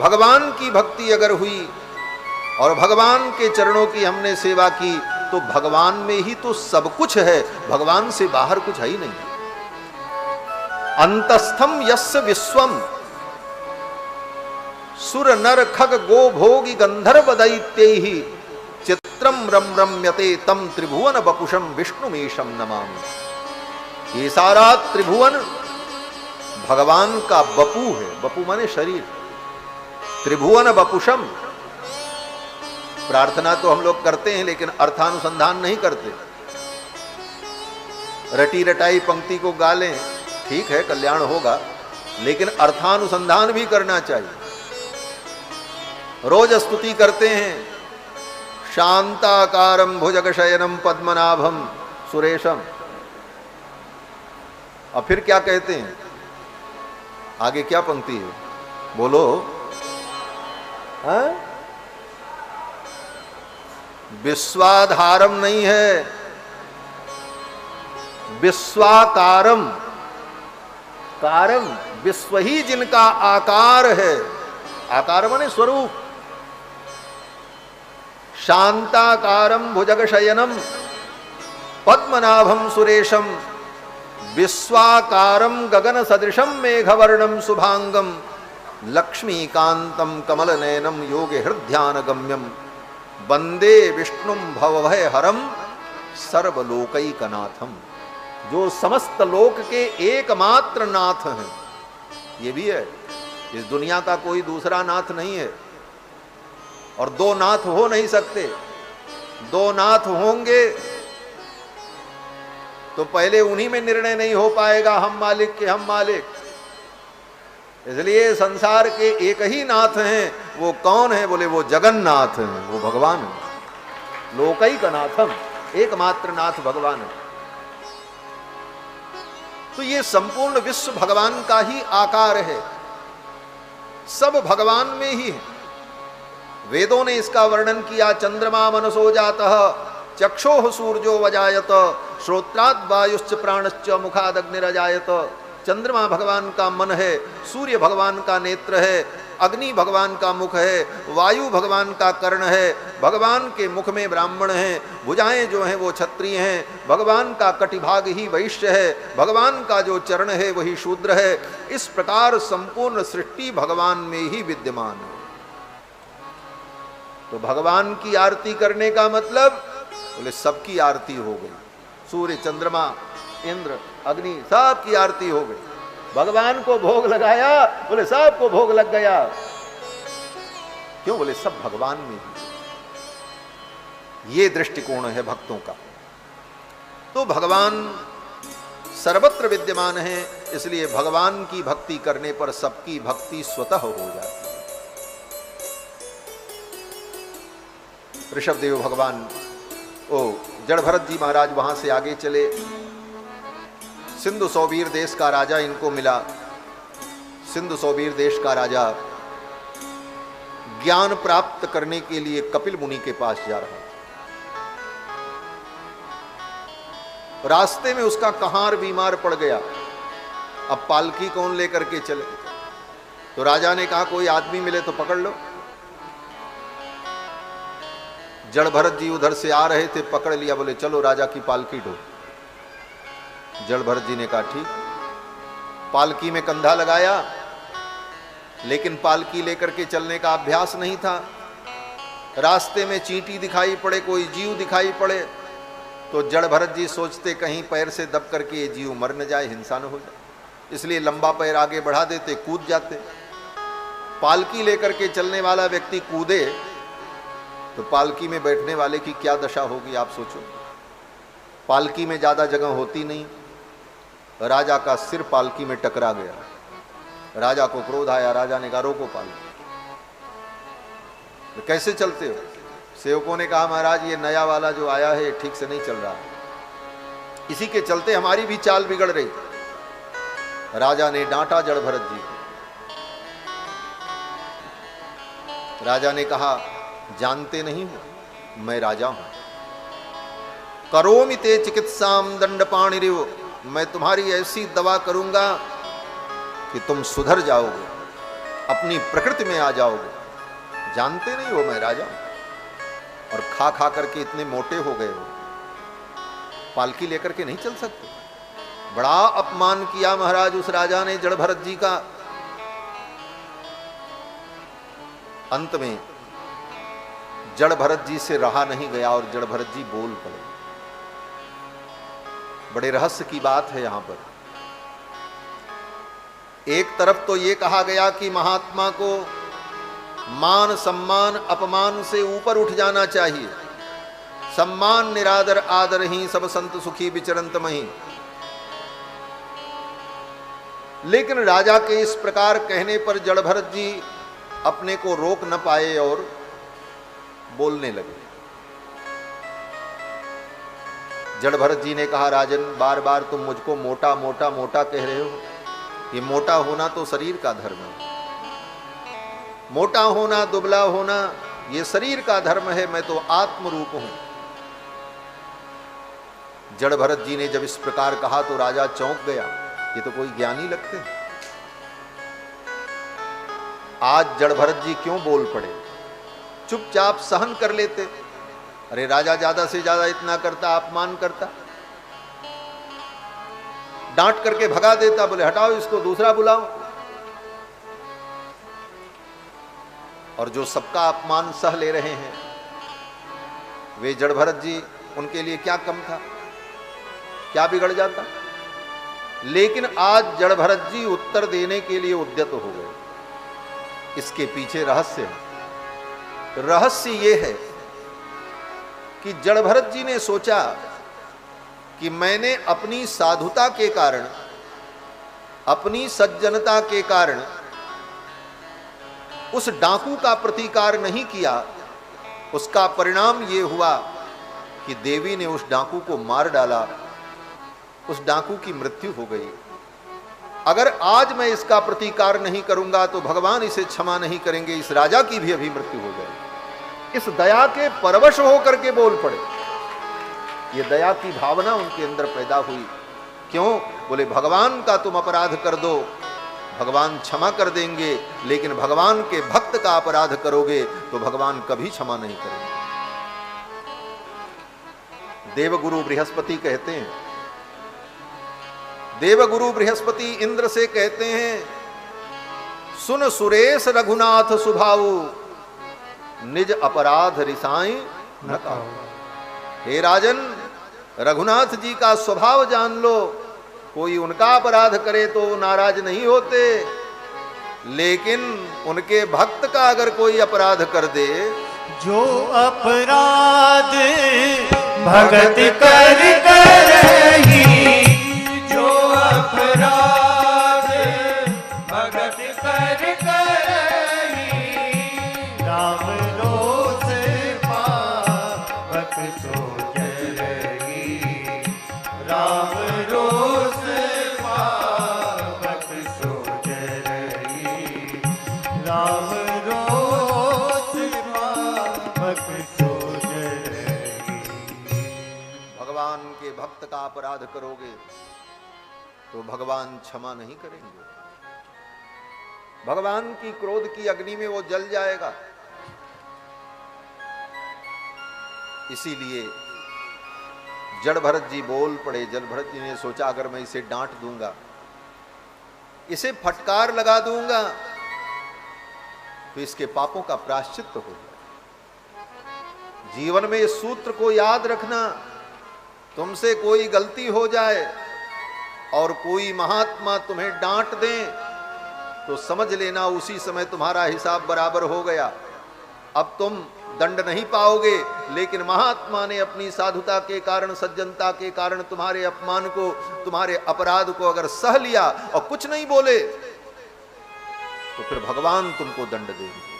भगवान की भक्ति अगर हुई और भगवान के चरणों की हमने सेवा की तो भगवान में ही तो सब कुछ है, भगवान से बाहर कुछ है ही नहीं। अंतस्थम यस्य विश्वम सुर नर खग गो भोगी गंधर्व दैत्यैहि चित्रम रम रम्यते तम त्रिभुवन बपुषम विष्णुमीशम नमामि। ये सारा त्रिभुवन भगवान का बपू है, बपू माने शरीर। त्रिभुवन बपुषम, प्रार्थना तो हम लोग करते हैं लेकिन अर्थानुसंधान नहीं करते। रटी रटाई पंक्ति को गा लें, ठीक है, कल्याण होगा, लेकिन अर्थानुसंधान भी करना चाहिए। रोज स्तुति करते हैं, शांताकारं भुजगशयनं पद्मनाभं सुरेशम, और फिर क्या कहते हैं? आगे क्या पंक्ति है, बोलो? हाँ? विश्वाधारम नहीं है, विश्वाकारम। कारम विश्व ही जिनका आकार है, आकार माने स्वरूप। शांताकारम भुजगशयनम पद्मनाभम सुरेशम विश्वाकारम गगन सदृशम मेघवर्णम शुभांगम लक्ष्मीकांतम कमलनयनम योगे हृदयान गम्यम वंदे विष्णुम भवभय हरम सर्वलोकैकनाथम। जो समस्त लोक के एकमात्र नाथ हैं, ये भी है। इस दुनिया का कोई दूसरा नाथ नहीं है, और दो नाथ हो नहीं सकते। दो नाथ होंगे तो पहले उन्हीं में निर्णय नहीं हो पाएगा, हम मालिक के हम मालिक। इसलिए संसार के एक ही नाथ हैं। वो कौन है? बोले वो जगन्नाथ हैं, वो भगवान है। लोकैकनाथम, एकमात्र नाथ भगवान है। तो ये संपूर्ण विश्व भगवान का ही आकार है, सब भगवान में ही है। वेदों ने इसका वर्णन किया, चंद्रमा मनसो जातः चक्षोः सूर्यो वजायत श्रोत्राद वायुश्च प्राणश्च मुखादग्निरजायत। चंद्रमा भगवान का मन है, सूर्य भगवान का नेत्र है, अग्नि भगवान का मुख है, वायु भगवान का कर्ण है, भगवान के मुख में ब्राह्मण है, भुजाएं जो हैं वो क्षत्रिय हैं, भगवान का कटिभाग ही वैश्य है, भगवान का जो चरण है वही शूद्र है। इस प्रकार संपूर्ण सृष्टि भगवान में ही विद्यमान है। तो भगवान की आरती करने का मतलब, बोले सबकी आरती हो गई। सूर्य, चंद्रमा, इंद्र, अग्नि, सबकी आरती हो गई। भगवान को भोग लगाया, बोले सबको भोग लग गया। क्यों? बोले सब भगवान में ही। ये दृष्टिकोण है भक्तों का। तो भगवान सर्वत्र विद्यमान है, इसलिए भगवान की भक्ति करने पर सबकी भक्ति स्वतः हो जाती है। ऋषभदेव भगवान, जड़ भरत जी महाराज वहां से आगे चले। सिंधु सौबीर देश का राजा इनको मिला। सिंधु सौबीर देश का राजा ज्ञान प्राप्त करने के लिए कपिल मुनि के पास जा रहा था। रास्ते में उसका कहार बीमार पड़ गया। अब पालकी कौन लेकर के चले? तो राजा ने कहा कोई आदमी मिले तो पकड़ लो। जड़ भरत जी उधर से आ रहे थे, पकड़ लिया, बोले चलो राजा की पालकी ढो। जड़ भरत जी ने कहा ठीक। पालकी में कंधा लगाया, लेकिन पालकी लेकर के चलने का अभ्यास नहीं था। रास्ते में चींटी दिखाई पड़े, कोई जीव दिखाई पड़े, तो जड़ भरत जी सोचते कहीं पैर से दब करके ये जीव मर न जाए, हिंसा न हो जाए, इसलिए लंबा पैर आगे बढ़ा देते, कूद जाते। पालकी लेकर के चलने वाला व्यक्ति कूदे तो पालकी में बैठने वाले की क्या दशा होगी आप सोचो। पालकी में ज्यादा जगह होती नहीं। राजा का सिर पालकी में टकरा गया। राजा को क्रोध आया। राजा ने कहा रोको पालकी। तो कैसे चलते हो? सेवकों ने कहा महाराज ये नया वाला जो आया है ठीक से नहीं चल रहा, इसी के चलते हमारी भी चाल बिगड़ रही। राजा ने डांटा जड़ भरत जी। राजा ने कहा जानते नहीं हो मैं राजा हूं। करोमि ते चिकित्साम दंडपाणिरिव, मैं तुम्हारी ऐसी दवा करूंगा कि तुम सुधर जाओगे। अपनी प्रकृति में आ जाओगे। जानते नहीं हो मैं राजा हूं और खा खा करके इतने मोटे हो गए हो, पालकी लेकर के नहीं चल सकते। बड़ा अपमान किया महाराज उस राजा ने जड़ भरत जी का। अंत में जड़ भरत जी से रहा नहीं गया और जड़ भरत जी बोल पड़े। बड़े रहस्य की बात है यहां पर। एक तरफ तो ये कहा गया कि महात्मा को मान सम्मान अपमान से ऊपर उठ जाना चाहिए। सम्मान निरादर आदर ही सब संत सुखी विचरंत मही। लेकिन राजा के इस प्रकार कहने पर जड़ भरत जी अपने को रोक न पाए और बोलने लगे। जड़ भरत जी ने कहा, राजन बार बार तुम मुझको मोटा मोटा मोटा कह रहे हो। ये मोटा होना तो शरीर का धर्म है, मोटा होना दुबला होना ये शरीर का धर्म है, मैं तो आत्म रूप हूं। जड़ भरत जी ने जब इस प्रकार कहा तो राजा चौंक गया, ये तो कोई ज्ञानी लगते हैं। आज जड़ भरत जी क्यों बोल पड़े? चुपचाप सहन कर लेते। अरे राजा ज्यादा से ज्यादा इतना करता, अपमान करता, डांट करके भगा देता, बोले हटाओ इसको दूसरा बुलाओ। और जो सबका अपमान सह ले रहे हैं वे जड़ भरत जी, उनके लिए क्या कम था, क्या बिगड़ जाता। लेकिन आज जड़ भरत जी उत्तर देने के लिए उद्यत हो गए। इसके पीछे रहस्य है। रहस्य ये है कि जड़ भरत जी ने सोचा कि मैंने अपनी साधुता के कारण, अपनी सज्जनता के कारण उस डाकू का प्रतिकार नहीं किया। उसका परिणाम ये हुआ कि देवी ने उस डाकू को मार डाला, उस डाकू की मृत्यु हो गई। अगर आज मैं इसका प्रतिकार नहीं करूंगा तो भगवान इसे क्षमा नहीं करेंगे, इस राजा की भी अभी मृत्यु हो जाएगी। इस दया के परवश होकर के बोल पड़े। ये दया की भावना उनके अंदर पैदा हुई। क्यों? बोले भगवान का तुम अपराध कर दो, भगवान क्षमा कर देंगे, लेकिन भगवान के भक्त का अपराध करोगे तो भगवान कभी क्षमा नहीं करेंगे। देवगुरु बृहस्पति कहते हैं, देवगुरु बृहस्पति इंद्र से कहते हैं, सुन सुरेश रघुनाथ सुभाऊ, निज अपराध रिसाई न काऊ। हे राजन, रघुनाथ जी का स्वभाव जान लो। कोई उनका अपराध करे तो नाराज नहीं होते, लेकिन उनके भक्त का अगर कोई अपराध कर दे, जो अपराध भगत कर करही, जो अपराध भगत कर करही, राम रोष पावक सो जरही, राम रोष पावक सो जरही, राम रोष पावक सो जरही। भगवान के भक्त का अपराध करोगे तो भगवान क्षमा नहीं करेंगे। भगवान की क्रोध की अग्नि में वो जल जाएगा। इसीलिए जड़ भरत जी बोल पड़े। जड़ भरत जी ने सोचा, अगर मैं इसे डांट दूंगा, इसे फटकार लगा दूंगा, तो इसके पापों का प्रायश्चित्त हो जाए। जीवन में इस सूत्र को याद रखना, तुमसे कोई गलती हो जाए और कोई महात्मा तुम्हें डांट दे तो समझ लेना उसी समय तुम्हारा हिसाब बराबर हो गया। अब तुम दंड नहीं पाओगे, लेकिन महात्मा ने अपनी साधुता के कारण, सज्जनता के कारण तुम्हारे अपमान को, तुम्हारे अपराध को अगर सह लिया और कुछ नहीं बोले, तो फिर भगवान तुमको दंड देंगे।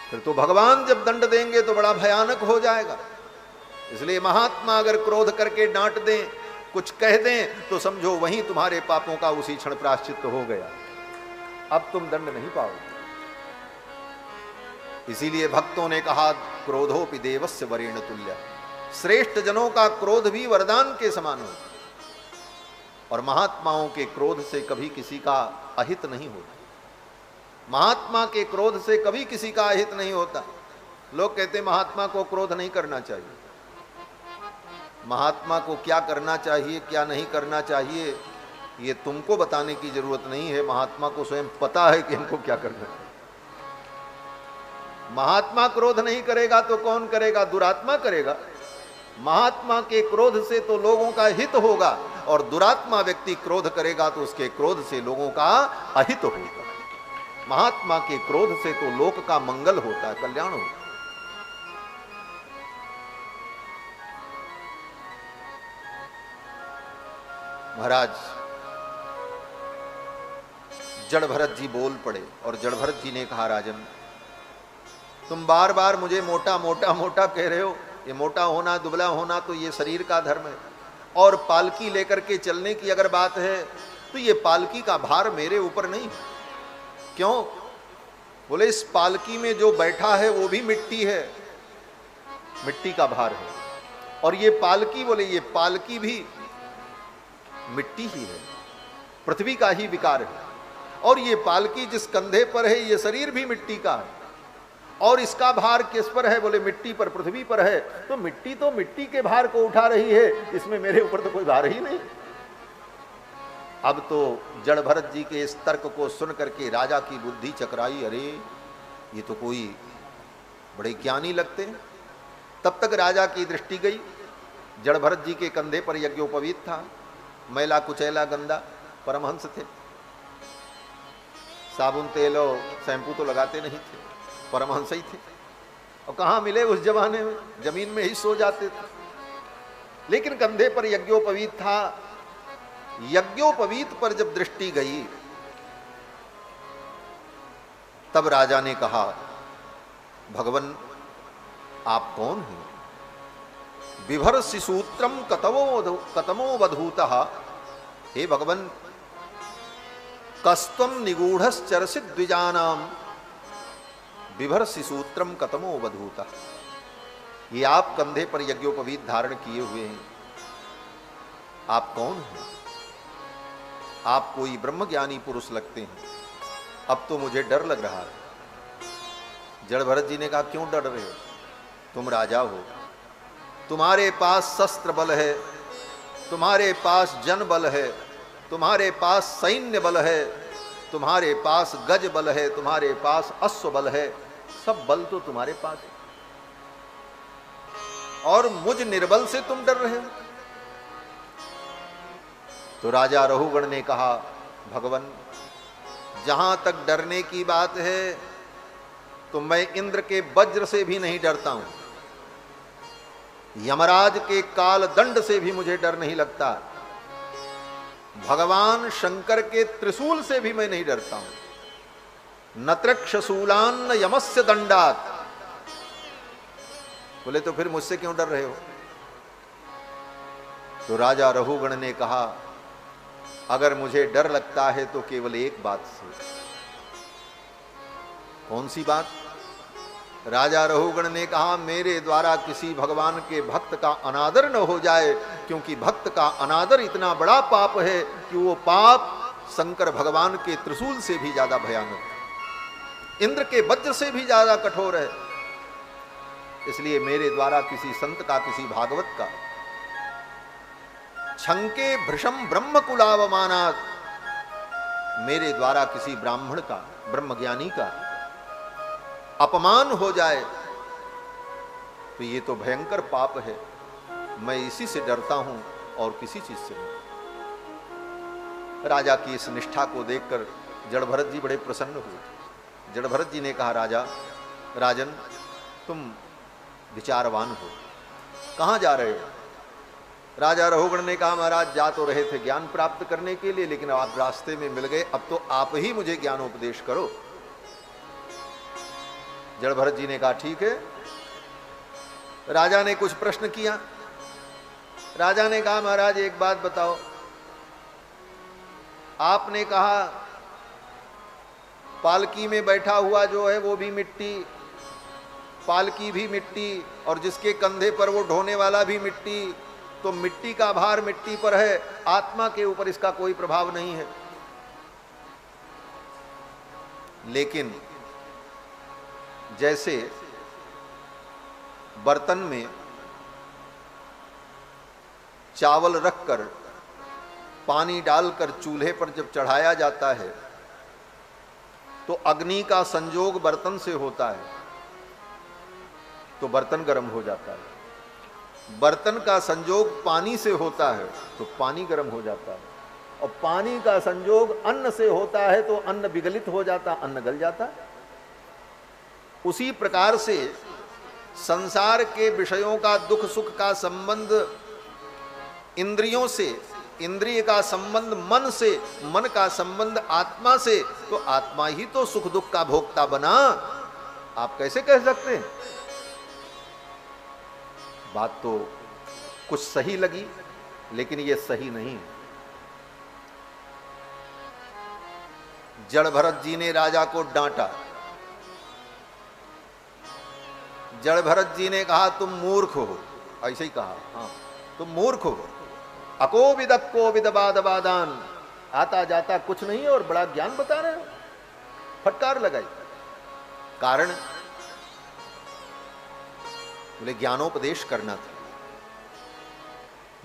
फिर तो भगवान जब दंड देंगे तो बड़ा भयानक हो जाएगा। इसलिए महात्मा अगर क्रोध करके डांट दें, कुछ कह दें, तो समझो वहीं तुम्हारे पापों का उसी क्षण प्रायश्चित्त हो गया। अब तुम दंड नहीं पाओगे। इसीलिए भक्तों ने कहा, क्रोधोपि देवस्य वरेण तुल्य। श्रेष्ठ जनों का क्रोध भी वरदान के समान हो। और महात्माओं के क्रोध से कभी किसी का अहित नहीं होता। महात्मा के क्रोध से कभी किसी का अहित नहीं होता। लोग कहते महात्मा को क्रोध नहीं करना चाहिए। महात्मा को क्या करना चाहिए क्या नहीं करना चाहिए ये तुमको बताने की जरूरत नहीं है। महात्मा को स्वयं पता है कि इनको क्या करना है। महात्मा क्रोध नहीं करेगा तो कौन करेगा? दुरात्मा करेगा। महात्मा के क्रोध से तो लोगों का हित होगा और दुरात्मा व्यक्ति क्रोध करेगा तो उसके क्रोध से लोगों का अहित होगा। महात्मा के क्रोध से तो लोक का मंगल होता है, कल्याण होता है। महाराज जड़ भरत जी बोल पड़े और जड़ भरत जी ने कहा, राजन तुम बार बार मुझे मोटा मोटा मोटा कह रहे हो। ये मोटा होना दुबला होना तो ये शरीर का धर्म है, और पालकी लेकर के चलने की अगर बात है तो ये पालकी का भार मेरे ऊपर नहीं। क्यों? बोले इस पालकी में जो बैठा है वो भी मिट्टी है, मिट्टी का भार है। और ये पालकी, बोले ये पालकी भी मिट्टी ही है, पृथ्वी का ही विकार है। और ये पालकी जिस कंधे पर है ये शरीर भी मिट्टी का है। और इसका भार किस पर है? बोले मिट्टी पर, पृथ्वी पर है। तो मिट्टी के भार को उठा रही है, इसमें मेरे ऊपर तो कोई भार ही नहीं। अब तो जड़ भरत जी के इस तर्क को सुन करके राजा की बुद्धि चकराई। अरे ये तो कोई बड़े ज्ञानी लगते हैं। तब तक राजा की दृष्टि गई। जड़ भरत जी के कंधे पर यज्ञोपवीत था, मैला कुचैला गंदा, परमहंस थे। साबुन तेल और शैम्पू तो लगाते नहीं थे, परमहंस ही थे। और कहाँ मिले उस जमाने में? जमीन में ही सो जाते थे। लेकिन कंधे पर यज्ञोपवीत था। यज्ञोपवीत पर जब दृष्टि गई तब राजा ने कहा, भगवन आप कौन हैं? बिभर्षि सूत्रम कतमो वधूतः। हे भगवन, कस्तम निगूढ़श्चरसित द्विजानाम बिभर्षि सूत्रम कतमो वधूतः। ये आप कंधे पर यज्ञोपवीत धारण किए हुए हैं, आप कौन हैं? आप कोई ब्रह्मज्ञानी पुरुष लगते हैं। अब तो मुझे डर लग रहा है। जड़ भरत जी ने कहा, क्यों डर रहे हो? तुम राजा हो, तुम्हारे पास शस्त्र बल है, तुम्हारे पास जन बल है, तुम्हारे पास सैन्य बल है, तुम्हारे पास गज बल है, तुम्हारे पास अश्व बल है, सब बल तो तुम्हारे पास है। और मुझ निर्बल से तुम डर रहे हो? तो राजा रहुगण ने कहा, भगवन जहां तक डरने की बात है तो मैं इंद्र के वज्र से भी नहीं डरता हूं, यमराज के काल दंड से भी मुझे डर नहीं लगता, भगवान शंकर के त्रिशूल से भी मैं नहीं डरता हूं। नत्रक्षशूलान्न यमस्य दंडात। बोले तो फिर मुझसे क्यों डर रहे हो? तो राजा रहुगण ने कहा, अगर मुझे डर लगता है तो केवल एक बात से। कौन सी बात? राजा रहुगण ने कहा, मेरे द्वारा किसी भगवान के भक्त का अनादर न हो जाए, क्योंकि भक्त का अनादर इतना बड़ा पाप है कि वो पाप शंकर भगवान के त्रिशूल से भी ज्यादा भयानक है, इंद्र के वज्र से भी ज्यादा कठोर है। इसलिए मेरे द्वारा किसी संत का, किसी भागवत का, छंके भृशम ब्रह्म कुलावमानात्, मेरे द्वारा किसी ब्राह्मण का, ब्रह्मज्ञानी का अपमान हो जाए तो ये तो भयंकर पाप है। मैं इसी से डरता हूं और किसी चीज से नहीं। राजा की इस निष्ठा को देखकर जड़ भरत जी बड़े प्रसन्न हुए। जड़ भरत जी ने कहा, राजन तुम विचारवान हो, कहां जा रहे हो? राजा रहुगण ने कहा, महाराज जा तो रहे थे ज्ञान प्राप्त करने के लिए, लेकिन आप रास्ते में मिल गए, अब तो आप ही मुझे ज्ञानोपदेश करो। जड़ भरत जी ने कहा, ठीक है। राजा ने कुछ प्रश्न किया। राजा ने कहा, महाराज एक बात बताओ, आपने कहा पालकी में बैठा हुआ जो है वो भी मिट्टी, पालकी भी मिट्टी, और जिसके कंधे पर वो ढोने वाला भी मिट्टी, तो मिट्टी का भार मिट्टी पर है, आत्मा के ऊपर इसका कोई प्रभाव नहीं है। लेकिन जैसे बर्तन में चावल रखकर पानी डालकर चूल्हे पर जब चढ़ाया जाता है तो अग्नि का संयोग बर्तन से होता है तो बर्तन गर्म हो जाता है। बर्तन का संयोग पानी से होता है तो पानी गर्म हो जाता है, और पानी का संयोग अन्न से होता है तो अन्न विगलित हो जाता, अन्न गल जाता है। उसी प्रकार से संसार के विषयों का, दुख सुख का संबंध इंद्रियों से, इंद्रिय का संबंध मन से, मन का संबंध आत्मा से, तो आत्मा ही तो सुख दुख का भोक्ता बना। आप कैसे कह सकते हैं? बात तो कुछ सही लगी लेकिन ये सही नहीं है। जड़ भरत जी ने राजा को डांटा। जड़ भरत जी ने कहा तुम मूर्ख हो, ऐसे ही कहा, हाँ तुम मूर्ख हो। अकोविद कोविद बाद बादान, आता जाता कुछ नहीं है और बड़ा ज्ञान बता रहे हो। फटकार लगाई। कारण बोले ज्ञानोपदेश करना था।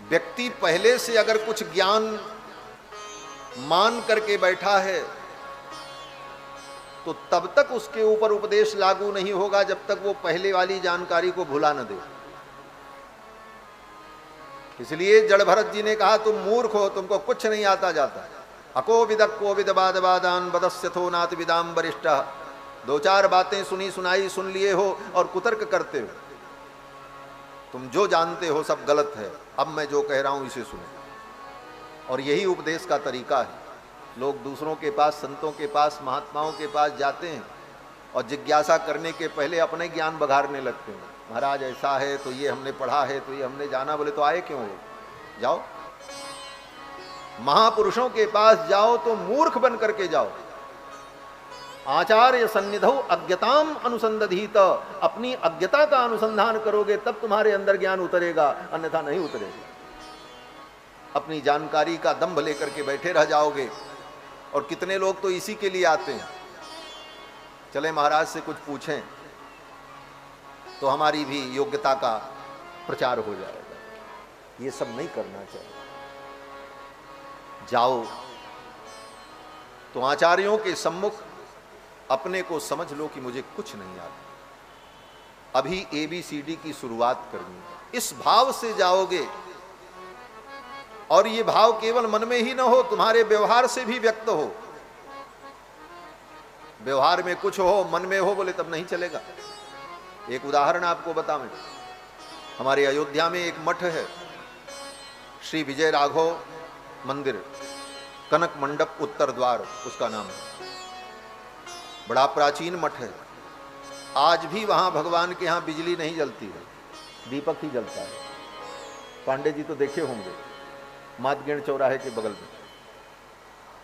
व्यक्ति पहले से अगर कुछ ज्ञान मान करके बैठा है तो तब तक उसके ऊपर उपदेश लागू नहीं होगा जब तक वो पहले वाली जानकारी को भुला न दे। इसलिए जड़ भरत जी ने कहा तुम मूर्ख हो, तुमको कुछ नहीं आता जाता। अकोविद कोविद बाद बादान बदस्यथो नात विदाम वरिष्ठ। दो चार बातें सुनी सुनाई सुन लिए हो और कुतर्क करते हो। तुम जो जानते हो सब गलत है, अब मैं जो कह रहा हूं इसे सुनो। और यही उपदेश का तरीका है। लोग दूसरों के पास, संतों के पास, महात्माओं के पास जाते हैं और जिज्ञासा करने के पहले अपने ज्ञान बघारने लगते हैं। महाराज ऐसा है तो ये हमने पढ़ा है तो ये हमने जाना। बोले तो आए क्यों हो? जाओ महापुरुषों के पास जाओ तो मूर्ख बन करके जाओ। आचार्य सन्निधौ अज्ञताम अनुसंदधीत। अपनी अज्ञता का अनुसंधान करोगे तब तुम्हारे अंदर ज्ञान उतरेगा, अन्यथा नहीं उतरेगा। अपनी जानकारी का दंभ लेकर के बैठे रह जाओगे। और कितने लोग तो इसी के लिए आते हैं, चले महाराज से कुछ पूछें तो हमारी भी योग्यता का प्रचार हो जाएगा। ये सब नहीं करना चाहिए। जाओ तो आचार्यों के सम्मुख अपने को समझ लो कि मुझे कुछ नहीं आता, अभी ABCD की शुरुआत करनी है। इस भाव से जाओगे और ये भाव केवल मन में ही ना हो, तुम्हारे व्यवहार से भी व्यक्त हो। व्यवहार में कुछ हो, मन में हो, बोले तब नहीं चलेगा। एक उदाहरण आपको बताऊं। हमारे अयोध्या में एक मठ है, श्री विजय राघव मंदिर, कनक मंडप उत्तर द्वार उसका नाम है। बड़ा प्राचीन मठ है। आज भी वहां भगवान के यहाँ बिजली नहीं जलती है, दीपक ही जलता है। पांडे जी तो देखे होंगे, मातगेण चौराहे के बगल में।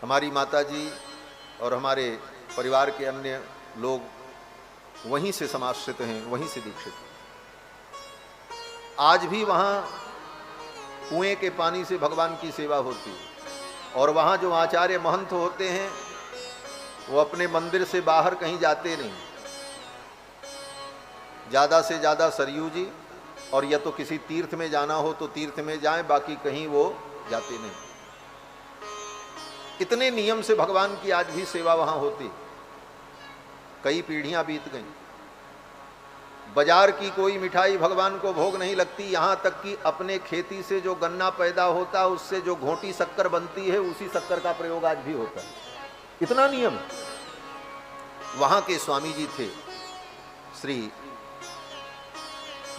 हमारी माता जी और हमारे परिवार के अन्य लोग वहीं से समाश्रित हैं, वहीं से दीक्षित हैं। आज भी वहाँ कुएं के पानी से भगवान की सेवा होती है। और वहाँ जो आचार्य महंत होते हैं वो अपने मंदिर से बाहर कहीं जाते नहीं। ज़्यादा से ज़्यादा सरयू जी, और या तो किसी तीर्थ में जाना हो तो तीर्थ में जाएं, बाकी कहीं वो जाते नहीं। इतने नियम से भगवान की आज भी सेवा वहाँ होती। कई पीढ़ियां बीत गईं। बाजार की कोई मिठाई भगवान को भोग नहीं लगती। यहाँ तक कि अपने खेती से जो गन्ना पैदा होता है उससे जो घोटी शक्कर बनती है उसी शक्कर का प्रयोग आज भी होता है। इतना नियम। वहाँ के स्वामी जी थे श्री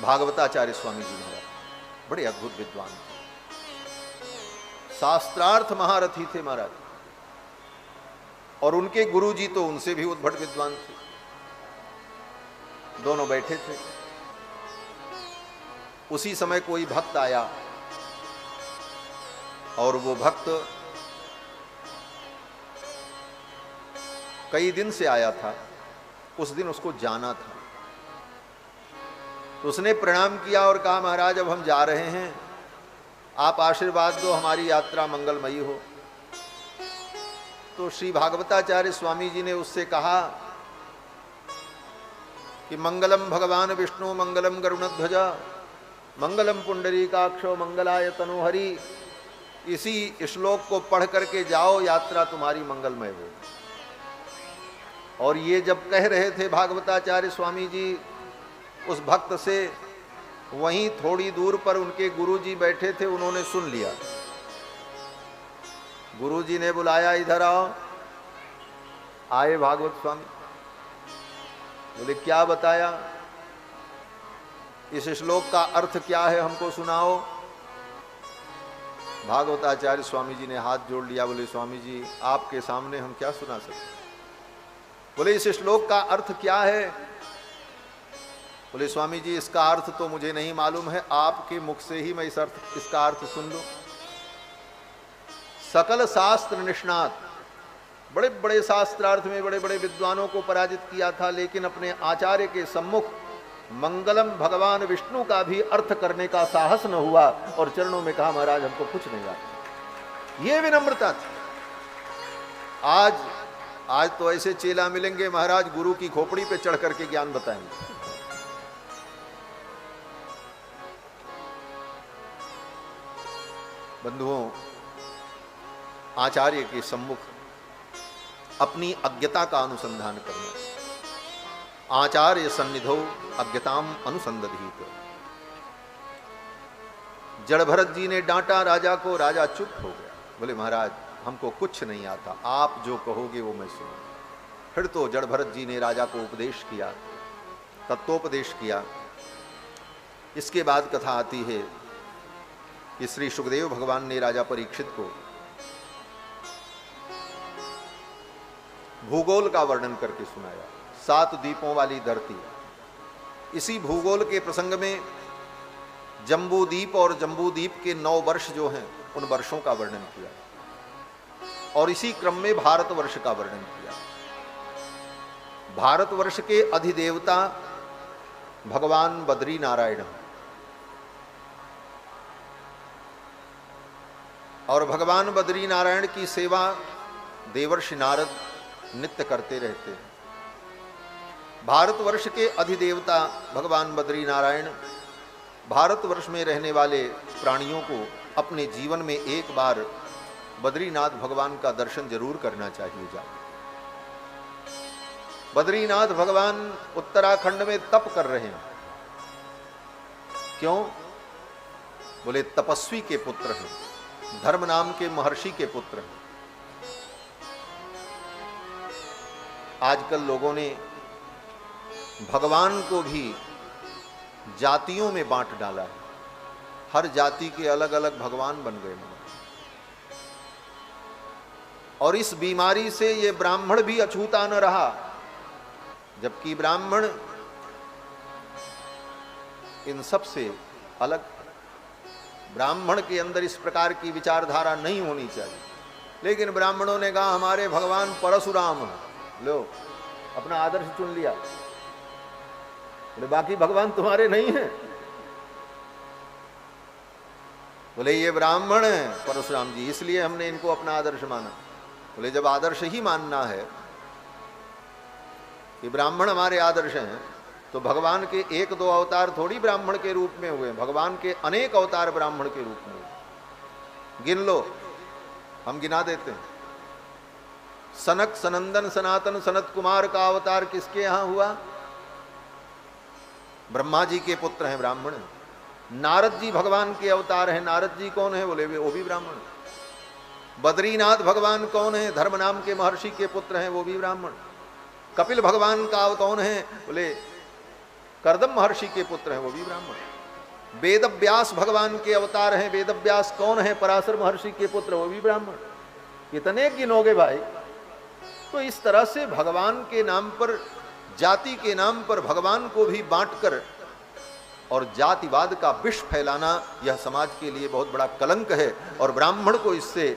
भागवताचार्य स्वामी जी महाराज, बड़े अद्भुत विद्वान थे, शास्त्रार्थ महारथी थे महाराज। और उनके गुरु जी तो उनसे भी उद्भट विद्वान थे। दोनों बैठे थे। उसी समय कोई भक्त आया और वो भक्त कई दिन से आया था। उस दिन उसको जाना था तो उसने प्रणाम किया और कहा महाराज अब हम जा रहे हैं आप आशीर्वाद दो हमारी यात्रा मंगलमयी हो। तो श्री भागवताचार्य स्वामी जी ने उससे कहा कि मंगलम भगवान विष्णु मंगलम गरुणध्वजा मंगलम पुंडरीकाक्षो मंगलाय तनोहरि। इसी श्लोक को पढ़ करके जाओ, यात्रा तुम्हारी मंगलमय हो। और ये जब कह रहे थे भागवताचार्य स्वामी जी उस भक्त से, वहीं थोड़ी दूर पर उनके गुरुजी बैठे थे, उन्होंने सुन लिया। गुरुजी ने बुलाया, इधर आओ। आए भागवत स्वामी, बोले क्या बताया, इस श्लोक का अर्थ क्या है, हमको सुनाओ। भागवताचार्य स्वामी जी ने हाथ जोड़ लिया, बोले स्वामी जी आपके सामने हम क्या सुना सकते। बोले इस श्लोक का अर्थ क्या है। बोले स्वामी जी इसका अर्थ तो मुझे नहीं मालूम है, आपके मुख से ही मैं इसका अर्थ सुन लूं। सकल शास्त्र निष्णात, बड़े बड़े शास्त्रार्थ में बड़े बड़े विद्वानों को पराजित किया था, लेकिन अपने आचार्य के सम्मुख मंगलम भगवान विष्णु का भी अर्थ करने का साहस न हुआ और चरणों में कहा महाराज हमको कुछ नहीं आता। ये विनम्रता थी। आज तो ऐसे चेला मिलेंगे महाराज गुरु की खोपड़ी पे चढ़ करके ज्ञान बताएंगे। बंधुओं, आचार्य के सम्मुख अपनी अज्ञता का अनुसंधान करना। आचार्य सन्निधौ अज्ञताम अनुसंदधीत। जड़भरत जी ने डांटा राजा को, राजा चुप हो गया। बोले महाराज हमको कुछ नहीं आता, आप जो कहोगे वो मैं सुनूंगा। फिर तो जड़भरत जी ने राजा को उपदेश किया, तत्वोपदेश किया। इसके बाद कथा आती है कि श्री सुखदेव भगवान ने राजा परीक्षित को भूगोल का वर्णन करके सुनाया। 7 द्वीपों वाली धरती। इसी भूगोल के प्रसंग में जम्बूद्वीप और जम्बूद्वीप के 9 वर्ष जो हैं उन वर्षों का वर्णन किया, और इसी क्रम में भारतवर्ष का वर्णन किया। भारतवर्ष के अधिदेवता भगवान बद्री नारायण, और भगवान बद्री नारायण की सेवा देवर्षि नारद नित्य करते रहते हैं। भारतवर्ष के अधिदेवता भगवान बद्री नारायण भारतवर्ष में रहने वाले प्राणियों को अपने जीवन में एक बार बद्रीनाथ भगवान का दर्शन जरूर करना चाहिए। बद्रीनाथ भगवान उत्तराखंड में तप कर रहे हैं। क्यों? बोले तपस्वी के पुत्र हैं, धर्म नाम के महर्षि के पुत्र हैं। आजकल लोगों ने भगवान को भी जातियों में बांट डाला है। हर जाति के अलग अलग भगवान बन गए हैं, और इस बीमारी से ये ब्राह्मण भी अछूता न रहा। जबकि ब्राह्मण इन सब से अलग, ब्राह्मण के अंदर इस प्रकार की विचारधारा नहीं होनी चाहिए। लेकिन ब्राह्मणों ने कहा हमारे भगवान परशुराम हैं, लो अपना आदर्श चुन लिया। बोले बाकी भगवान तुम्हारे नहीं हैं। बोले ये ब्राह्मण हैं परशुराम जी, इसलिए हमने इनको अपना आदर्श माना। बोले जब आदर्श ही मानना है कि ब्राह्मण हमारे आदर्श हैं, तो भगवान के 1-2 अवतार थोड़ी ब्राह्मण के रूप में हुए, भगवान के अनेक अवतार ब्राह्मण के रूप में हुए। गिन लो, हम गिना देते हैं। सनक सनंदन सनातन सनत कुमार का अवतार किसके यहां हुआ? ब्रह्मा जी के पुत्र हैं ब्राह्मण। नारद जी भगवान के अवतार हैं। नारद जी कौन है? बोले वो भी ब्राह्मण। बद्रीनाथ भगवान कौन है? धर्म नाम के महर्षि के पुत्र हैं, वो भी ब्राह्मण। कपिल भगवान का कौन है? बोले कर्दम महर्षि के पुत्र हैं, वो भी ब्राह्मण। वेदव्यास भगवान के अवतार हैं। वेदव्यास कौन है? पराशर महर्षि के पुत्र, वो भी ब्राह्मण। कितने गिनोगे भाई? तो इस तरह से भगवान के नाम पर, जाति के नाम पर भगवान को भी बांटकर और जातिवाद का विष फैलाना, यह समाज के लिए बहुत बड़ा कलंक है, और ब्राह्मण को इससे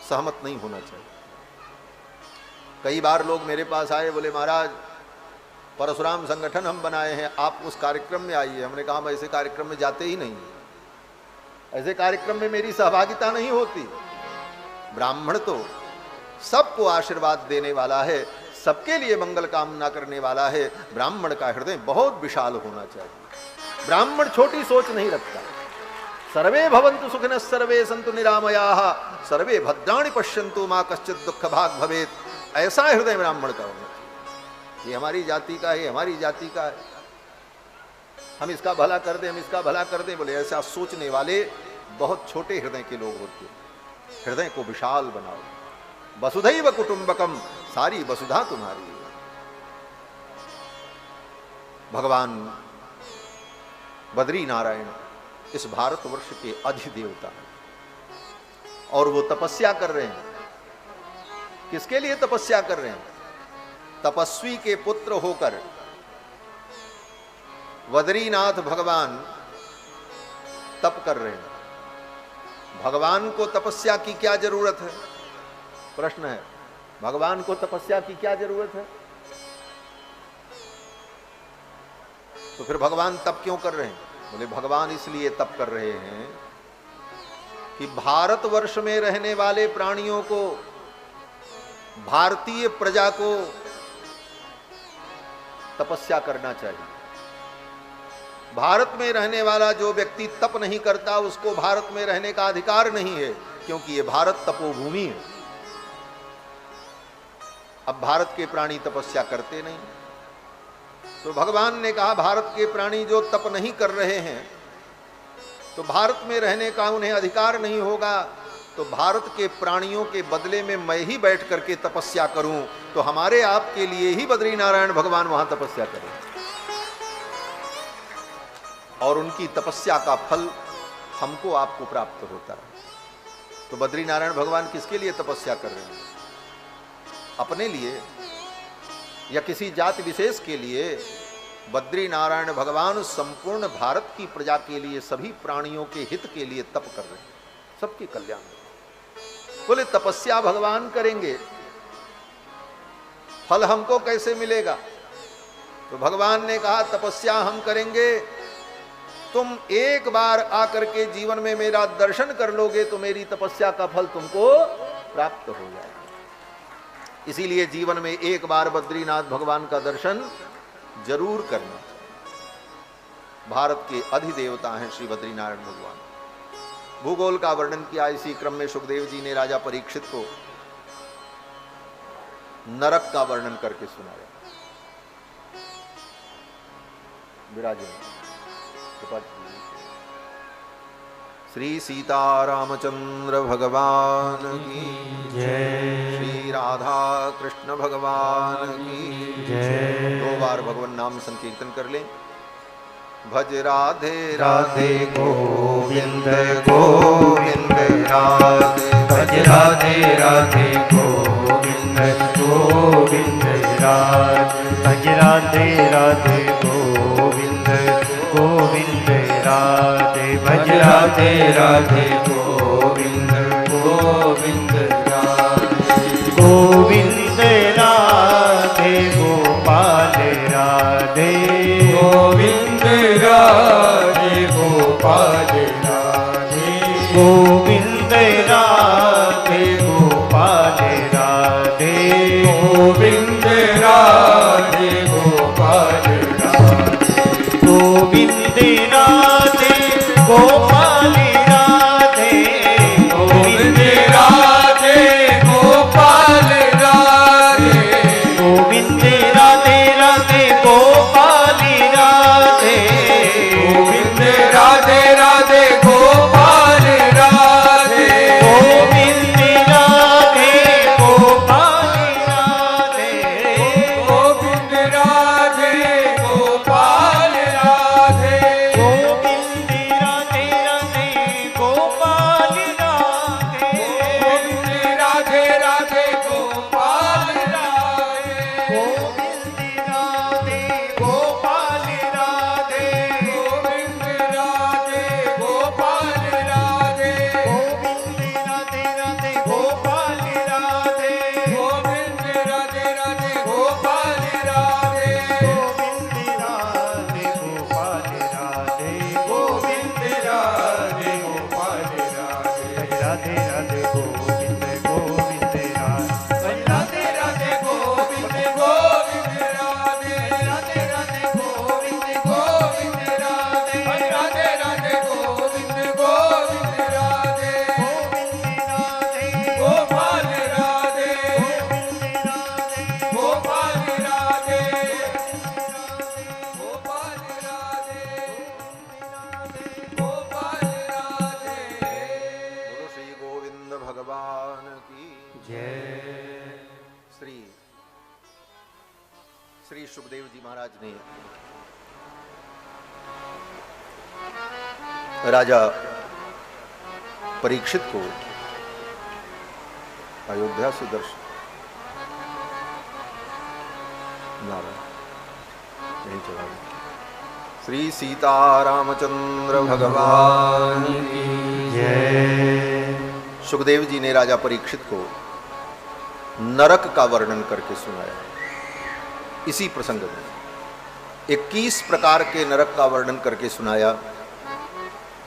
सहमत नहीं होना चाहिए। कई बार लोग मेरे पास आए, बोले महाराज परशुराम संगठन हम बनाए हैं, आप उस कार्यक्रम में आइए। हमने कहा हम ऐसे कार्यक्रम में जाते ही नहीं। ऐसे कार्यक्रम में मेरी सहभागिता नहीं होती। ब्राह्मण तो सबको आशीर्वाद देने वाला है, सबके लिए मंगल कामना करने वाला है। ब्राह्मण का हृदय बहुत विशाल होना चाहिए। ब्राह्मण छोटी सोच नहीं रखता। सर्वे भवन्तु सुखिनः सर्वे सन्तु निरामयाः सर्वे भद्राणि पश्यन्तु मा कश्चित् दुःख भाग् भवेत्। ऐसा हृदय ब्राह्मण का होना चाहिए। ये हमारी जाति का है, हमारी जाति का है, हम इसका भला कर दें, हम इसका भला कर दें, बोले ऐसा सोचने वाले बहुत छोटे हृदय के लोग होते हैं। हृदय को विशाल बनाओ। वसुधैव कुटुंबकम, सारी वसुधा तुम्हारी है। भगवान बद्री नारायण इस भारतवर्ष के अधिदेवता हैं और वो तपस्या कर रहे हैं। किसके लिए तपस्या कर रहे हैं? तपस्वी के पुत्र होकर बद्रीनाथ भगवान तप कर रहे हैं। भगवान को तपस्या की क्या जरूरत है? प्रश्न है, भगवान को तपस्या की क्या जरूरत है? तो फिर भगवान तप क्यों कर रहे हैं? बोले भगवान इसलिए तप कर रहे हैं कि भारतवर्ष में रहने वाले प्राणियों को, भारतीय प्रजा को तपस्या करना चाहिए। भारत में रहने वाला जो व्यक्ति तप नहीं करता उसको भारत में रहने का अधिकार नहीं है, क्योंकि ये भारत तपोभूमि है। अब भारत के प्राणी तपस्या करते नहीं, तो भगवान ने कहा भारत के प्राणी जो तप नहीं कर रहे हैं तो भारत में रहने का उन्हें अधिकार नहीं होगा। तो भारत के प्राणियों के बदले में मैं ही बैठ करके तपस्या करूं, तो हमारे आपके लिए ही बद्री नारायण भगवान वहां तपस्या करें और उनकी तपस्या का फल हमको आपको प्राप्त होता है। तो बद्री नारायण भगवान किसके लिए तपस्या कर रहे हैं? अपने लिए या किसी जाति विशेष के लिए? बद्री नारायण भगवान संपूर्ण भारत की प्रजा के लिए, सभी प्राणियों के हित के लिए तप कर रहे हैं, सबके कल्याण। बोले तपस्या भगवान करेंगे, फल हमको कैसे मिलेगा? तो भगवान ने कहा तपस्या हम करेंगे, तुम एक बार आकर के जीवन में मेरा दर्शन कर लोगे तो मेरी तपस्या का फल तुमको प्राप्त हो जाएगा। इसीलिए जीवन में एक बार बद्रीनाथ भगवान का दर्शन जरूर करना। भारत के अधिदेवता हैं श्री बद्रीनारायण भगवान। भूगोल का वर्णन किया, इसी क्रम में सुखदेव जी ने राजा परीक्षित को नरक का वर्णन करके सुनाया। विराजन श्री सीतारामचंद्र भगवान की जय, श्री राधा कृष्ण भगवान की जय। 2 बार भगवान नाम संकीर्तन कर लें। भज राधे राधे गोविंद गोविंद राधे, भज राधे राधे गोविंद गोविंद राधे, भज राधे राधे गोविंद गोविंद राधे, भज राधे राधे गोविंद गोविंद राधे। गोविंद राधे गोपाल राधे, गोविंद राधे गोपाल राधे, गोविंद राधे गोपाल राधे, गोविंद राधे गोपाल राधे, गोविंद राधे गोपाल राधे, श्री सुखदेव जी महाराज ने राजा परीक्षित को अयोध्या से दर्शन नहीं चला। श्री सीतारामचंद्र भगवान की जय। सुखदेव जी ने राजा परीक्षित को नरक का वर्णन करके सुनाया। इसी प्रसंग में 21 प्रकार के नरक का वर्णन करके सुनाया।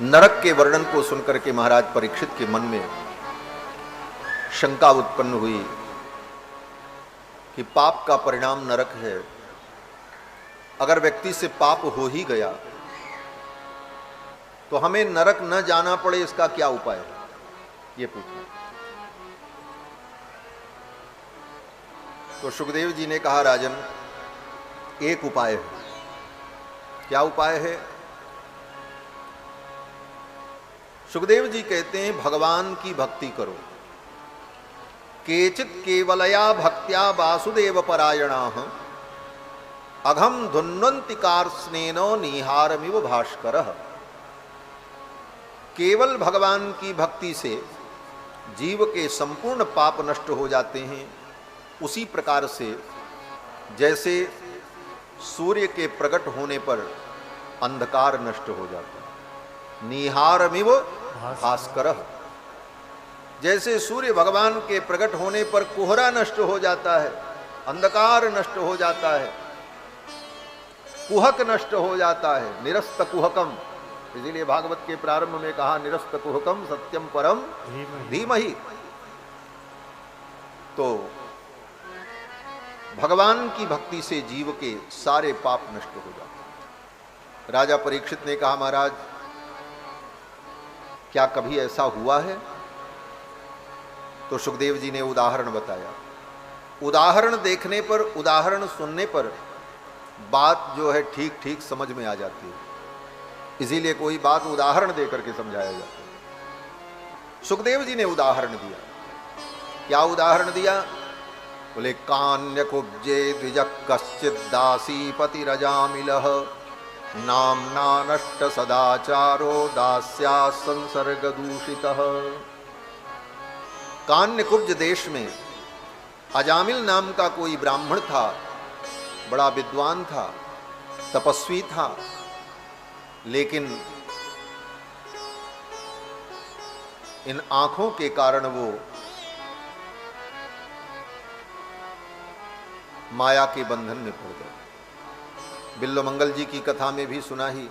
नरक के वर्णन को सुनकर के महाराज परीक्षित के मन में शंका उत्पन्न हुई कि पाप का परिणाम नरक है। अगर व्यक्ति से पाप हो ही गया तो हमें नरक न जाना पड़े, इसका क्या उपाय है, ये पूछा। तो सुखदेव जी ने कहा, राजन, एक उपाय है। क्या उपाय है? सुखदेव जी कहते हैं, भगवान की भक्ति करो। केचित केवलया भक्त्या वासुदेव परायणाः अघम धुन्वन्ति कार्ष्णेनो निहारमिव भास्करः। केवल भगवान की भक्ति से जीव के संपूर्ण पाप नष्ट हो जाते हैं। उसी प्रकार से जैसे सूर्य के प्रकट होने पर अंधकार नष्ट हो जाता है, निहारमिव भास्करः। जैसे सूर्य भगवान के प्रकट होने पर कोहरा नष्ट हो जाता है, अंधकार नष्ट हो जाता है, कुहक नष्ट हो जाता है, निरस्त कुहकम। इसीलिए भागवत के प्रारंभ में कहा, निरस्त कुहकम सत्यम परम धीमहि। तो भगवान की भक्ति से जीव के सारे पाप नष्ट हो जाते हैं। राजा परीक्षित ने कहा, महाराज, क्या कभी ऐसा हुआ है? तो सुखदेव जी ने उदाहरण बताया। उदाहरण देखने पर, उदाहरण सुनने पर बात जो है ठीक ठीक समझ में आ जाती है। इसीलिए कोई बात उदाहरण देकर के समझाया जाता है। सुखदेव जी ने उदाहरण दिया। क्या उदाहरण दिया? बोले, कान्य कुब्जे द्विज कश्चिद दासी पति रजामिलः नामना नष्ट सदाचारो दास्या संसर्ग दूषितः। कान्य कुब्ज देश में अजामिल नाम का कोई ब्राह्मण था। बड़ा विद्वान था, तपस्वी था, लेकिन इन आंखों के कारण वो माया के बंधन में पड़ गए। बिल्वमंगल जी की कथा में भी सुना ही,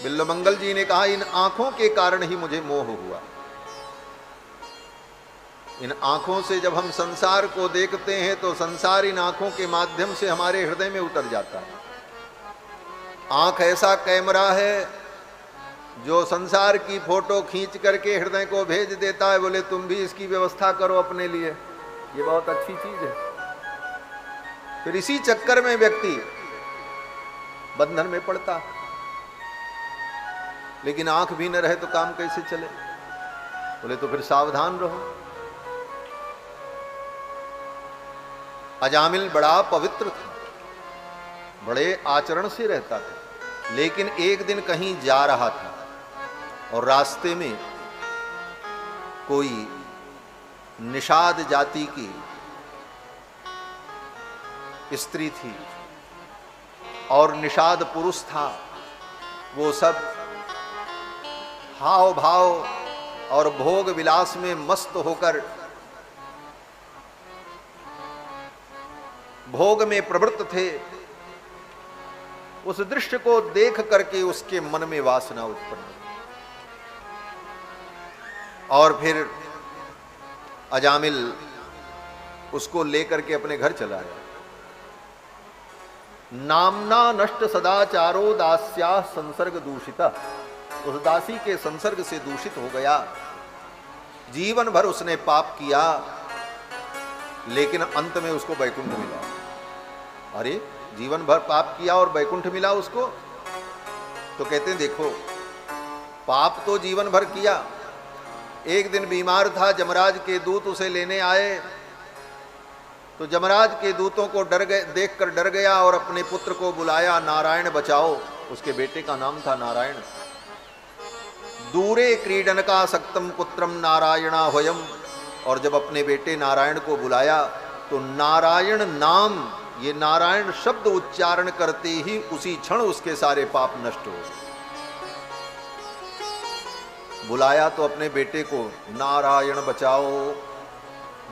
बिल्वमंगल जी ने कहा, इन आंखों के कारण ही मुझे मोह हुआ। इन आंखों से जब हम संसार को देखते हैं तो संसार इन आंखों के माध्यम से हमारे हृदय में उतर जाता है। आंख ऐसा कैमरा है जो संसार की फोटो खींच करके हृदय को भेज देता है। बोले, तुम भी इसकी व्यवस्था करो अपने लिए, ये बहुत अच्छी चीज है। फिर इसी चक्कर में व्यक्ति बंधन में पड़ता। लेकिन आंख भी न रहे तो काम कैसे चले? बोले, तो फिर सावधान रहो। अजामिल बड़ा पवित्र था, बड़े आचरण से रहता था, लेकिन एक दिन कहीं जा रहा था और रास्ते में कोई निषाद जाति की स्त्री थी और निषाद पुरुष था। वो सब हाव भाव और भोग विलास में मस्त होकर भोग में प्रवृत्त थे। उस दृश्य को देख करके उसके मन में वासना उत्पन्न हुई और फिर अजामिल उसको लेकर के अपने घर चला आया। नामना नष्ट सदाचारो दास्या संसर्ग दूषिता। उस दासी के संसर्ग से दूषित हो गया। जीवन भर उसने पाप किया, लेकिन अंत में उसको वैकुंठ मिला। अरे, जीवन भर पाप किया और वैकुंठ मिला उसको? तो कहते हैं, देखो, पाप तो जीवन भर किया। एक दिन बीमार था, जमराज के दूत उसे लेने आए तो यमराज के दूतों को देखकर डर गया और अपने पुत्र को बुलाया, नारायण बचाओ। उसके बेटे का नाम था नारायण। दूरे क्रीडन का सक्तम पुत्रम नारायणा होयम। और जब अपने बेटे नारायण को बुलाया तो नारायण नाम, ये नारायण शब्द उच्चारण करते ही उसी क्षण उसके सारे पाप नष्ट हो गए। बुलाया तो अपने बेटे को, नारायण बचाओ,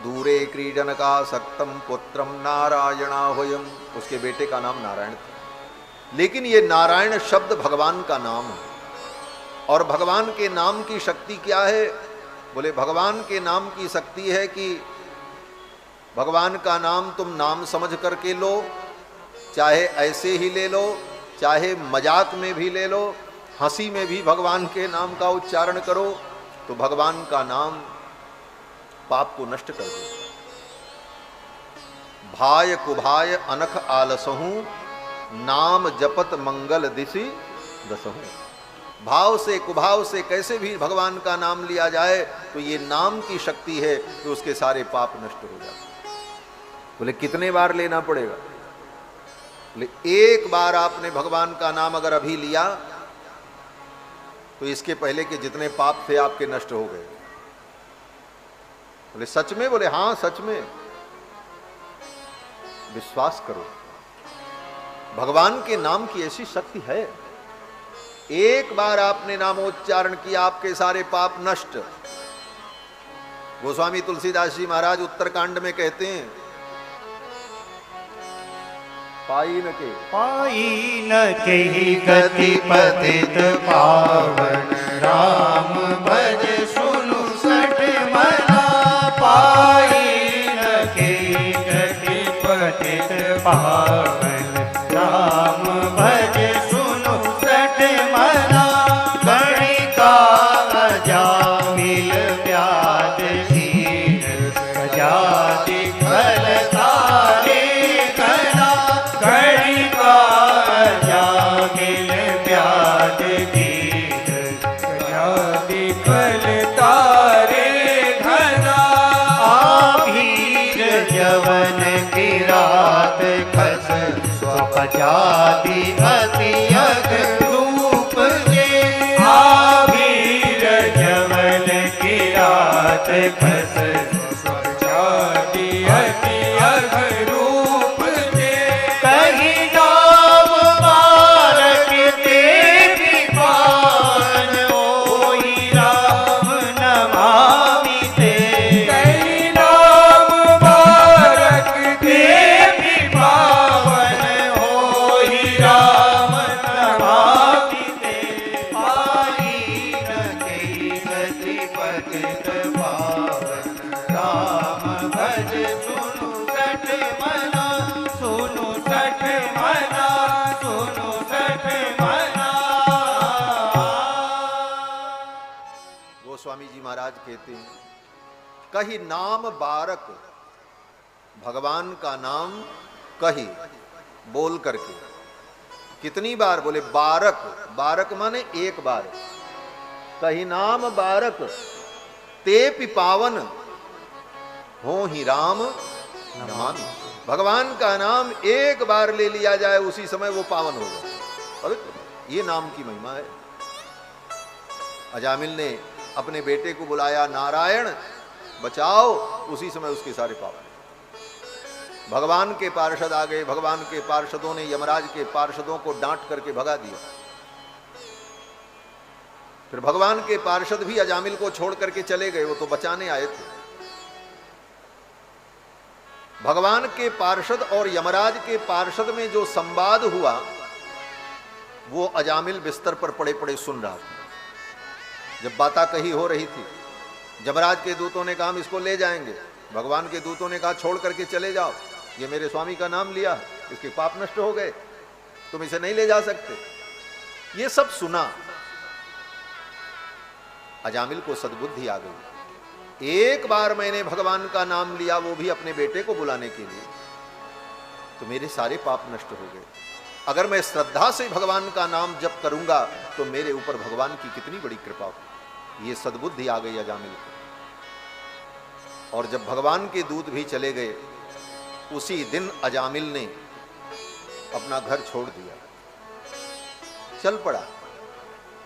दूरे क्रीडन का सक्तम पुत्रम नारायणा होयम। उसके बेटे का नाम नारायण था। लेकिन ये नारायण शब्द भगवान का नाम है। और भगवान के नाम की शक्ति क्या है? बोले भगवान के नाम की शक्ति है कि भगवान का नाम तुम नाम समझ करके लो, चाहे ऐसे ही ले लो, चाहे मजाक में भी ले लो, हंसी में भी भगवान के नाम का उच्चारण करो, तो भगवान का नाम पाप को नष्ट कर दे। भाय कुभाय अनख आलसहूं, नाम जपत मंगल दिशि दसहूं। भाव से कुभाव से कैसे भी भगवान का नाम लिया जाए तो ये नाम की शक्ति है कि उसके सारे पाप नष्ट हो जाते। बोले कितने बार लेना पड़ेगा? बोले एक बार आपने भगवान का नाम अगर अभी लिया तो इसके पहले के जितने पाप थे आपके नष्ट हो गए। बोले सच में? बोले हाँ सच में, विश्वास करो, भगवान के नाम की ऐसी शक्ति है। एक बार आपने नामोच्चारण किया आपके सारे पाप नष्ट। गोस्वामी तुलसीदास जी महाराज उत्तरकांड में कहते हैं, पाई न के गति पतित पावन, राम भज सुनु सठ मना। पाई न के गति पतित पावन, राम भज सुनु सठ मना। गणिका अजामिल व्याध दीन, गजाति फल तारे घना। गणिका अजामिल व्याध दीन, गजाति फल तारे घना। आभीर जवन की रात खस, स्वपचादि अति अघ रूप जे। आभीर जवन की रात खस, स्वपचादि अति अघ रूप जे। कही नाम बारक ते पावन, ओहि राम नमामि ते। कही नाम बारक ते पावन, ओहि राम नमामि ते। पाई न के गति पतित पावन, राम भज सुनु सठ मना। सुनु सठ मना, सुनु सठ मना। गोस्वामी जी महाराज कहते हैं, कही नाम बारक, भगवान का नाम कही बोल करके। कितनी बार? बोले बारक। बारक माने एक बार। कही नाम बारक ते पिपावन, हो ही राम नमामि। भगवान का नाम एक बार ले लिया जाए उसी समय वो पावन हो जाए। पवित्र, ये नाम की महिमा है। अजामिल ने अपने बेटे को बुलाया, नारायण बचाओ, उसी समय उसके सारे पाप। भगवान के पार्षद आ गए। भगवान के पार्षदों ने यमराज के पार्षदों को डांट करके भगा दिया। फिर भगवान के पार्षद भी अजामिल को छोड़ करके चले गए, वो तो बचाने आए थे। भगवान के पार्षद और यमराज के पार्षद में जो संवाद हुआ वो अजामिल बिस्तर पर पड़े पड़े सुन रहा था। जब बाता कही हो रही थी, यमराज के दूतों ने कहा हम इसको ले जाएंगे। भगवान के दूतों ने कहा छोड़ करके चले जाओ, ये मेरे स्वामी का नाम लिया, इसके पाप नष्ट हो गए, तुम इसे नहीं ले जा सकते। ये सब सुना, अजामिल को सद्बुद्धि आ गई। एक बार मैंने भगवान का नाम लिया, वो भी अपने बेटे को बुलाने के लिए, तो मेरे सारे पाप नष्ट हो गए। अगर मैं श्रद्धा से भगवान का नाम जप करूंगा तो मेरे ऊपर भगवान की कितनी बड़ी कृपा हो। ये सद्बुद्धि आ गई अजामिल को। और जब भगवान के दूत भी चले गए उसी दिन अजामिल ने अपना घर छोड़ दिया, चल पड़ा,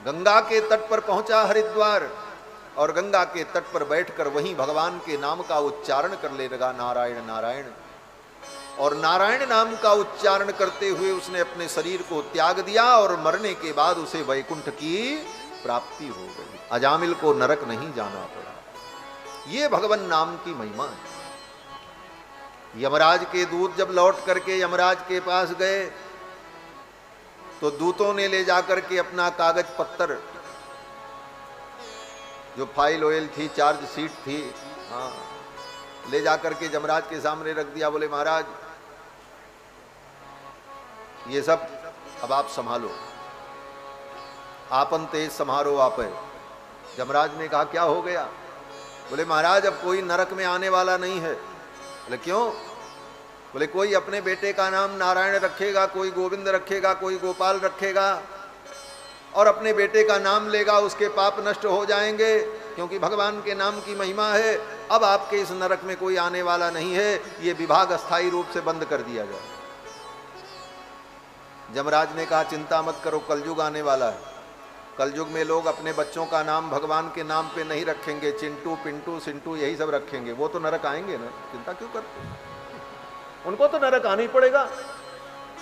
गंगा के तट पर पहुंचा हरिद्वार, और गंगा के तट पर बैठकर वहीं भगवान के नाम का उच्चारण करने लगा, नारायण नारायण। और नारायण नाम का उच्चारण करते हुए उसने अपने शरीर को त्याग दिया, और मरने के बाद उसे वैकुंठ की प्राप्ति हो गई। अजामिल को नरक नहीं जाना पड़ा। ये भगवान नाम की महिमा है। यमराज के दूत जब लौट करके यमराज के पास गए तो दूतों ने ले जाकर के अपना कागज पत्तर, जो फाइल ओयल थी, चार्ज शीट थी, हाँ, ले जाकर के यमराज के सामने रख दिया। बोले महाराज ये सब अब आप संभालो, आपन तेज संभारो आप है। यमराज ने कहा क्या हो गया? बोले महाराज अब कोई नरक में आने वाला नहीं है। बोले क्यों? बोले कोई अपने बेटे का नाम नारायण रखेगा, कोई गोविंद रखेगा, कोई गोपाल रखेगा, और अपने बेटे का नाम लेगा, उसके पाप नष्ट हो जाएंगे, क्योंकि भगवान के नाम की महिमा है। अब आपके इस नरक में कोई आने वाला नहीं है, ये विभाग अस्थायी रूप से बंद कर दिया जाए। यमराज ने कहा चिंता मत करो, कलयुग आने वाला है। कलयुग में लोग अपने बच्चों का नाम भगवान के नाम पे नहीं रखेंगे, चिंटू पिंटू सिंटू यही सब रखेंगे, वो तो नरक आएंगे ना, चिंता क्यों करते? उनको तो नरक आना ही पड़ेगा,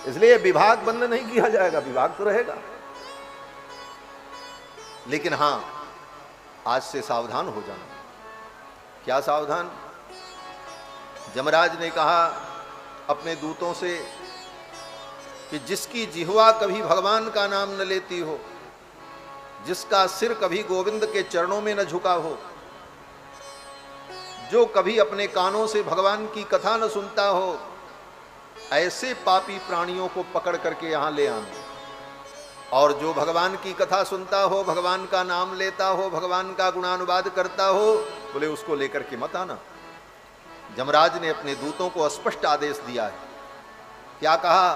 इसलिए विभाग बंद नहीं किया जाएगा, विभाग तो रहेगा। लेकिन हां, आज से सावधान हो जाना। क्या सावधान? यमराज ने कहा अपने दूतों से कि जिसकी जिह्वा कभी भगवान का नाम न लेती हो, जिसका सिर कभी गोविंद के चरणों में न झुका हो, जो कभी अपने कानों से भगवान की कथा न सुनता हो, ऐसे पापी प्राणियों को पकड़ करके यहां ले आना। और जो भगवान की कथा सुनता हो, भगवान का नाम लेता हो, भगवान का गुणानुवाद करता हो, बोले उसको लेकर के मत आना। यमराज ने अपने दूतों को स्पष्ट आदेश दिया है। क्या कहा?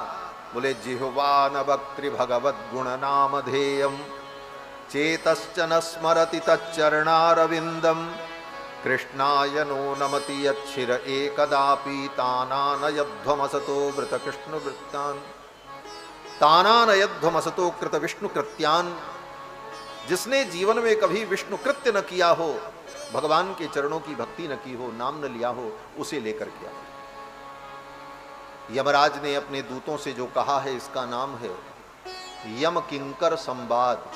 बोले जिह्वा न वक्त्रि भगवद गुण नाम धेयम, चेतश्च न स्मरति तच्चरणारविंदम, कृष्णाय नो नमति यच्छिर एकदापि, तानानयध्वमसतो वृत कृष्ण वृत्तान, तानानयध्वमसतो कृत विष्णु कृत्यान। जिसने जीवन में कभी विष्णु कृत्य न किया हो, भगवान के चरणों की भक्ति न की हो, नाम न लिया हो, उसे लेकर किया। यमराज ने अपने दूतों से जो कहा है, इसका नाम है यम किंकर संवाद।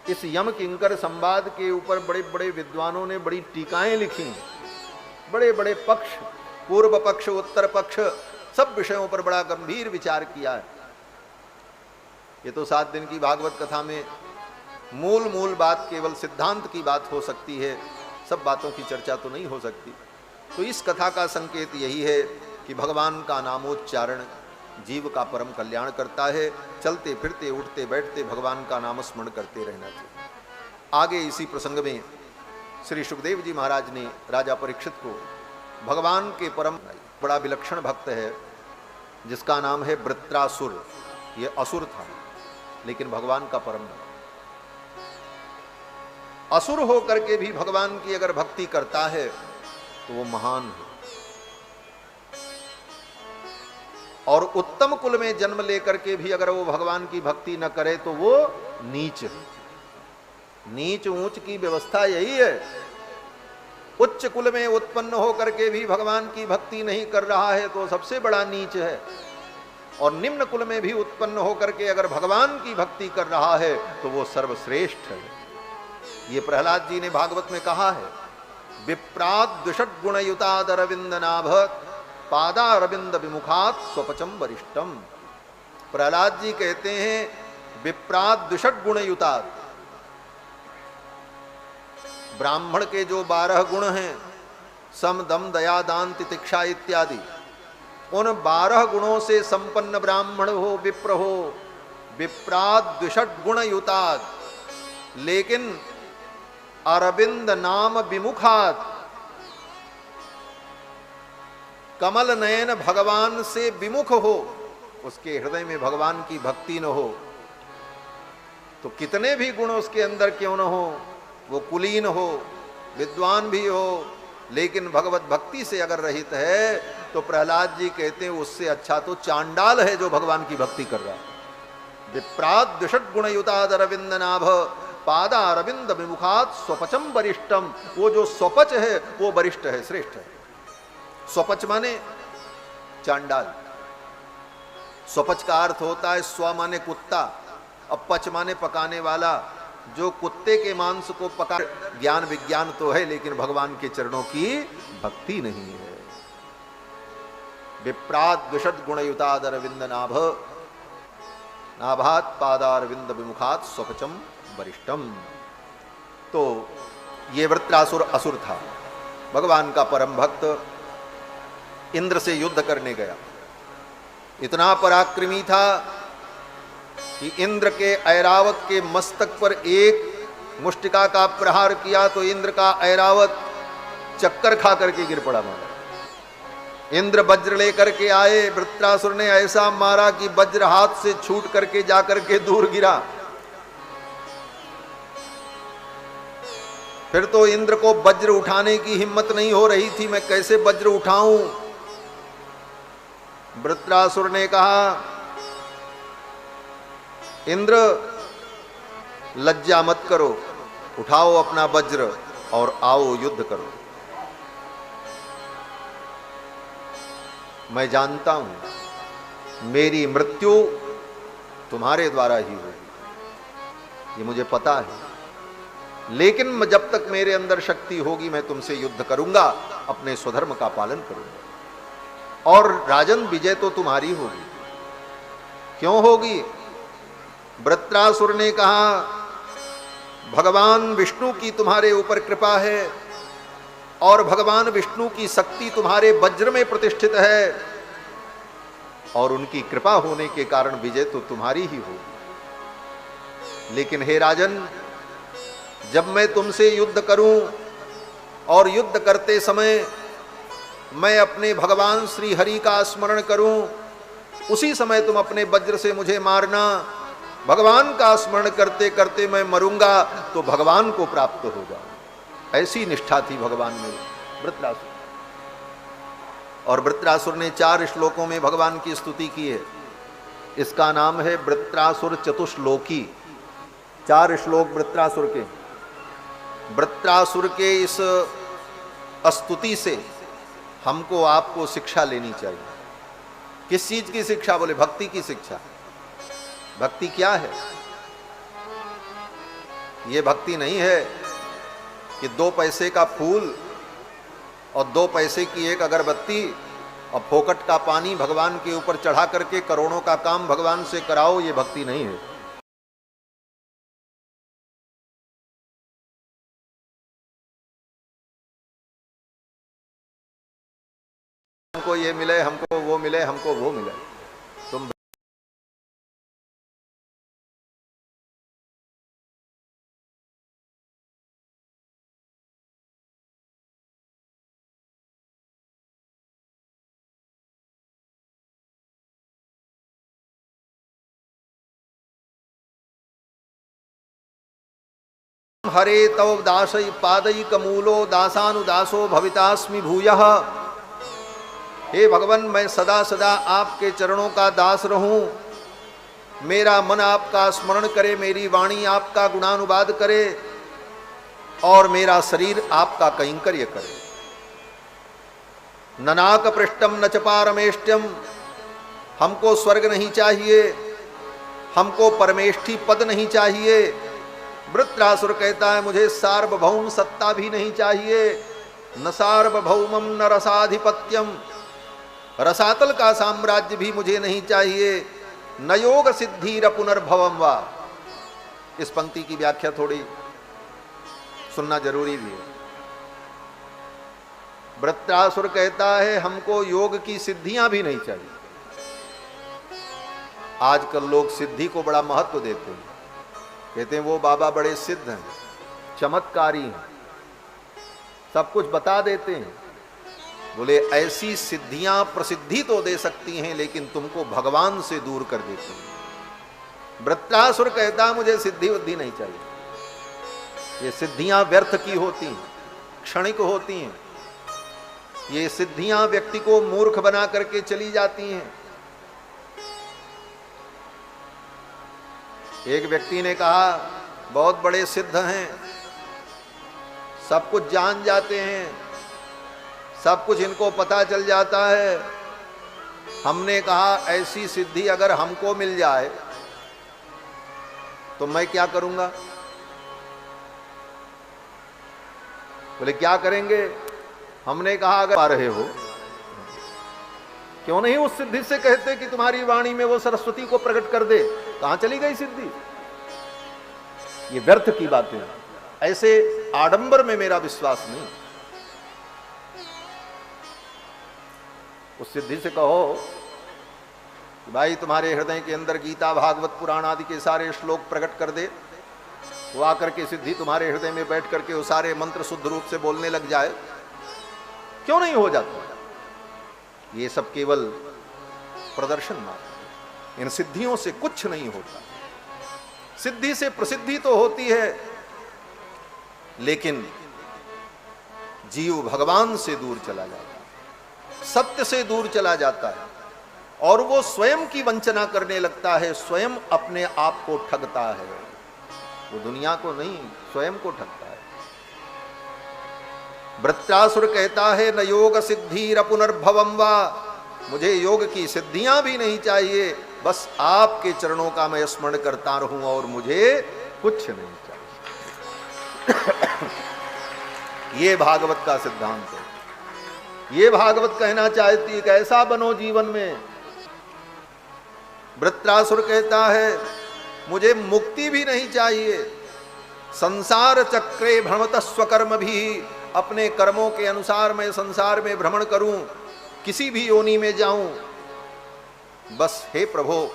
इस यम किंकर संवाद के ऊपर बड़े बड़े विद्वानों ने बड़ी टीकाएं लिखी, बड़े बड़े पक्ष, पूर्व पक्ष, उत्तर पक्ष, सब विषयों पर बड़ा गंभीर विचार किया है। ये तो 7 दिन की भागवत कथा में मूल बात, केवल सिद्धांत की बात हो सकती है, सब बातों की चर्चा तो नहीं हो सकती। तो इस कथा का संकेत यही है कि भगवान का नामोच्चारण जीव का परम कल्याण करता है। चलते फिरते उठते बैठते भगवान का नाम स्मरण करते रहना चाहिए। आगे इसी प्रसंग में श्री सुखदेव जी महाराज ने राजा परीक्षित को भगवान के परम बड़ा विलक्षण भक्त है, जिसका नाम है वृत्रासुर। ये असुर था, लेकिन भगवान का परम भक्त। असुर होकर के भी भगवान की अगर भक्ति करता है तो वो महान है। और उत्तम कुल में जन्म लेकर के भी अगर वो भगवान की भक्ति न करे तो वो नीच है। नीच ऊंच की व्यवस्था यही है। उच्च कुल में उत्पन्न होकर के भी भगवान की भक्ति नहीं कर रहा है तो सबसे बड़ा नीच है, और निम्न कुल में भी उत्पन्न होकर के अगर भगवान की भक्ति कर रहा है तो वो सर्वश्रेष्ठ है। ये प्रहलाद जी ने भागवत में कहा है, विप्राद द्विषट गुणयुताद अरविंद नाभ, पादा अरविंद विमुखात स्वपचम वरिष्ठम। प्रहलाद जी कहते हैं विप्राद द्विषट गुणयुताद, ब्राह्मण के जो 12 गुण हैं, सम दम दया दान तितिक्षा इत्यादि, उन 12 गुणों से संपन्न ब्राह्मण हो, विप्र हो, विप्राद द्विषट गुणयुताद, लेकिन अरविंद नाम विमुखात, कमल नयन भगवान से विमुख हो, उसके हृदय में भगवान की भक्ति न हो, तो कितने भी गुण उसके अंदर क्यों न हो, वो कुलीन हो, विद्वान भी हो, लेकिन भगवत भक्ति से अगर रहित है तो प्रहलाद जी कहते हैं उससे अच्छा तो चांडाल है जो भगवान की भक्ति कर रहा है। विप्राद द्विषट गुणयुताद अरविंद नाभ पादा अरविंद विमुखात स्वपचम वरिष्ठम, वो जो स्वपच है वो वरिष्ठ है, श्रेष्ठ है। स्वपच माने चांडाल, स्वपच का अर्थ होता है स्व माने कुत्ता, अपच माने पकाने वाला, जो कुत्ते के मांस को पका। ज्ञान विज्ञान तो है लेकिन भगवान के चरणों की भक्ति नहीं है। विप्राद विशद गुणयुताद अरविंद नाभ नाभात पादारविंद विमुखात स्वपचम वरिष्ठम। तो ये वृत्रासुर असुर था, भगवान का परम भक्त, इंद्र से युद्ध करने गया। इतना पराक्रमी था कि इंद्र के ऐरावत के मस्तक पर एक मुष्टिका का प्रहार किया तो इंद्र का ऐरावत चक्कर खा करके गिर पड़ा। मारा इंद्र वज्र लेकर के आए, वृत्रासुर ने ऐसा मारा कि वज्र हाथ से छूट करके जाकर के दूर गिरा। फिर तो इंद्र को वज्र उठाने की हिम्मत नहीं हो रही थी, मैं कैसे वज्र उठाऊं। वृत्रासुर ने कहा, इंद्र लज्जा मत करो, उठाओ अपना वज्र और आओ युद्ध करो। मैं जानता हूं मेरी मृत्यु तुम्हारे द्वारा ही होगी, ये मुझे पता है, लेकिन जब तक मेरे अंदर शक्ति होगी मैं तुमसे युद्ध करूंगा, अपने स्वधर्म का पालन करूंगा और राजन विजय तो तुम्हारी होगी। क्यों होगी? वृत्रासुर ने कहा, भगवान विष्णु की तुम्हारे ऊपर कृपा है और भगवान विष्णु की शक्ति तुम्हारे वज्र में प्रतिष्ठित है और उनकी कृपा होने के कारण विजय तो तुम्हारी ही होगी। लेकिन हे राजन, जब मैं तुमसे युद्ध करूं और युद्ध करते समय मैं अपने भगवान श्री हरि का स्मरण करूं, उसी समय तुम अपने वज्र से मुझे मारना। भगवान का स्मरण करते करते मैं मरूंगा तो भगवान को प्राप्त होगा। ऐसी निष्ठा थी भगवान में वृत्रासुर। और वृत्रासुर ने 4 श्लोकों में भगवान की स्तुति की है। इसका नाम है वृत्रासुर चतुश्लोकी। 4 श्लोक वृत्रासुर के। वृत्रासुर के इस स्तुति से हमको आपको शिक्षा लेनी चाहिए। किस चीज की शिक्षा? बोले भक्ति की शिक्षा। भक्ति क्या है? ये भक्ति नहीं है कि 2 पैसे का फूल और 2 पैसे की एक अगरबत्ती और फोकट का पानी भगवान के ऊपर चढ़ा करके करोड़ों का काम भगवान से कराओ। ये भक्ति नहीं है। हमको ये मिले, हमको वो मिले, हमको वो मिले। तुम हरे तव दासई पादई कमूलो दासानुदासो भवितास्मि भूयः। हे भगवान, मैं सदा सदा आपके चरणों का दास रहूं। मेरा मन आपका स्मरण करे, मेरी वाणी आपका गुणानुवाद करे और मेरा शरीर आपका कैंकर्य करे। ननाक पृष्ठम न च पारमेष्ठ्यम। हमको स्वर्ग नहीं चाहिए, हमको परमेष्ठी पद नहीं चाहिए। वृत्रासुर कहता है, मुझे सार्वभौम सत्ता भी नहीं चाहिए। न सार्वभौमम न रसाधिपत्यम। रसातल का साम्राज्य भी मुझे नहीं चाहिए। न योग सिद्धि पुनर्भवम वा। इस पंक्ति की व्याख्या थोड़ी सुनना जरूरी भी है। वृत्रासुर कहता है, हमको योग की सिद्धियां भी नहीं चाहिए। आजकल लोग सिद्धि को बड़ा महत्व देते हैं, कहते हैं वो बाबा बड़े सिद्ध हैं, चमत्कारी हैं, सब कुछ बता देते हैं। बोले ऐसी सिद्धियां प्रसिद्धि तो दे सकती हैं लेकिन तुमको भगवान से दूर कर देती हैं। वृत्रासुर कहता मुझे सिद्धि बुद्धि नहीं चाहिए। ये सिद्धियां व्यर्थ की होती हैं, क्षणिक होती हैं, ये सिद्धियां व्यक्ति को मूर्ख बना करके चली जाती हैं। एक व्यक्ति ने कहा, बहुत बड़े सिद्ध हैं, सब कुछ जान जाते हैं, सब कुछ इनको पता चल जाता है। हमने कहा, ऐसी सिद्धि अगर हमको मिल जाए तो मैं क्या करूंगा? बोले क्या करेंगे? हमने कहा, अगर आ रहे हो क्यों नहीं उस सिद्धि से कहते कि तुम्हारी वाणी में वो सरस्वती को प्रकट कर दे। कहां चली गई सिद्धि? ये व्यर्थ की बातें, ऐसे आडंबर में मेरा विश्वास नहीं। उस सिद्धि से कहो कि भाई तुम्हारे हृदय के अंदर गीता, भागवत, पुराण आदि के सारे श्लोक प्रकट कर दे। वो आकर के सिद्धि तुम्हारे हृदय में बैठ करके वो सारे मंत्र शुद्ध रूप से बोलने लग जाए, क्यों नहीं हो जाता? ये सब केवल प्रदर्शन मात्र, इन सिद्धियों से कुछ नहीं होता। सिद्धि से प्रसिद्धि तो होती है, लेकिन जीव भगवान से दूर चला जाता है, सत्य से दूर चला जाता है, और वो स्वयं की वंचना करने लगता है, स्वयं अपने आप को ठगता है। वो दुनिया को नहीं, स्वयं को ठगता है। वृत्रासुर कहता है, न योग सिद्धिर पुनर्भवम वा, मुझे योग की सिद्धियां भी नहीं चाहिए, बस आपके चरणों का मैं स्मरण करता रहूं और मुझे कुछ नहीं चाहिए। ये भागवत का सिद्धांत है। ये भागवत कहना चाहती है कि ऐसा बनो जीवन में। वृत्रासुर कहता है, मुझे मुक्ति भी नहीं चाहिए, संसार चक्रे भ्रमत स्वकर्म भी, अपने कर्मों के अनुसार मैं संसार में भ्रमण करूं, किसी भी योनि में जाऊं, बस हे प्रभु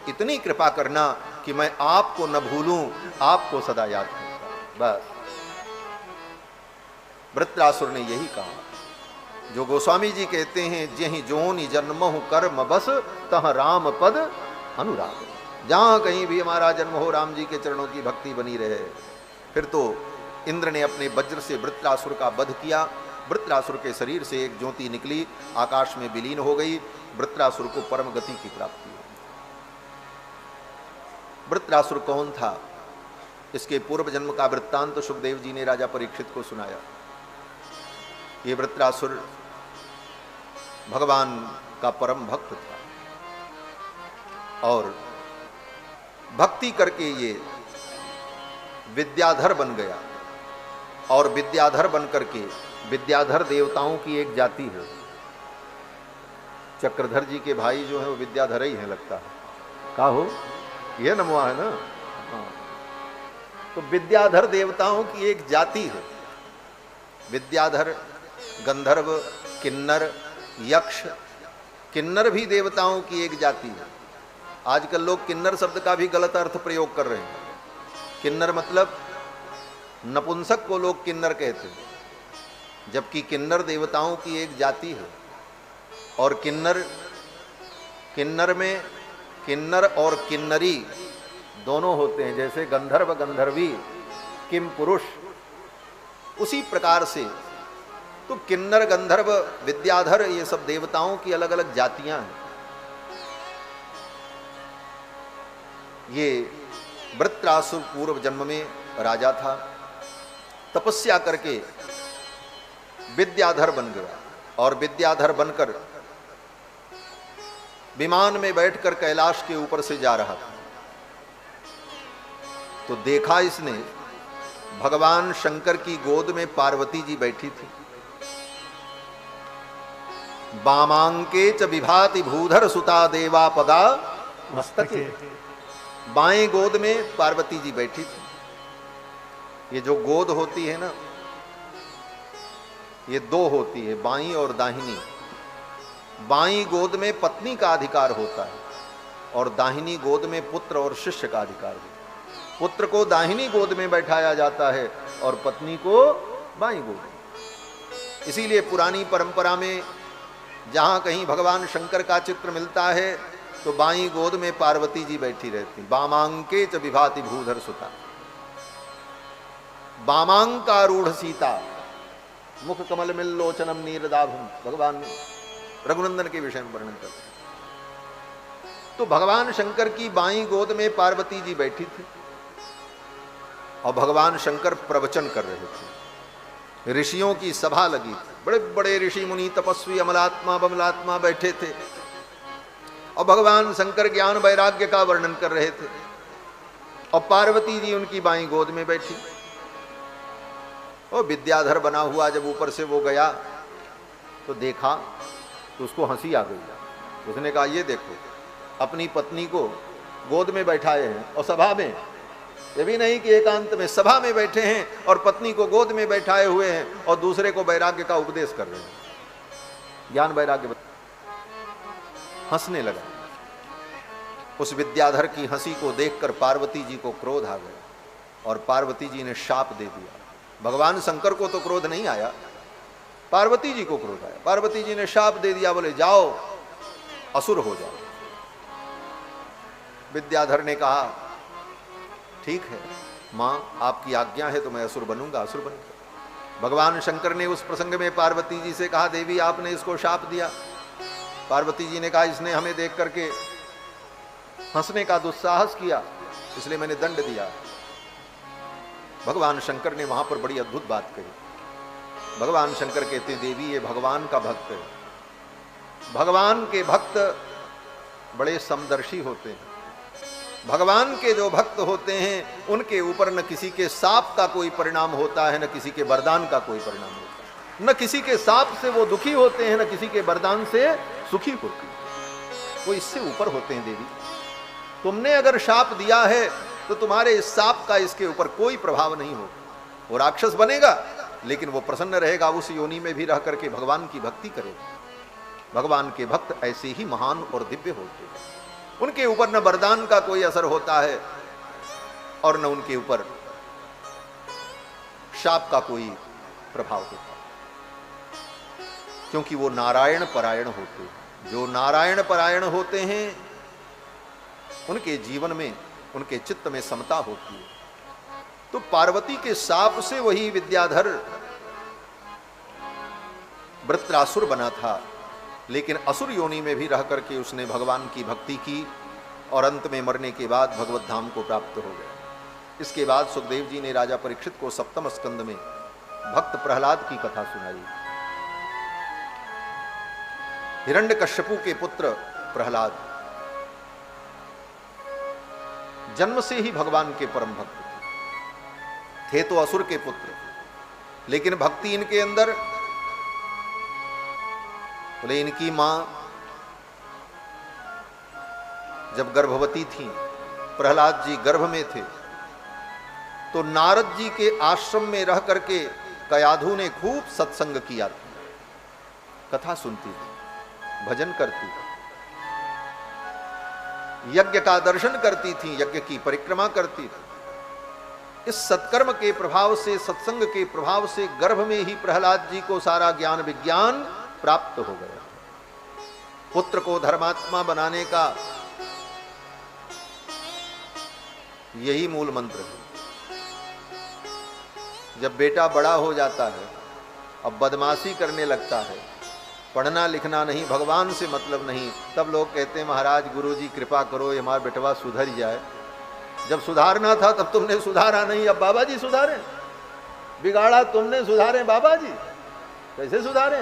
इतनी कृपा करना कि मैं आपको न भूलूं, आपको सदा याद करूं। बस वृत्रासुर ने यही कहा जो गोस्वामी जी कहते हैं, जेहि जोनि जन्महु कर्म बस तह राम पद अनुराग। जहां कहीं भी हमारा जन्म हो, राम जी के चरणों की भक्ति बनी रहे। फिर तो इंद्र ने अपने वज्र से वृत्रासुर का वध किया। वृत्रासुर के शरीर से एक ज्योति निकली, आकाश में विलीन हो गई। वृत्रासुर को परम गति की प्राप्ति हुई। वृत्रासुर कौन था? इसके पूर्व जन्म का वृत्तांत तो सुखदेव जी ने राजा परीक्षित को सुनाया। ये वृत्रासुर भगवान का परम भक्त था, और भक्ति करके ये विद्याधर बन गया। और विद्याधर बन करके, विद्याधर देवताओं की एक जाति है। चक्रधर जी के भाई जो है वो विद्याधर ही है, लगता है। का हो ये नमवा है ना। हाँ। तो विद्याधर देवताओं की एक जाति है। विद्याधर, गंधर्व, किन्नर, यक्ष। किन्नर भी देवताओं की एक जाति है। आजकल लोग किन्नर शब्द का भी गलत अर्थ प्रयोग कर रहे हैं। किन्नर मतलब नपुंसक को लोग किन्नर कहते हैं, जबकि किन्नर देवताओं की एक जाति है। और किन्नर में किन्नर और किन्नरी दोनों होते हैं। जैसे गंधर्व, गंधर्वी, किम पुरुष, उसी प्रकार से तो किन्नर, गंधर्व, विद्याधर, ये सब देवताओं की अलग अलग जातियां हैं। ये वृत्रासुर पूर्व जन्म में राजा था, तपस्या करके विद्याधर बन गया। और विद्याधर बनकर विमान में बैठकर कैलाश के ऊपर से जा रहा था, तो देखा इसने भगवान शंकर की गोद में पार्वती जी बैठी थी। वामांके च विभाति भूधर सुता देवा पदा मस्तके। बाएं गोद में पार्वती जी बैठी थी। ये जो गोद होती है ना, ये दो होती है, बाईं और दाहिनी। बाईं गोद में पत्नी का अधिकार होता है, और दाहिनी गोद में पुत्र और शिष्य का अधिकार होता है। पुत्र को दाहिनी गोद में बैठाया जाता है और पत्नी को बाईं गोद में। इसीलिए पुरानी परंपरा में जहां कहीं भगवान शंकर का चित्र मिलता है तो बाईं गोद में पार्वती जी बैठी रहती। वामांके च विभाति भूधर सुता। वामांकारूढ़ सीता, मुख कमल मिल लोचनम नीरदाभम, भगवान रघुनंदन के विषय में वर्णन करते हैं। तो भगवान शंकर की बाईं गोद में पार्वती जी बैठी थी और भगवान शंकर प्रवचन कर रहे थे। ऋषियों की सभा लगी थी, बड़े बड़े ऋषि मुनि तपस्वी अमलात्मा बमलात्मा बैठे थे और भगवान शंकर ज्ञान वैराग्य का वर्णन कर रहे थे और पार्वती जी उनकी बाईं गोद में बैठी। और विद्याधर बना हुआ जब ऊपर से वो गया तो देखा तो उसको हंसी आ गई। उसने कहा ये देखो, अपनी पत्नी को गोद में बैठाए हैं और सभा में, ये भी नहीं कि एकांत में, सभा में बैठे हैं और पत्नी को गोद में बैठाए हुए हैं और दूसरे को वैराग्य का उपदेश कर रहे हैं, ज्ञान वैराग्य। हंसने लगा। उस विद्याधर की हंसी को देखकर पार्वती जी को क्रोध आ गया और पार्वती जी ने शाप दे दिया। भगवान शंकर को तो क्रोध नहीं आया, पार्वती जी को क्रोध आया। पार्वती जी ने शाप दे दिया, बोले जाओ असुर हो जाओ। विद्याधर ने कहा ठीक है मां, आपकी आज्ञा है तो मैं असुर बनूंगा, असुर बनूंगा। भगवान शंकर ने उस प्रसंग में पार्वती जी से कहा देवी आपने इसको शाप दिया। पार्वती जी ने कहा इसने हमें देख करके हंसने का दुस्साहस किया, इसलिए मैंने दंड दिया। भगवान शंकर ने वहां पर बड़ी अद्भुत बात कही। भगवान शंकर कहते हैं देवी ये भगवान का भक्त है। भगवान के भक्त बड़े समदर्शी होते हैं। भगवान के जो भक्त होते हैं उनके ऊपर न किसी के साप का कोई परिणाम होता है, न किसी के वरदान का कोई परिणाम होता है। न किसी के साप से वो दुखी होते हैं, न किसी के वरदान से सुखी होते हैं। वो इससे ऊपर होते हैं देवी। तुमने अगर शाप दिया है तो तुम्हारे इस साप का इसके ऊपर कोई प्रभाव नहीं होगा। वो राक्षस बनेगा लेकिन वो प्रसन्न रहेगा, उस योनि में भी रह करके भगवान की भक्ति करेगा। भगवान के भक्त ऐसे ही महान और दिव्य होते हैं। उनके ऊपर न वरदान का कोई असर होता है और न उनके ऊपर शाप का कोई प्रभाव होता है, क्योंकि वो नारायण परायण होते हैं। जो नारायण परायण होते हैं उनके जीवन में, उनके चित्त में समता होती है। तो पार्वती के शाप से वही विद्याधर वृत्रासुर बना था, लेकिन असुर योनि में भी रह करके उसने भगवान की भक्ति की और अंत में मरने के बाद भगवत धाम को प्राप्त हो गया। इसके बाद सुखदेव जी ने राजा परीक्षित को सप्तम स्कंद में भक्त प्रहलाद की कथा सुनाई। हिरण्यकश्यपु के पुत्र प्रहलाद जन्म से ही भगवान के परम भक्त थे तो असुर के पुत्र, लेकिन भक्ति इनके अंदर। बोले इनकी मां जब गर्भवती थी, प्रहलाद जी गर्भ में थे, तो नारद जी के आश्रम में रह करके कयाधु ने खूब सत्संग किया था। कथा सुनती थी, भजन करती थी, यज्ञ का दर्शन करती थी, यज्ञ की परिक्रमा करती थी। इस सत्कर्म के प्रभाव से, सत्संग के प्रभाव से गर्भ में ही प्रहलाद जी को सारा ज्ञान विज्ञान प्राप्त हो गया। पुत्र को धर्मात्मा बनाने का यही मूल मंत्र है। जब बेटा बड़ा हो जाता है, अब बदमाशी करने लगता है, पढ़ना लिखना नहीं, भगवान से मतलब नहीं, तब लोग कहते हैं महाराज गुरुजी कृपा करो ये हमारा बेटवा सुधर जाए। जब सुधारना था तब तुमने सुधारा नहीं, अब बाबा जी सुधारे। बिगाड़ा तुमने, सुधारे बाबा जी, कैसे सुधारे?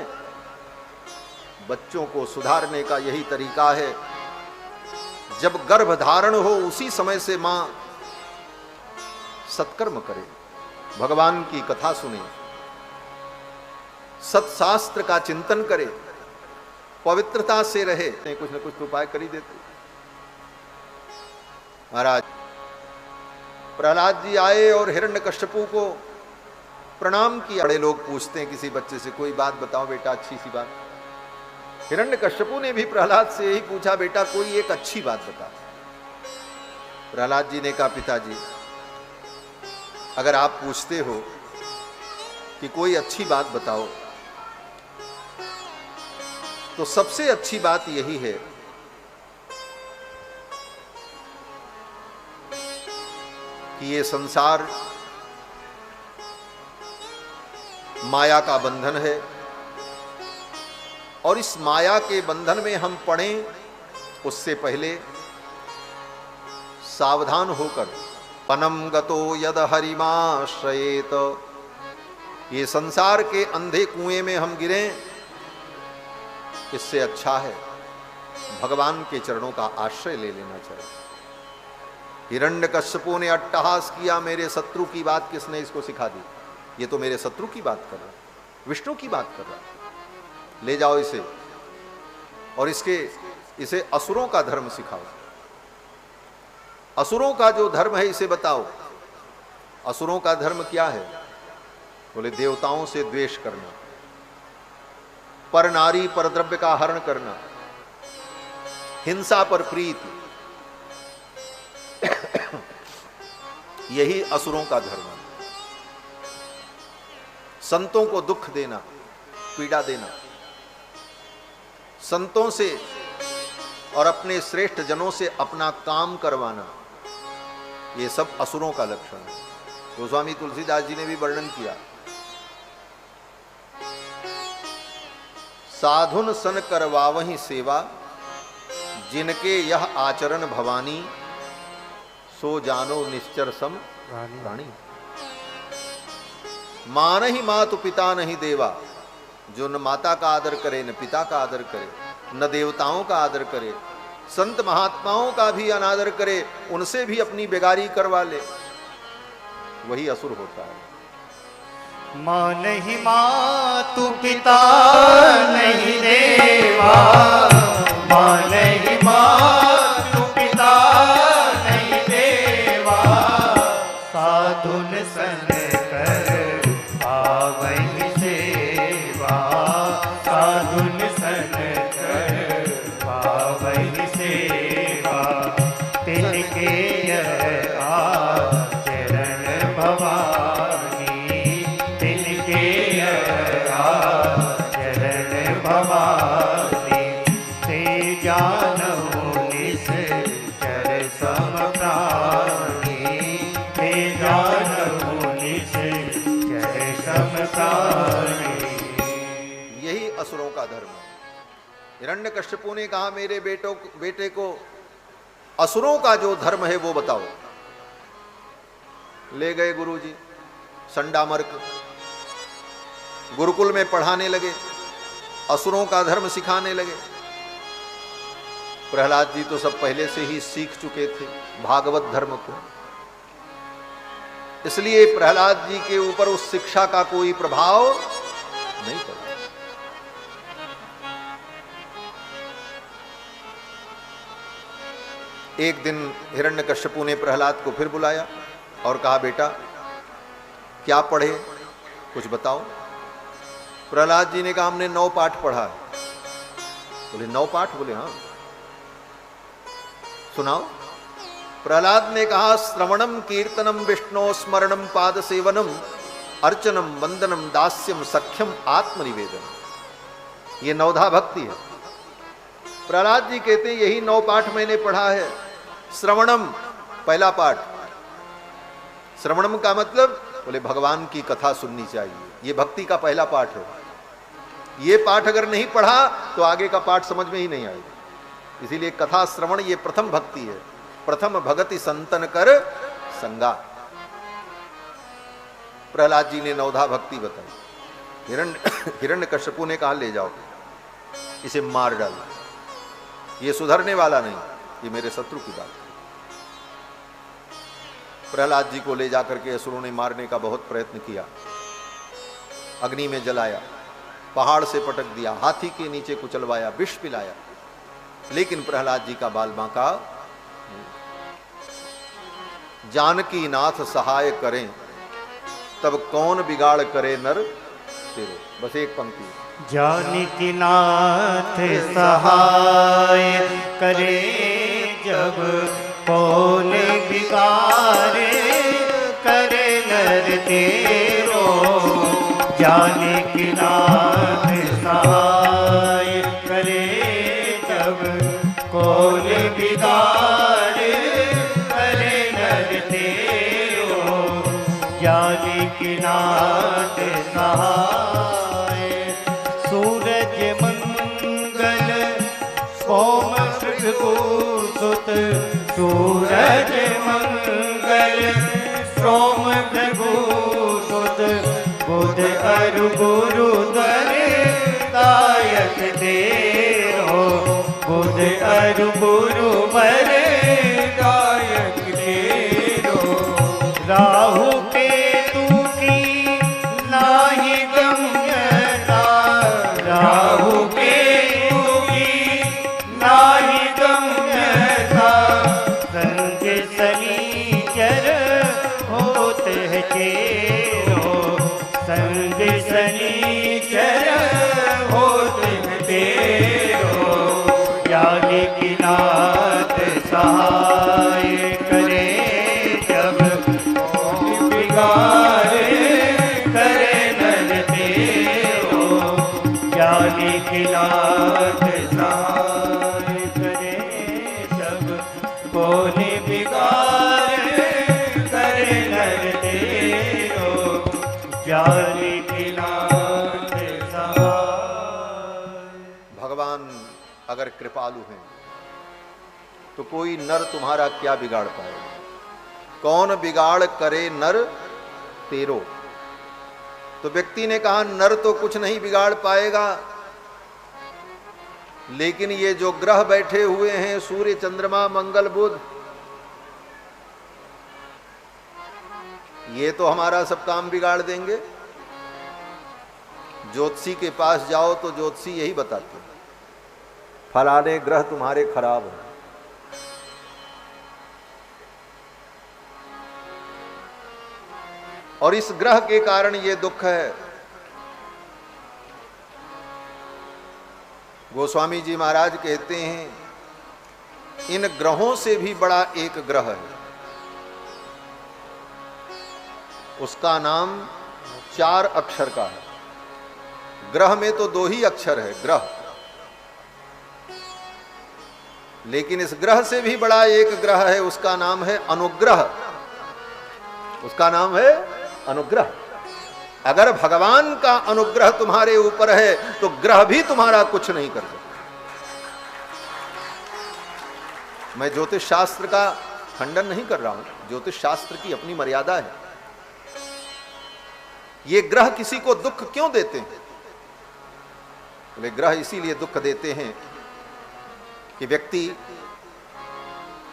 बच्चों को सुधारने का यही तरीका है, जब गर्भ धारण हो उसी समय से मां सत्कर्म करे, भगवान की कथा सुने, सत्शास्त्र का चिंतन करे, पवित्रता से रहे, कुछ न कुछ तो उपाय कर ही देते। महाराज प्रहलाद जी आए और हिरण्यकश्यपु को प्रणाम किया। बड़े लोग पूछते हैं किसी बच्चे से कोई बात बताओ बेटा, अच्छी सी बात। हिरण्यकश्यपु ने भी प्रहलाद से यही पूछा, बेटा कोई एक अच्छी बात बता। प्रहलाद जी ने कहा पिताजी अगर आप पूछते हो कि कोई अच्छी बात बताओ तो सबसे अच्छी बात यही है कि ये संसार माया का बंधन है, और इस माया के बंधन में हम पड़ें उससे पहले सावधान होकर पनम गतो यद हरिमाश्रयेत, ये संसार के अंधे कुएं में हम गिरें, इससे अच्छा है भगवान के चरणों का आश्रय ले लेना चाहिए। हिरण्यकश्यपु ने अट्टहास किया, मेरे शत्रु की बात किसने इसको सिखा दी, ये तो मेरे शत्रु की बात कर रहा, विष्णु की बात कर रहा, ले जाओ इसे और इसे असुरों का धर्म सिखाओ, असुरों का जो धर्म है इसे बताओ। असुरों का धर्म क्या है? बोले देवताओं से द्वेष करना, पर नारी पर द्रव्य का हरण करना, हिंसा पर प्रीति, यही असुरों का धर्म है। संतों को दुख देना, पीड़ा देना, संतों से और अपने श्रेष्ठ जनों से अपना काम करवाना, ये सब असुरों का लक्षण है। गोस्वामी तुलसीदास जी ने भी वर्णन किया, साधुन सन करवावहि सेवा, जिनके यह आचरण भवानी, सो जानो निश्चर सम प्राणी। मां नहीं मातु पिता नहीं देवा, जो न माता का आदर करे न पिता का आदर करे, न देवताओं का आदर करे, संत महात्माओं का भी अनादर करे, उनसे भी अपनी बेगारी करवा ले, वही असुर होता है। मां नहीं मातु पिता नहीं देवा, मां नहीं मातु पिता नहीं देवा, साधुन सन कर आवहि सेवा, साधुन सन कर आवहि सेवा, तिनके आचरण भवानी, तिनके आचरण भवानी, ते जानहु निश्चर सम प्राणी, ते जानहु निश्चर सम प्राणी। यही असुरों का धर्म है। हिरण्यकश्यपु ने कहा, मेरे बेटे को असुरों का जो धर्म है वो बताओ। ले गए गुरुजी संडामर्क, गुरुकुल में पढ़ाने लगे, असुरों का धर्म सिखाने लगे। प्रहलाद जी तो सब पहले से ही सीख चुके थे भागवत धर्म को, इसलिए प्रहलाद जी के ऊपर उस शिक्षा का कोई प्रभाव नहीं पड़ा। एक दिन हिरण्यकश्यपु ने प्रहलाद को फिर बुलाया और कहा, बेटा क्या पढ़े, कुछ बताओ। प्रहलाद जी ने कहा, हमने 9 पाठ पढ़ा है। बोले 9 पाठ? बोले हाँ। सुनाओ। प्रहलाद ने कहा, श्रवणम कीर्तनम विष्णु स्मरणम पाद सेवनम अर्चनम वंदनम दास्यम सख्यम आत्मनिवेदन। ये 9धा भक्ति है। प्रहलाद जी कहते हैं यही 9 पाठ मैंने पढ़ा है। श्रवणम पहला पाठ, श्रवणम का मतलब बोले भगवान की कथा सुननी चाहिए, ये भक्ति का पहला पाठ है। ये पाठ अगर नहीं पढ़ा तो आगे का पाठ समझ में ही नहीं आएगा, इसीलिए कथा श्रवण ये प्रथम भक्ति है। प्रथम भगति संतन कर संगा। प्रहलाद जी ने 9धा भक्ति बताई। हिरण्यकश्यपु ने कहा, ले जाओ इसे मार डालो, ये सुधरने वाला नहीं, ये मेरे शत्रु की बात है। प्रहलाद जी को ले जाकर के असुरों ने मारने का बहुत प्रयत्न किया, अग्नि में जलाया, पहाड़ से पटक दिया, हाथी के नीचे कुचलवाया, विष पिलाया, लेकिन प्रहलाद जी का बाल बांका। जानकी नाथ सहाय करें, तब कौन बिगाड़ करे नर तेरे। बस एक पंक्ति, जानकी नाथ सहाय करे, जब कौन बिगाड़े करे नर तेरो। जानकी नाथ सहाय करे, जब कौन बिगाड़े करे नर तेरो। जानकी नाथ सहाय सोम भृगुसुत सूरज मंगल सोम भृगुसुत बुध अरु गुरु दायक तेरो बुध अरु गुरु दायक तेरो राहु केतु की नाही गम्यता राहु केतु की नाही गम्यता संग शनिचर होत है चेरो संग शनिचर होत है तेरो ज्ञानी की नाथ सहाय करे जब बिगाड़े करे नर तेरो ज्ञानी की नाथ सहाय करे जब कौन बिगाड़े करे नर तेरो ज्ञानी की नाथ सहाय। भगवान अगर कृपालु हैं तो कोई नर तुम्हारा क्या बिगाड़ पाएगा। कौन बिगाड़ करे नर तेरो। तो व्यक्ति ने कहा नर तो कुछ नहीं बिगाड़ पाएगा, लेकिन ये जो ग्रह बैठे हुए हैं सूर्य चंद्रमा मंगल बुध, ये तो हमारा सब काम बिगाड़ देंगे। ज्योतिषी के पास जाओ तो ज्योतिषी यही बताते हैं फलाने ग्रह तुम्हारे खराब हैं। और इस ग्रह के कारण ये दुख है। गोस्वामी जी महाराज कहते हैं इन ग्रहों से भी बड़ा एक ग्रह है, उसका नाम 4 अक्षर का है। ग्रह में तो 2 ही अक्षर है ग्रह, लेकिन इस ग्रह से भी बड़ा एक ग्रह है, उसका नाम है अनुग्रह। उसका नाम है अनुग्रह। अगर भगवान का अनुग्रह तुम्हारे ऊपर है तो ग्रह भी तुम्हारा कुछ नहीं कर सकता। मैं ज्योतिष शास्त्र का खंडन नहीं कर रहा हूं, ज्योतिष शास्त्र की अपनी मर्यादा है। ये ग्रह किसी को दुख क्यों देते हैं? वे ग्रह इसीलिए दुख देते हैं कि व्यक्ति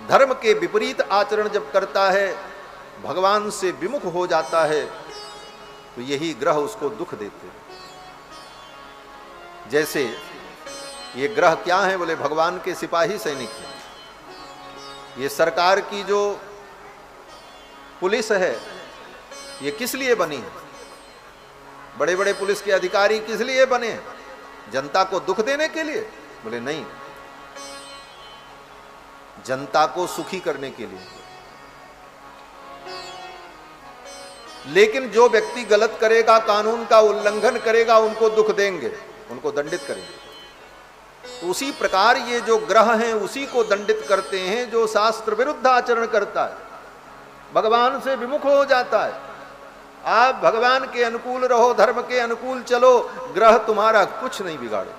धर्म के विपरीत आचरण जब करता है, भगवान से विमुख हो जाता है, तो यही ग्रह उसको दुख देते हैं। जैसे ये ग्रह क्या है? बोले भगवान के सिपाही सैनिक हैं। ये सरकार की जो पुलिस है ये किस लिए बनी है? बड़े बड़े पुलिस के अधिकारी किस लिए बने हैं? जनता को दुख देने के लिए? बोले नहीं, जनता को सुखी करने के लिए। लेकिन जो व्यक्ति गलत करेगा, कानून का उल्लंघन करेगा, उनको दुख देंगे, उनको दंडित करेंगे। तो उसी प्रकार ये जो ग्रह हैं उसी को दंडित करते हैं जो शास्त्र विरुद्ध आचरण करता है, भगवान से विमुख हो जाता है। आप भगवान के अनुकूल रहो, धर्म के अनुकूल चलो, ग्रह तुम्हारा कुछ नहीं बिगाड़े।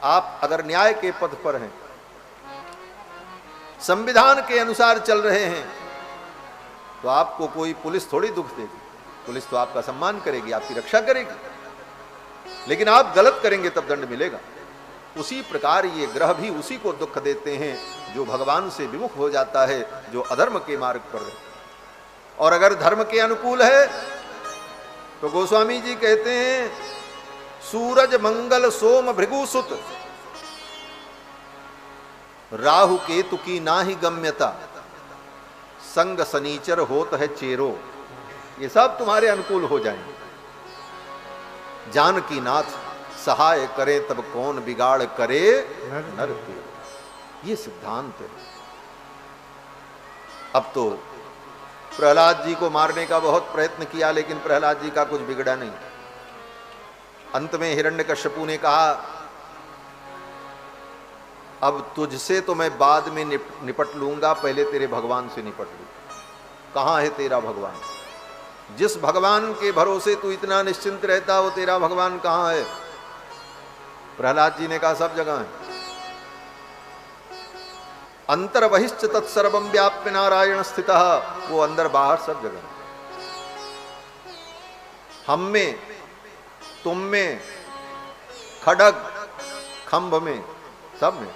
आप अगर न्याय के पथ पर हैं, संविधान के अनुसार चल रहे हैं, तो आपको कोई पुलिस थोड़ी दुख देगी। पुलिस तो आपका सम्मान करेगी, आपकी रक्षा करेगी। लेकिन आप गलत करेंगे तब दंड मिलेगा। उसी प्रकार ये ग्रह भी उसी को दुख देते हैं जो भगवान से विमुख हो जाता है, जो अधर्म के मार्ग पर है। और अगर धर्म के अनुकूल है तो गोस्वामी जी कहते हैं सूरज मंगल सोम भृगुसुत राहु केतु की नाही गम्यता संग सनीचर होत है चेरो। ये सब तुम्हारे अनुकूल हो जाएंगे। जानकी नाथ सहाय करे तब कौन बिगाड़ करे नर तेरो। ये सिद्धांत है। अब तो प्रहलाद जी को मारने का बहुत प्रयत्न किया, लेकिन प्रहलाद जी का कुछ बिगड़ा नहीं। अंत में हिरण्यकश्यपु ने कहा अब तुझसे तो मैं बाद में निपट लूंगा, पहले तेरे भगवान से निपट लूं। कहां है तेरा भगवान? जिस भगवान के भरोसे तू इतना निश्चिंत रहता, वो तेरा भगवान कहां है? प्रहलाद जी ने कहा सब जगह है। अंतर बहिश्च तत्सर्वम व्याप्य नारायण स्थितः, वो अंदर बाहर सब जगह, हम में, तुम में, खड़ग खंभ में, सब में।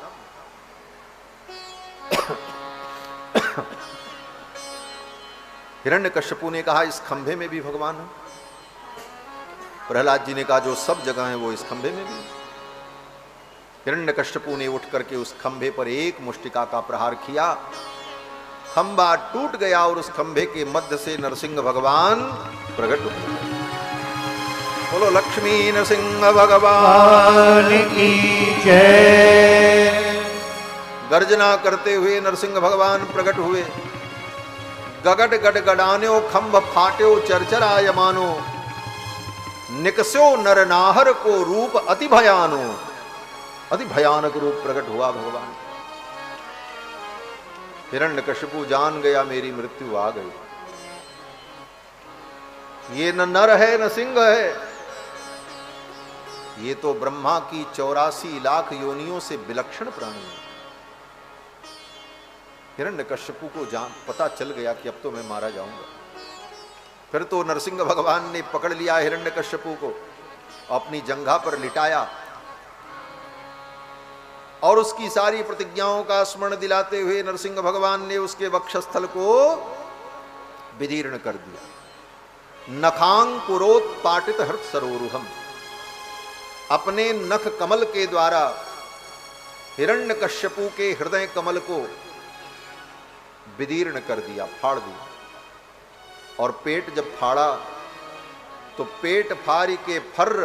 हिरण्यकश्यपु ने कहा इस खंभे में भी भगवान है। प्रहलाद जी ने कहा जो सब जगह है वो इस खंभे में भी। हिरण्यकश्यपु ने उठ करके उस खंभे पर एक मुष्टिका का प्रहार किया, खंभा टूट गया और उस खंभे के मध्य से नरसिंह भगवान प्रकट हुए। बोलो लक्ष्मी नरसिंह भगवान की जय। गर्जना करते हुए नरसिंह भगवान प्रकट हुए। गगट गड़गड़ान्यो खंभ फाट्यो चरचरायमानो, निकस्यो नरनाहर को रूप अति भयानो। अति भयानक रूप प्रकट हुआ भगवान। हिरण्यकशिपु जान गया मेरी मृत्यु आ गई, ये न नर है न सिंह है, ये तो ब्रह्मा की 84 लाख योनियों से विलक्षण प्राणी है। हिरण्यकश्यपु को पता चल गया कि अब तो मैं मारा जाऊंगा। फिर तो नरसिंह भगवान ने पकड़ लिया हिरण्यकश्यपु को, अपनी जंघा पर लिटाया और उसकी सारी प्रतिज्ञाओं का स्मरण दिलाते हुए नरसिंह भगवान ने उसके वक्षस्थल को विदीर्ण कर दिया। नखांकुरोत्पाटित हृत सरोरुहम, अपने नख कमल के द्वारा हिरण्यकश्यपु के हृदय कमल को विदीर्ण कर दिया, फाड़ दिया। और पेट जब फाड़ा तो पेट फारी के फर्र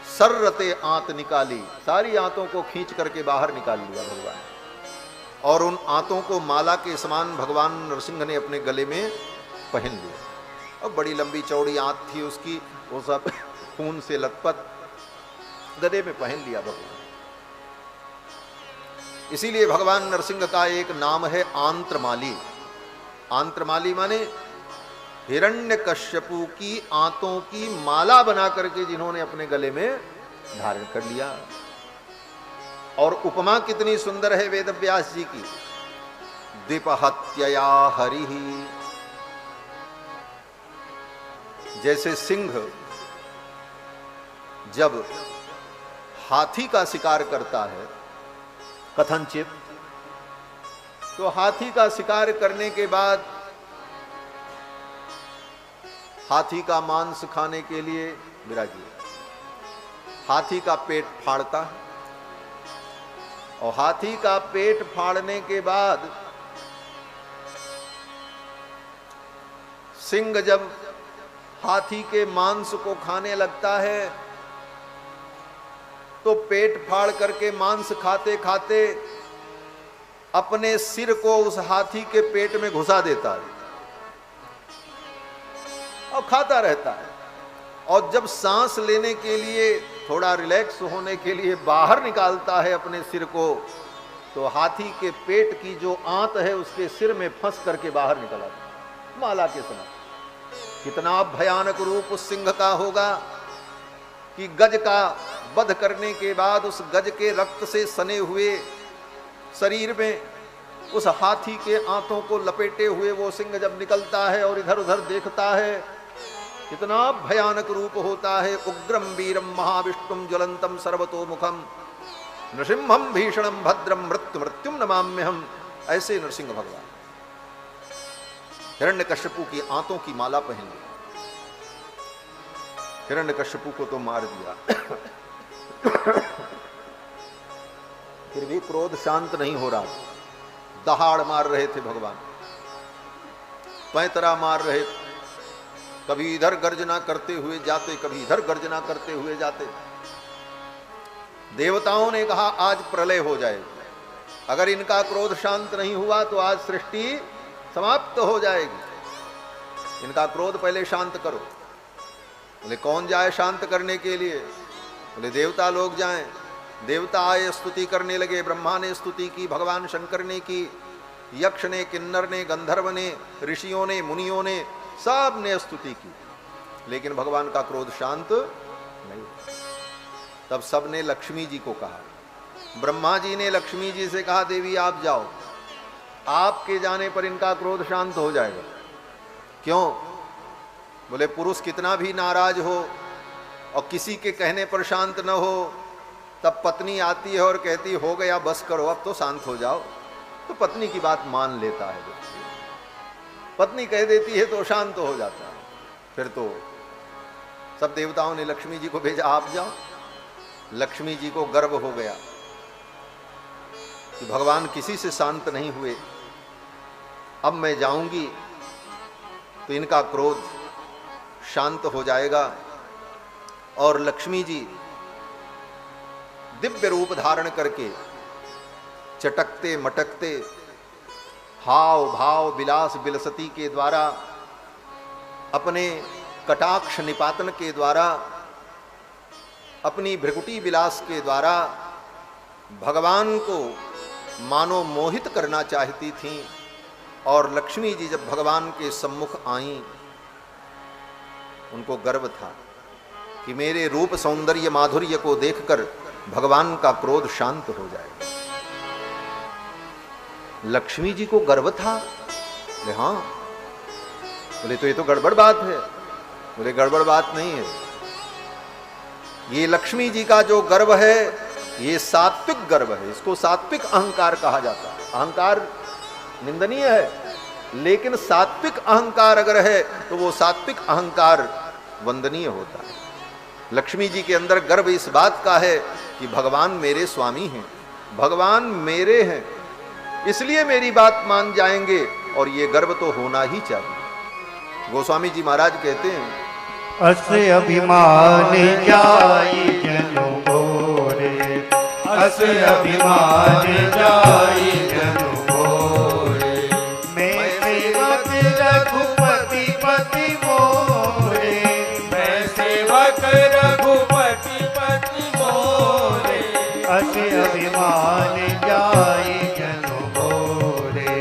सर्रते आंत निकाली, सारी आंतों को खींच करके बाहर निकाल लिया भगवान। और उन आंतों को माला के समान भगवान नरसिंह ने अपने गले में पहन लिया। अब बड़ी लंबी चौड़ी आंत थी उसकी, वो सब खून से लथपथ, गले में पहन लिया भगवान। इसीलिए भगवान नरसिंह का एक नाम है आंत्रमाली। आंत्रमाली माने हिरण्यकश्यपु की आंतों की माला बना करके जिन्होंने अपने गले में धारण कर लिया। और उपमा कितनी सुंदर है वेदव्यास जी की, द्विपहत्यया हरिहि। जैसे सिंह जब हाथी का शिकार करता है कथनचित, तो हाथी का शिकार करने के बाद हाथी का मांस खाने के लिए विराजी हाथी का पेट फाड़ता है, और हाथी का पेट फाड़ने के बाद सिंह जब हाथी के मांस को खाने लगता है तो पेट फाड़ करके मांस खाते खाते अपने सिर को उस हाथी के पेट में घुसा देता है और खाता रहता है। और जब सांस लेने के लिए थोड़ा रिलैक्स होने के लिए बाहर निकालता है अपने सिर को, तो हाथी के पेट की जो आंत है उसके सिर में फंस करके बाहर निकल आता है माला के समय। कितना भयानक रूप उस सिंह का होगा कि गज का वध करने के बाद उस गज के रक्त से सने हुए शरीर में उस हाथी के आंतों को लपेटे हुए वो सिंह जब निकलता है और इधर उधर देखता है, कितना भयानक रूप होता है। उग्रम वीरम महाविष्णुम ज्वलंतम सर्वतोमुखम नृसिंहम भीषणम भद्रम मृत्यु मृत्युम नमाम्यहम। ऐसे नरसिंह भगवान हिरण्यकश्यपु की आंतों की माला पहन ली। हिरण्यकश्यपु को तो मार दिया, फिर भी क्रोध शांत नहीं हो रहा। दहाड़ मार रहे थे भगवान, पैतरा मार रहे, कभी इधर गर्जना करते हुए जाते, कभी इधर गर्जना करते हुए जाते। देवताओं ने कहा आज प्रलय हो जाए, अगर इनका क्रोध शांत नहीं हुआ तो आज सृष्टि समाप्त हो जाएगी। इनका क्रोध पहले शांत करो। बोले कौन जाए शांत करने के लिए? बोले देवता लोग जाएं। देवता आए, स्तुति करने लगे। ब्रह्मा ने स्तुति की, भगवान शंकर ने की, यक्ष ने, किन्नर ने, गंधर्व ने, ऋषियों ने, मुनियों ने, सब ने स्तुति की, लेकिन भगवान का क्रोध शांत नहीं। तब सब ने लक्ष्मी जी को कहा। ब्रह्मा जी ने लक्ष्मी जी से कहा देवी आप जाओ, आपके जाने पर इनका क्रोध शांत हो जाएगा। क्यों? बोले पुरुष कितना भी नाराज हो और किसी के कहने पर शांत न हो, तब पत्नी आती है और कहती हो गया बस करो, अब तो शांत हो जाओ, तो पत्नी की बात मान लेता है। पत्नी कह देती है तो शांत हो जाता है। फिर तो सब देवताओं ने लक्ष्मी जी को भेजा, आप जाओ। लक्ष्मी जी को गर्व हो गया कि भगवान किसी से शांत नहीं हुए, अब मैं जाऊंगी तो इनका क्रोध शांत हो जाएगा। और लक्ष्मी जी दिव्य रूप धारण करके चटकते मटकते हाव भाव विलास विलसती के द्वारा, अपने कटाक्ष निपातन के द्वारा, अपनी भ्रिकुटी विलास के द्वारा भगवान को मानो मोहित करना चाहती थीं। और लक्ष्मी जी जब भगवान के सम्मुख आईं, उनको गर्व था कि मेरे रूप सौंदर्य माधुर्य को देखकर भगवान का क्रोध शांत हो जाएगा। लक्ष्मी जी को गर्व था? बोले हाँ। बोले तो ये तो गड़बड़ बात है। बोले गड़बड़ बात नहीं है, ये लक्ष्मी जी का जो गर्व है ये सात्विक गर्व है, इसको सात्विक अहंकार कहा जाता है। अहंकार निंदनीय है, लेकिन सात्विक अहंकार अगर है तो वो सात्विक अहंकार वंदनीय होता है। लक्ष्मी जी के अंदर गर्व इस बात का है कि भगवान मेरे स्वामी हैं, भगवान मेरे हैं, इसलिए मेरी बात मान जाएंगे, और ये गर्व तो होना ही चाहिए। गोस्वामी जी महाराज कहते हैं, अस्य अभिमान जाई जनु भोरे, अस्य अभिमान जाई जनु भोरे, मैं सेवक रघुपति पति मोरे, मैं सेवक रघुपति पति मोरे, अस्य अभिमान जाई जनु भोरे,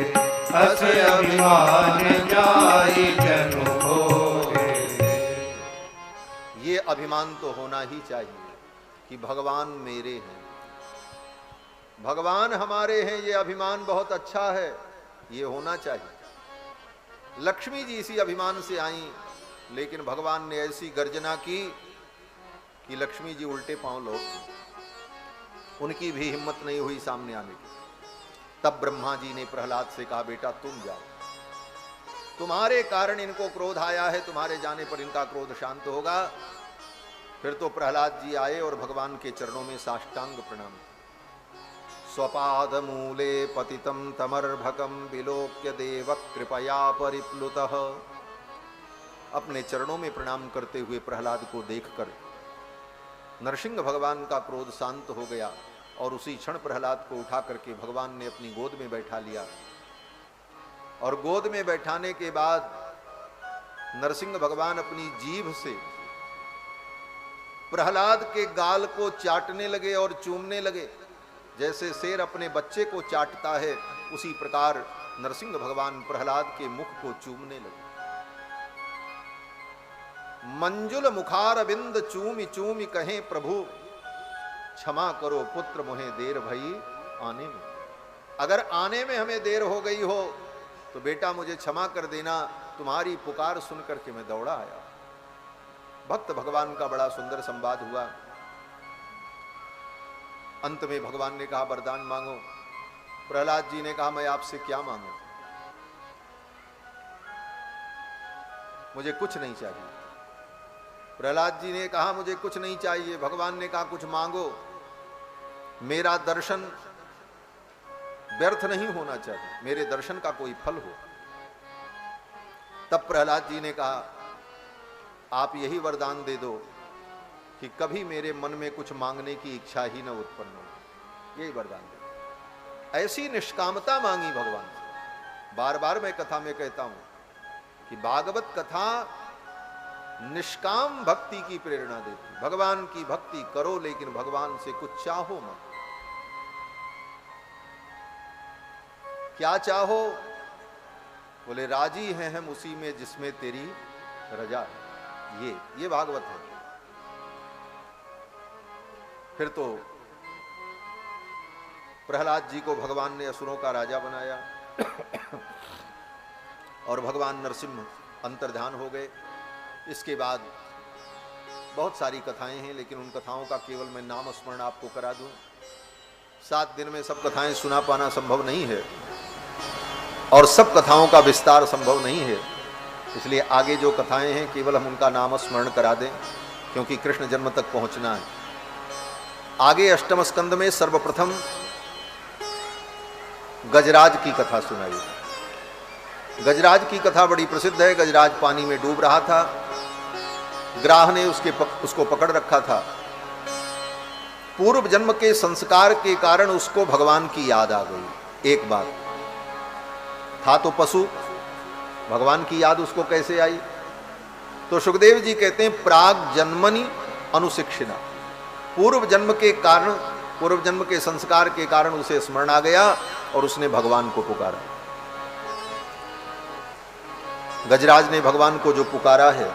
अस्य अभिमान जाई जनु भोरे। ये अभिमान तो होना ही चाहिए कि भगवान मेरे हैं, भगवान हमारे हैं, ये अभिमान बहुत अच्छा है, ये होना चाहिए। लक्ष्मी जी इसी अभिमान से आईं, लेकिन भगवान ने ऐसी गर्जना की कि लक्ष्मी जी उल्टे पांव लौट गईं। उनकी भी हिम्मत नहीं हुई सामने आने की। तब ब्रह्मा जी ने प्रहलाद से कहा, बेटा तुम जाओ, तुम्हारे कारण इनको क्रोध आया है, तुम्हारे जाने पर इनका क्रोध शांत होगा। फिर तो प्रहलाद जी आए और भगवान के चरणों में साष्टांग प्रणाम। स्वपाद मूले पतितम तमर्भकम विलोक्य देव कृपया परिप्लुतः। अपने चरणों में प्रणाम करते हुए प्रहलाद को देखकर नरसिंह भगवान का क्रोध शांत हो गया, और उसी क्षण प्रहलाद को उठा करके भगवान ने अपनी गोद में बैठा लिया। और गोद में बैठाने के बाद नरसिंह भगवान अपनी जीभ से प्रहलाद के गाल को चाटने लगे और चूमने लगे। जैसे शेर अपने बच्चे को चाटता है, उसी प्रकार नरसिंह भगवान प्रहलाद के मुख को चूमने लगे। मंजुल मुखार बिंद चूमि चूमि कहें प्रभु, क्षमा करो पुत्र मोहे देर भई आने में। अगर आने में हमें देर हो गई हो तो बेटा मुझे क्षमा कर देना, तुम्हारी पुकार सुनकर के मैं दौड़ा आया। भक्त भगवान का बड़ा सुंदर संवाद हुआ। अंत में भगवान ने कहा, वरदान मांगो। प्रहलाद जी ने कहा, मैं आपसे क्या मांगू, मुझे कुछ नहीं चाहिए। प्रहलाद जी ने कहा, मुझे कुछ नहीं चाहिए। भगवान ने कहा, कुछ मांगो, मेरा दर्शन व्यर्थ नहीं होना चाहिए, मेरे दर्शन का कोई फल हो। तब प्रहलाद जी ने कहा, आप यही वरदान दे दो कि कभी मेरे मन में कुछ मांगने की इच्छा ही न उत्पन्न हो, यही वरदान दे। ऐसी निष्कामता मांगी भगवान से। बार बार मैं कथा में कहता हूं कि भागवत कथा निष्काम भक्ति की प्रेरणा देती। भगवान की भक्ति करो, लेकिन भगवान से कुछ चाहो मत। क्या चाहो? बोले राजी हैं हम उसी में जिसमें तेरी रजा है। ये भागवत है। फिर तो प्रहलाद जी को भगवान ने असुरों का राजा बनाया। और भगवान नरसिंह अंतर्ध्यान हो गए। इसके बाद बहुत सारी कथाएं हैं, लेकिन उन कथाओं का केवल मैं नाम स्मरण आपको करा दूं। 7 दिन में सब कथाएं सुना पाना संभव नहीं है और सब कथाओं का विस्तार संभव नहीं है, इसलिए आगे जो कथाएं हैं केवल हम उनका नाम स्मरण करा दें, क्योंकि कृष्ण जन्म तक पहुंचना है। आगे अष्टम स्कंद में सर्वप्रथम गजराज की कथा सुनाई। गजराज की कथा बड़ी प्रसिद्ध है। गजराज पानी में डूब रहा था, ग्राह ने उसको पकड़ रखा था। पूर्व जन्म के संस्कार के कारण उसको भगवान की याद आ गई। एक बात था तो पशु, भगवान की याद उसको कैसे आई? तो सुखदेव जी कहते हैं प्राग जन्मनि अनुशिक्षिणा, पूर्व जन्म के कारण, पूर्व जन्म के संस्कार के कारण उसे स्मरण आ गया और उसने भगवान को पुकारा। गजराज ने भगवान को जो पुकारा है,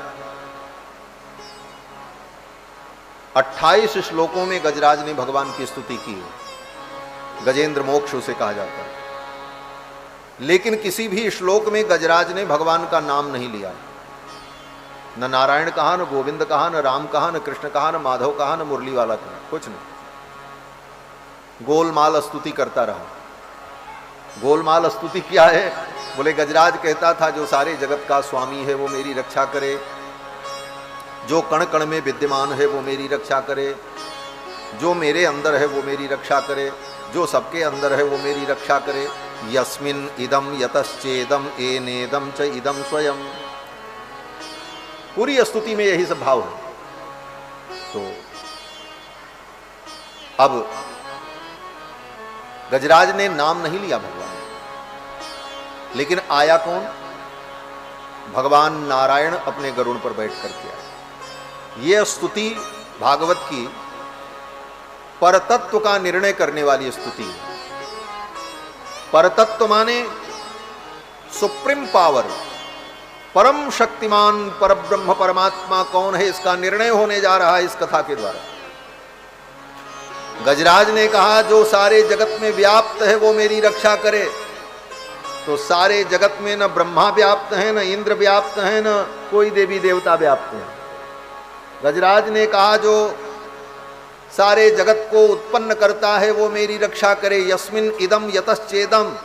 28 श्लोकों में गजराज ने भगवान की स्तुति की है। गजेंद्र मोक्ष उसे कहा जाता है, लेकिन किसी भी श्लोक में गजराज ने भगवान का नाम नहीं लिया। न नारायण कहा, न गोविंद कहा, न राम कहा, न कृष्ण कहा, न माधव कहा, न मुरली वाला कहा, कुछ नहीं। गोलमाल स्तुति करता रहा। गोलमाल स्तुति क्या है? बोले गजराज कहता था जो सारे जगत का स्वामी है वो मेरी रक्षा करे, जो कण कण में विद्यमान है वो मेरी रक्षा करे, जो मेरे अंदर है वो मेरी रक्षा करे, जो सबके अंदर है वो मेरी रक्षा करे। यस्मिन इदम यतश्चेदम एनेदम च इदम स्वयं। पूरी स्तुति में यही सब भाव है। तो अब गजराज ने नाम नहीं लिया भगवान, लेकिन आया कौन? भगवान नारायण अपने गरुड़ पर बैठ करके आए। यह स्तुति भागवत की परतत्व का निर्णय करने वाली स्तुति है। परतत्व माने सुप्रीम पावर, परम शक्तिमान परब्रह्म परमात्मा कौन है, इसका निर्णय होने जा रहा है इस कथा के द्वारा। गजराज ने कहा जो सारे जगत में व्याप्त है वो मेरी रक्षा करे। तो सारे जगत में न ब्रह्मा व्याप्त है, न इंद्र व्याप्त है, न कोई देवी देवता व्याप्त है। गजराज ने कहा जो सारे जगत को उत्पन्न करता है वो मेरी रक्षा करे। यस्मिन इदम यतश्चेदम,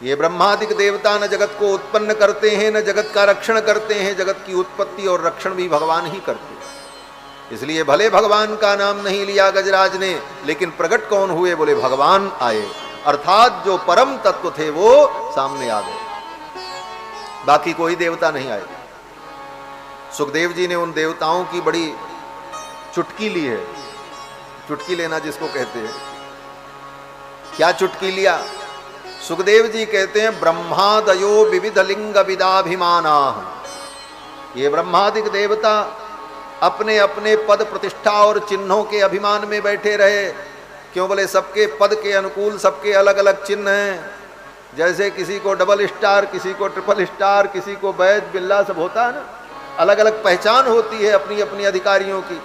ये ब्रह्मादिक देवता न जगत को उत्पन्न करते हैं न जगत का रक्षण करते हैं, जगत की उत्पत्ति और रक्षण भी भगवान ही करते हैं। इसलिए भले भगवान का नाम नहीं लिया गजराज ने, लेकिन प्रकट कौन हुए? बोले भगवान आए, अर्थात जो परम तत्व थे वो सामने आ गए, बाकी कोई देवता नहीं आए। सुखदेव जी ने उन देवताओं की बड़ी चुटकी ली है। चुटकी लेना जिसको कहते हैं, क्या चुटकी लिया? सुखदेव जी कहते हैं ब्रह्मादयो विविध लिंग विदाभिमाना। ये ब्रह्मादिक देवता अपने अपने पद प्रतिष्ठा और चिन्हों के अभिमान में बैठे रहे। क्यों? बोले सबके पद के अनुकूल सबके अलग अलग चिन्ह हैं। जैसे किसी को डबल स्टार, किसी को ट्रिपल स्टार, किसी को बैज बिल्ला, सब होता है ना, अलग अलग पहचान होती है अपनी अपनी अधिकारियों की।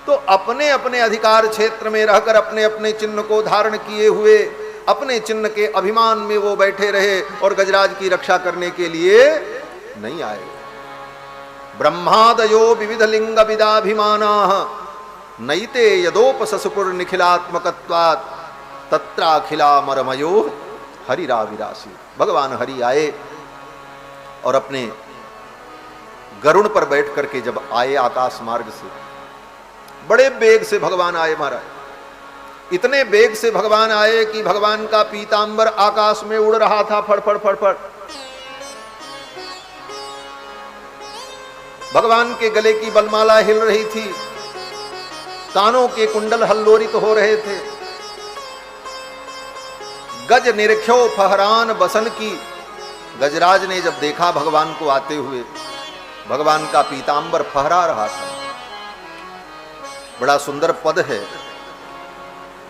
तो अपने अपने अधिकार क्षेत्र में रहकर अपने अपने चिन्ह को धारण किए हुए अपने चिन्ह के अभिमान में वो बैठे रहे और गजराज की रक्षा करने के लिए नहीं आए। ब्रह्मादयो विविध लिंग विदाभिमाना नैते यदोपससुपुर निखिलात्मकत्वात् तत्राखिला मरमयो हरिराविरासी। भगवान हरि आए और अपने गरुड़ पर बैठ करके जब आए आकाश मार्ग से, बड़े वेग से भगवान आए महाराज। इतने वेग से भगवान आए कि भगवान का पीतांबर आकाश में उड़ रहा था, फड़फड़ फड़फड़। भगवान के गले की बलमाला हिल रही थी, कानों के कुंडल हल्लोरित हो रहे थे। गज निरख्यो फहरान बसन की। गजराज ने जब देखा भगवान को आते हुए, भगवान का पीतांबर फहरा रहा था। बड़ा सुंदर पद है,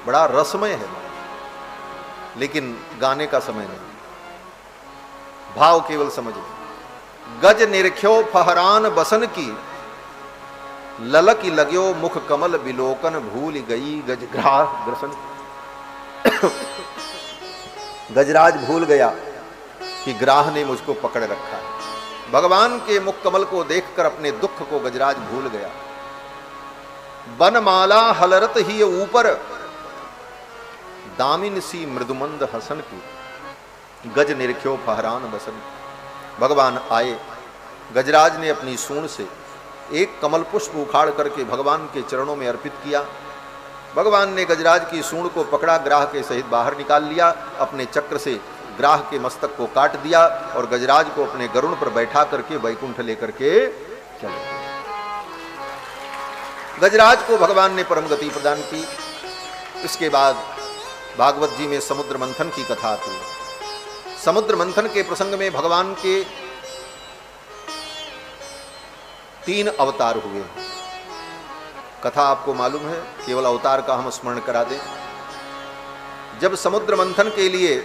बड़ा रसमय है, लेकिन गाने का समय नहीं, भाव केवल समझो। गज निरख्यो फहरान बसन की, ललकी लग्यो मुख कमल विलोकन भूल गई गज ग्रास ग्रसन। गजराज भूल गया कि ग्राह ने मुझको पकड़ रखा है। भगवान के मुख कमल को देखकर अपने दुख को गजराज भूल गया। बनमाला हलरत ही ऊपर, दामिन सी मृदुमंद हसन की, गज निरख्यो फहरान बसन। भगवान आए, गजराज ने अपनी सूंड से एक कमल पुष्प उखाड़ करके भगवान के चरणों में अर्पित किया। भगवान ने गजराज की सूंड को पकड़ा, ग्राह के सहित बाहर निकाल लिया, अपने चक्र से ग्राह के मस्तक को काट दिया और गजराज को अपने गरुण पर बैठा करके वैकुंठ लेकर के चले गए। गजराज को भगवान ने परम गति प्रदान की। इसके बाद भागवत जी में समुद्र मंथन की कथा आती है। समुद्र मंथन के प्रसंग में भगवान के 3 अवतार हुए। कथा आपको मालूम है, केवल अवतार का हम स्मरण करा दें। जब समुद्र मंथन के लिए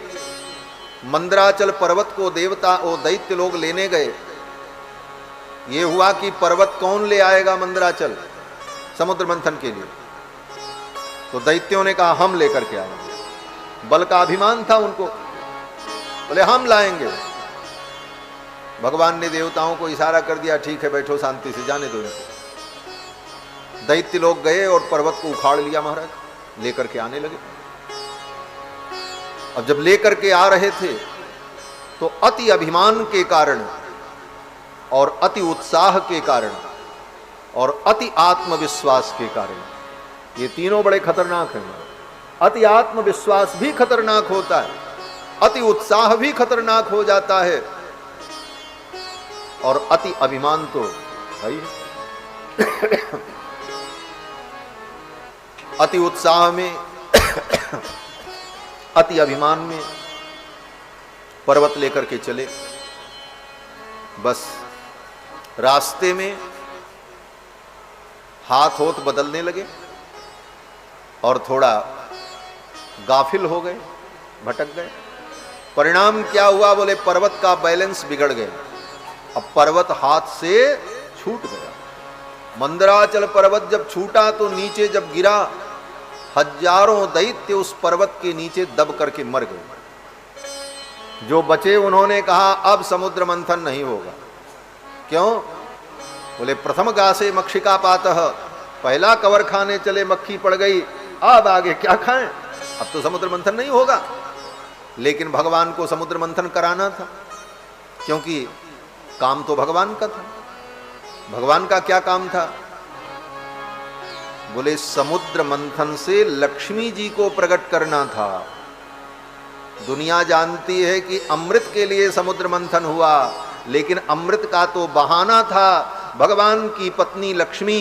मंदराचल पर्वत को देवता और दैत्य लोग लेने गए, ये हुआ कि पर्वत कौन ले आएगा मंदराचल समुद्र मंथन के लिए? तो दैत्यों ने कहा हम लेकर के आएंगे। बल का अभिमान था उनको, बोले हम लाएंगे। भगवान ने देवताओं को इशारा कर दिया, ठीक है बैठो शांति से, जाने दो इनको। दैत्य लोग गए और पर्वत को उखाड़ लिया महाराज, लेकर के आने लगे। अब जब लेकर के आ रहे थे तो अति अभिमान के कारण और अति उत्साह के कारण और अति आत्मविश्वास के कारण, ये तीनों बड़े खतरनाक हैं। अति आत्मविश्वास भी खतरनाक होता है, अति उत्साह भी खतरनाक हो जाता है, और अति अभिमान तो है ही। अति उत्साह में अति अभिमान में पर्वत लेकर के चले। बस रास्ते में हाथ होठ बदलने लगे और थोड़ा गाफिल हो गए, भटक गए। परिणाम क्या हुआ? बोले पर्वत का बैलेंस बिगड़ गया। अब पर्वत हाथ से छूट गया। मंदराचल पर्वत जब छूटा तो नीचे जब गिरा, हजारों दैत्य उस पर्वत के नीचे दब करके मर गए। जो बचे उन्होंने कहा अब समुद्र मंथन नहीं होगा। क्यों? बोले प्रथम गासे मक्षिका पातः, पहला कवर खाने चले मक्खी पड़ गई, अब आगे क्या खाएं? अब तो समुद्र मंथन नहीं होगा। लेकिन भगवान को समुद्र मंथन कराना था, क्योंकि काम तो भगवान का था। भगवान का क्या काम था? बोले समुद्र मंथन से लक्ष्मी जी को प्रकट करना था। दुनिया जानती है कि अमृत के लिए समुद्र मंथन हुआ, लेकिन अमृत का तो बहाना था। भगवान की पत्नी लक्ष्मी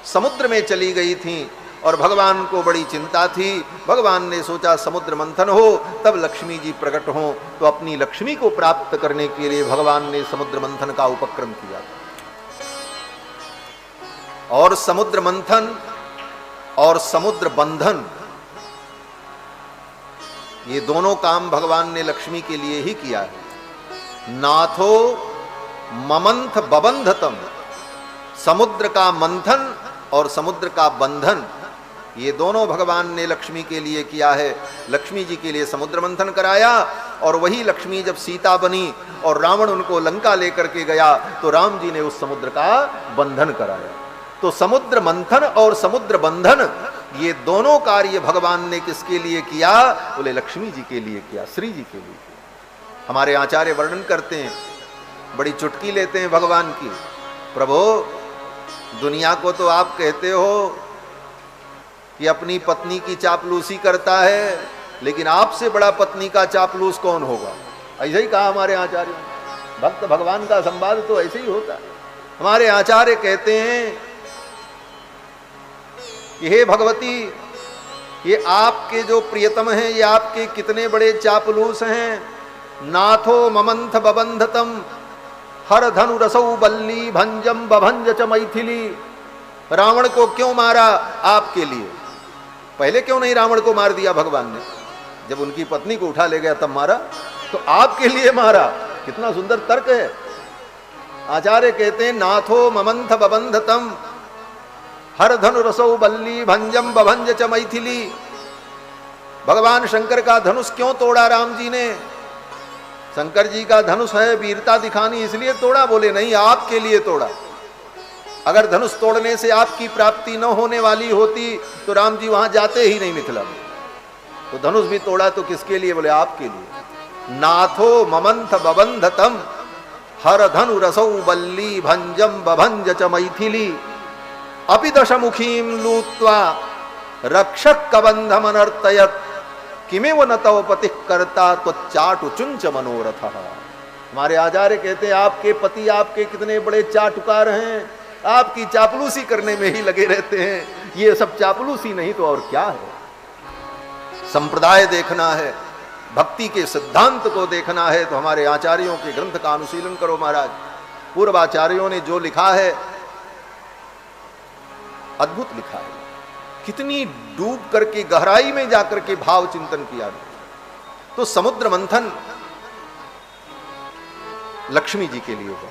समुद्र में चली गई थी और भगवान को बड़ी चिंता थी। भगवान ने सोचा समुद्र मंथन हो तब लक्ष्मी जी प्रकट हो, तो अपनी लक्ष्मी को प्राप्त करने के लिए भगवान ने समुद्र मंथन का उपक्रम किया। और समुद्र मंथन और समुद्र बंधन, ये दोनों काम भगवान ने लक्ष्मी के लिए ही किया है। नाथो ममंथ बबंधतम, समुद्र का मंथन और समुद्र का बंधन, ये दोनों भगवान ने लक्ष्मी के लिए किया है। लक्ष्मी जी के लिए समुद्र मंथन कराया, और वही लक्ष्मी जब सीता बनी और रावण उनको लंका लेकर के गया तो राम जी ने उस समुद्र का बंधन कराया। तो समुद्र मंथन और समुद्र बंधन, ये दोनों कार्य भगवान ने किसके लिए किया? बोले लक्ष्मी जी के लिए किया, श्री जी के लिए किया। हमारे आचार्य वर्णन करते हैं, बड़ी चुटकी लेते हैं भगवान की। प्रभु, दुनिया को तो आप कहते हो कि अपनी पत्नी की चापलूसी करता है, लेकिन आपसे बड़ा पत्नी का चापलूस कौन होगा? ऐसे ही कहा हमारे आचार्य। भक्त भगवान का संवाद तो ऐसे ही होता है। हमारे आचार्य कहते हैं कि हे भगवती, ये आपके जो प्रियतम हैं, ये आपके कितने बड़े चापलूस हैं। नाथो ममंथ बबंधतम, हर धनु रसौ बल्ली भंजम बभंज च मैथिली। रावण को क्यों मारा? आपके लिए। पहले क्यों नहीं रावण को मार दिया भगवान ने? जब उनकी पत्नी को उठा ले गया तब मारा, तो आपके लिए मारा। कितना सुंदर तर्क है। आचार्य कहते हैं नाथो ममंथ बबंधतम, हर धनु रसौ बल्ली भंजम बभंज च मैथिली। भगवान शंकर का धनुष क्यों तोड़ा राम जी ने? शंकर जी का धनुष है वीरता दिखानी, इसलिए तोड़ा? बोले नहीं, आपके लिए तोड़ा। अगर धनुष तोड़ने से आपकी प्राप्ति न होने वाली होती तो राम जी वहां जाते ही नहीं मिथिला में। तो धनुष भी तोड़ा तो किसके लिए? बोले आपके लिए। नाथो ममंथ बबंधतम हर धनु रसौ बल्ली भंजम बभंज च मैथिली अपि दशमुखीम लूत्वा रक्षक कबंधम अनर्तयत किमेव न तव पति करता तो चाटु चुंच मनोरथ। हमारे आचार्य कहते हैं आपके पति आपके कितने बड़े चाटुकार हैं, आपकी चापलूसी करने में ही लगे रहते हैं। ये सब चापलूसी नहीं तो और क्या है? संप्रदाय देखना है, भक्ति के सिद्धांत को देखना है तो हमारे आचार्यों के ग्रंथ का अनुशीलन करो महाराज। पूर्वाचार्यों ने जो लिखा है अद्भुत लिखा है। कितनी डूब करके गहराई में जाकर के भाव चिंतन किया। तो समुद्र मंथन लक्ष्मी जी के लिए हुआ।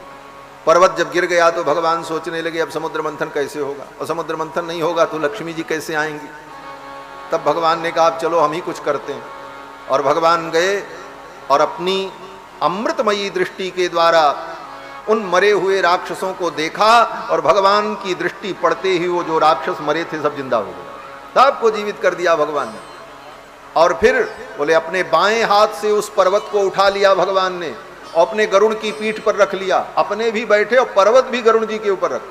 पर्वत जब गिर गया तो भगवान सोचने लगे अब समुद्र मंथन कैसे होगा, और समुद्र मंथन नहीं होगा तो लक्ष्मी जी कैसे आएंगी। तब भगवान ने कहा अब चलो हम ही कुछ करते हैं। और भगवान गए और अपनी अमृतमयी दृष्टि के द्वारा उन मरे हुए राक्षसों को देखा, और भगवान की दृष्टि पड़ते ही वो जो राक्षस मरे थे सब जिंदा हो गए, सबको जीवित कर दिया भगवान ने। और फिर बोले अपने बाएं हाथ से उस पर्वत को उठा लिया भगवान ने और अपने गरुड़ की पीठ पर रख लिया, अपने भी बैठे और पर्वत भी गरुड़ जी के ऊपर रख।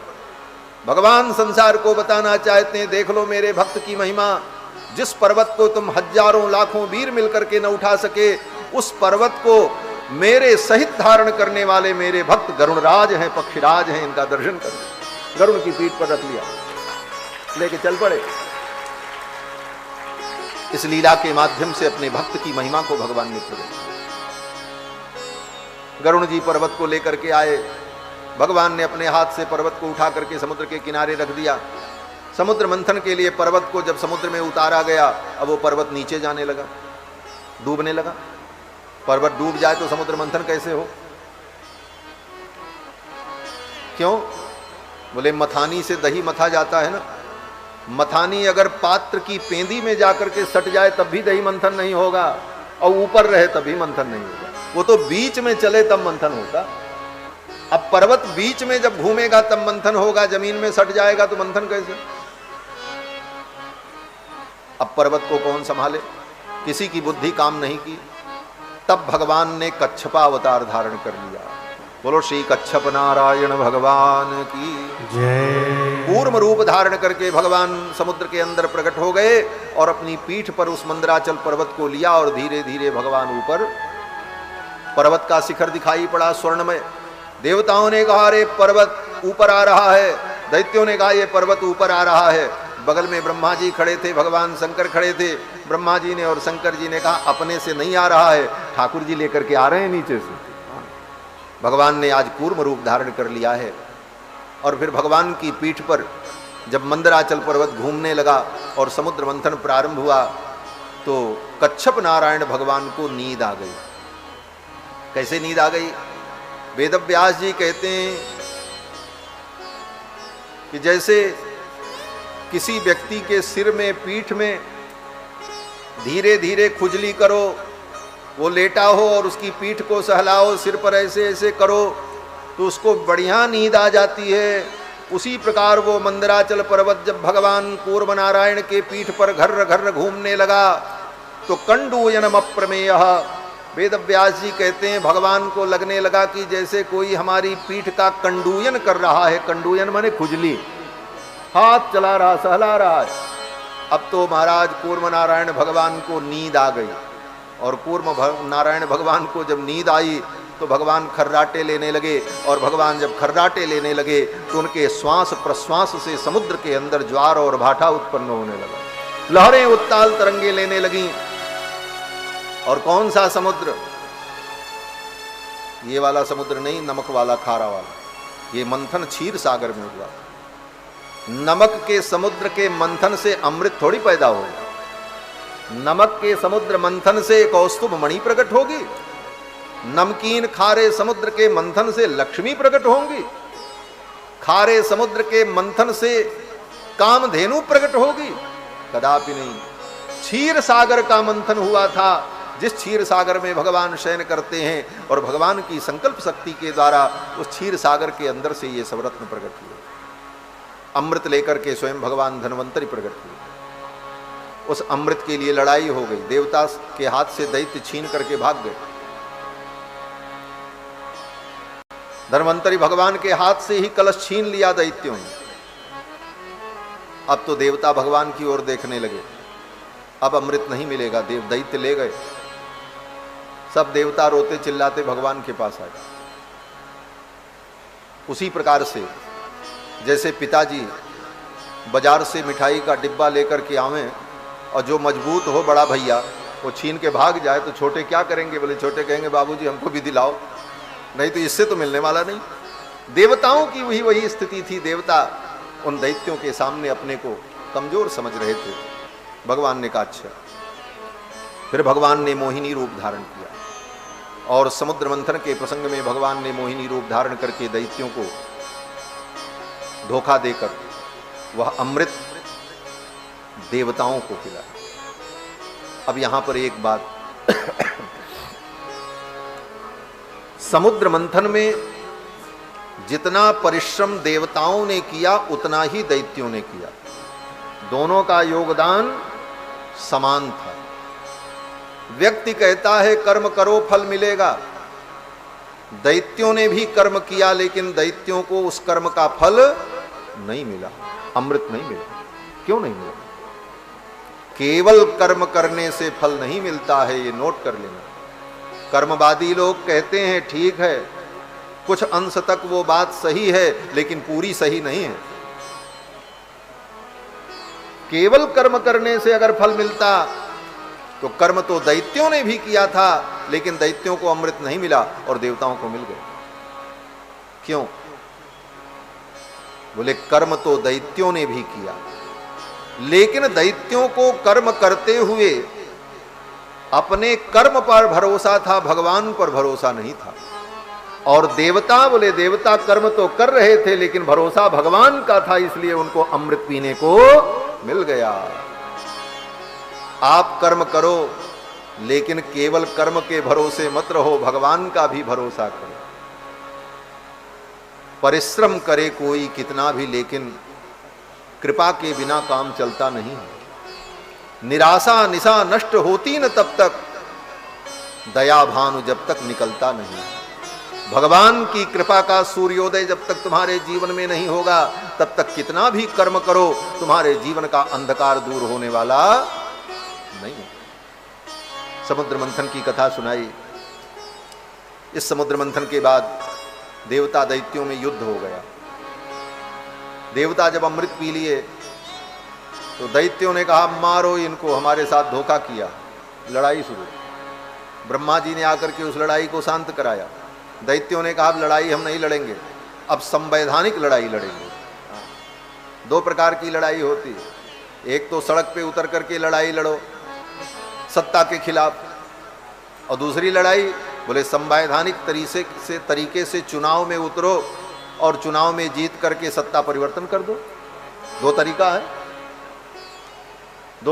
भगवान संसार को बताना चाहते हैं देख लो मेरे भक्त की महिमा, जिस पर्वत को तुम हजारों लाखों वीर मिलकर के न उठा सके, उस पर्वत को मेरे सहित धारण करने वाले मेरे भक्त गरुणराज हैं, पक्षीराज हैं, इनका दर्शन कर। गरुड़ की पीठ पर रख लिया, लेके चल पड़े। इस लीला के माध्यम से अपने भक्त की महिमा को भगवान ने प्रकट। गरुड़ जी पर्वत को लेकर के आए, भगवान ने अपने हाथ से पर्वत को उठा करके समुद्र के किनारे रख दिया। समुद्र मंथन के लिए पर्वत को जब समुद्र में उतारा गया, अब वो पर्वत नीचे जाने लगा, डूबने लगा। पर्वत डूब जाए तो समुद्र मंथन कैसे हो? क्यों? बोले मथानी से दही मथा जाता है ना। मथानी अगर पात्र की पेंदी में जाकर के सट जाए तब भी दही मंथन नहीं होगा, और ऊपर रहे तभी मंथन नहीं होगा। वो तो बीच में चले तब मंथन होता। अब पर्वत बीच में जब घूमेगा तब मंथन होगा, जमीन में सट जाएगा तो मंथन कैसे? अब पर्वत को कौन संभाले? किसी की बुद्धि काम नहीं की। तब भगवान ने कच्छपा अवतार धारण कर लिया। बोलो श्री कच्छप नारायण भगवान की जय। कूर्म रूप धारण करके भगवान समुद्र के अंदर प्रकट हो गए और अपनी पीठ पर उस मंदराचल पर्वत को लिया, और धीरे धीरे भगवान ऊपर, पर्वत का शिखर दिखाई पड़ा स्वर्णमय। देवताओं ने कहा अरे पर्वत ऊपर आ रहा है, दैत्यों ने कहा ये पर्वत ऊपर आ रहा है। बगल में ब्रह्मा जी खड़े थे, भगवान शंकर खड़े थे। ब्रह्मा जी ने और शंकर जी ने कहा अपने से नहीं आ रहा है, ठाकुर जी लेकर के आ रहे हैं नीचे से। भगवान ने आज कूर्म रूप धारण कर लिया है। और फिर भगवान की पीठ पर जब मंदराचल पर्वत घूमने लगा और समुद्र मंथन प्रारंभ हुआ तो कच्छप नारायण भगवान को नींद आ गई। कैसे नींद आ गई? वेदव्यास जी कहते हैं कि जैसे किसी व्यक्ति के सिर में, पीठ में धीरे धीरे खुजली करो, वो लेटा हो और उसकी पीठ को सहलाओ, सिर पर ऐसे ऐसे करो तो उसको बढ़िया नींद आ जाती है। उसी प्रकार वो मंदराचल पर्वत जब भगवान कूर्म नारायण के पीठ पर घर्र घर्र घूमने लगा तो कंडूयनम अप्रमेय, वेदव्यास जी कहते हैं भगवान को लगने लगा कि जैसे कोई हमारी पीठ का कंडूयन कर रहा है। कंडूयन माने खुजली, हाथ चला रहा, सहला रहा है। अब तो महाराज कूर्म नारायण भगवान को नींद आ गई, और कूर्म नारायण भगवान को जब नींद आई तो भगवान खर्राटे लेने लगे, और भगवान जब खर्राटे लेने लगे तो उनके श्वास प्रश्वास से समुद्र के अंदर ज्वार और भाटा उत्पन्न होने लगा, लहरें उत्ताल तरंगे लेने लगी। और कौन सा समुद्र? ये वाला समुद्र नहीं, नमक वाला, खारा वाला। ये मंथन क्षीर सागर में हुआ। नमक के समुद्र के मंथन से अमृत थोड़ी पैदा होगा। नमक के समुद्र मंथन से कौस्तुभ मणि प्रकट होगी। नमकीन खारे समुद्र के मंथन से लक्ष्मी प्रकट होंगी। खारे समुद्र के मंथन से कामधेनु प्रकट होगी? कदापि नहीं। क्षीर सागर का मंथन हुआ था, जिस क्षीर सागर में भगवान शयन करते हैं, और भगवान की संकल्प शक्ति के द्वारा उस क्षीर सागर के अंदर से ये सब रत्न प्रकट हुए। अमृत लेकर के स्वयं भगवान धन्वंतरि प्रकट हुए। उस अमृत के लिए लड़ाई हो गई, देवता के हाथ से दैत्य छीन करके भाग गए। धन्वंतरि भगवान के हाथ से ही कलश छीन लिया दैत्यों ने। अब तो देवता भगवान की ओर देखने लगे, अब अमृत नहीं मिलेगा, दैत्य ले गए। सब देवता रोते चिल्लाते भगवान के पास आए। उसी प्रकार से जैसे पिताजी बाजार से मिठाई का डिब्बा लेकर के आवें और जो मजबूत हो बड़ा भैया वो छीन के भाग जाए तो छोटे क्या करेंगे? बोले छोटे कहेंगे बाबूजी हमको भी दिलाओ, नहीं तो इससे तो मिलने वाला नहीं। देवताओं की वही स्थिति थी। देवता उन दैत्यों के सामने अपने को कमजोर समझ रहे थे। भगवान ने कहा अच्छा। फिर भगवान ने मोहिनी रूप धारण किया और समुद्र मंथन के प्रसंग में भगवान ने मोहिनी रूप धारण करके दैत्यों को धोखा देकर वह अमृत देवताओं को पिलाया। अब यहां पर एक बात, समुद्र मंथन में जितना परिश्रम देवताओं ने किया उतना ही दैत्यों ने किया। दोनों का योगदान समान था। व्यक्ति कहता है कर्म करो फल मिलेगा, दैत्यों ने भी कर्म किया लेकिन दैत्यों को उस कर्म का फल नहीं मिला, अमृत नहीं मिला। क्यों नहीं मिला? केवल कर्म करने से फल नहीं मिलता है, ये नोट कर लेना। कर्मवादी लोग कहते हैं ठीक है, कुछ अंश तक वो बात सही है लेकिन पूरी सही नहीं है। केवल कर्म करने से अगर फल मिलता तो कर्म तो दैत्यों ने भी किया था लेकिन दैत्यों को अमृत नहीं मिला और देवताओं को मिल गए। क्यों? बोले कर्म तो दैत्यों ने भी किया लेकिन दैत्यों को कर्म करते हुए अपने कर्म पर भरोसा था, भगवान पर भरोसा नहीं था। और देवता, बोले देवता कर्म तो कर रहे थे लेकिन भरोसा भगवान का था, इसलिए उनको अमृत पीने को मिल गया। आप कर्म करो लेकिन केवल कर्म के भरोसे मत रहो, भगवान का भी भरोसा करो। परिश्रम करे कोई कितना भी लेकिन कृपा के बिना काम चलता नहीं है। निराशा निशा नष्ट होती न तब तक, दया भानु जब तक निकलता नहीं। भगवान की कृपा का सूर्योदय जब तक तुम्हारे जीवन में नहीं होगा तब तक कितना भी कर्म करो तुम्हारे जीवन का अंधकार दूर होने वाला नहीं है। समुद्र मंथन की कथा सुनाई। इस समुद्र मंथन के बाद देवता दैत्यों में युद्ध हो गया। देवता जब अमृत पी लिए तो दैत्यों ने कहा मारो इनको, हमारे साथ धोखा किया। लड़ाई शुरू। ब्रह्मा जी ने आकर के उस लड़ाई को शांत कराया। दैत्यों ने कहा अब लड़ाई हम नहीं लड़ेंगे, अब संवैधानिक लड़ाई लड़ेंगे। दो प्रकार की लड़ाई होती है, एक तो सड़क पे उतर करके लड़ाई लड़ो सत्ता के खिलाफ, और दूसरी लड़ाई बोले संवैधानिक तरीके से चुनाव में उतरो और चुनाव में जीत करके सत्ता परिवर्तन कर दो। दो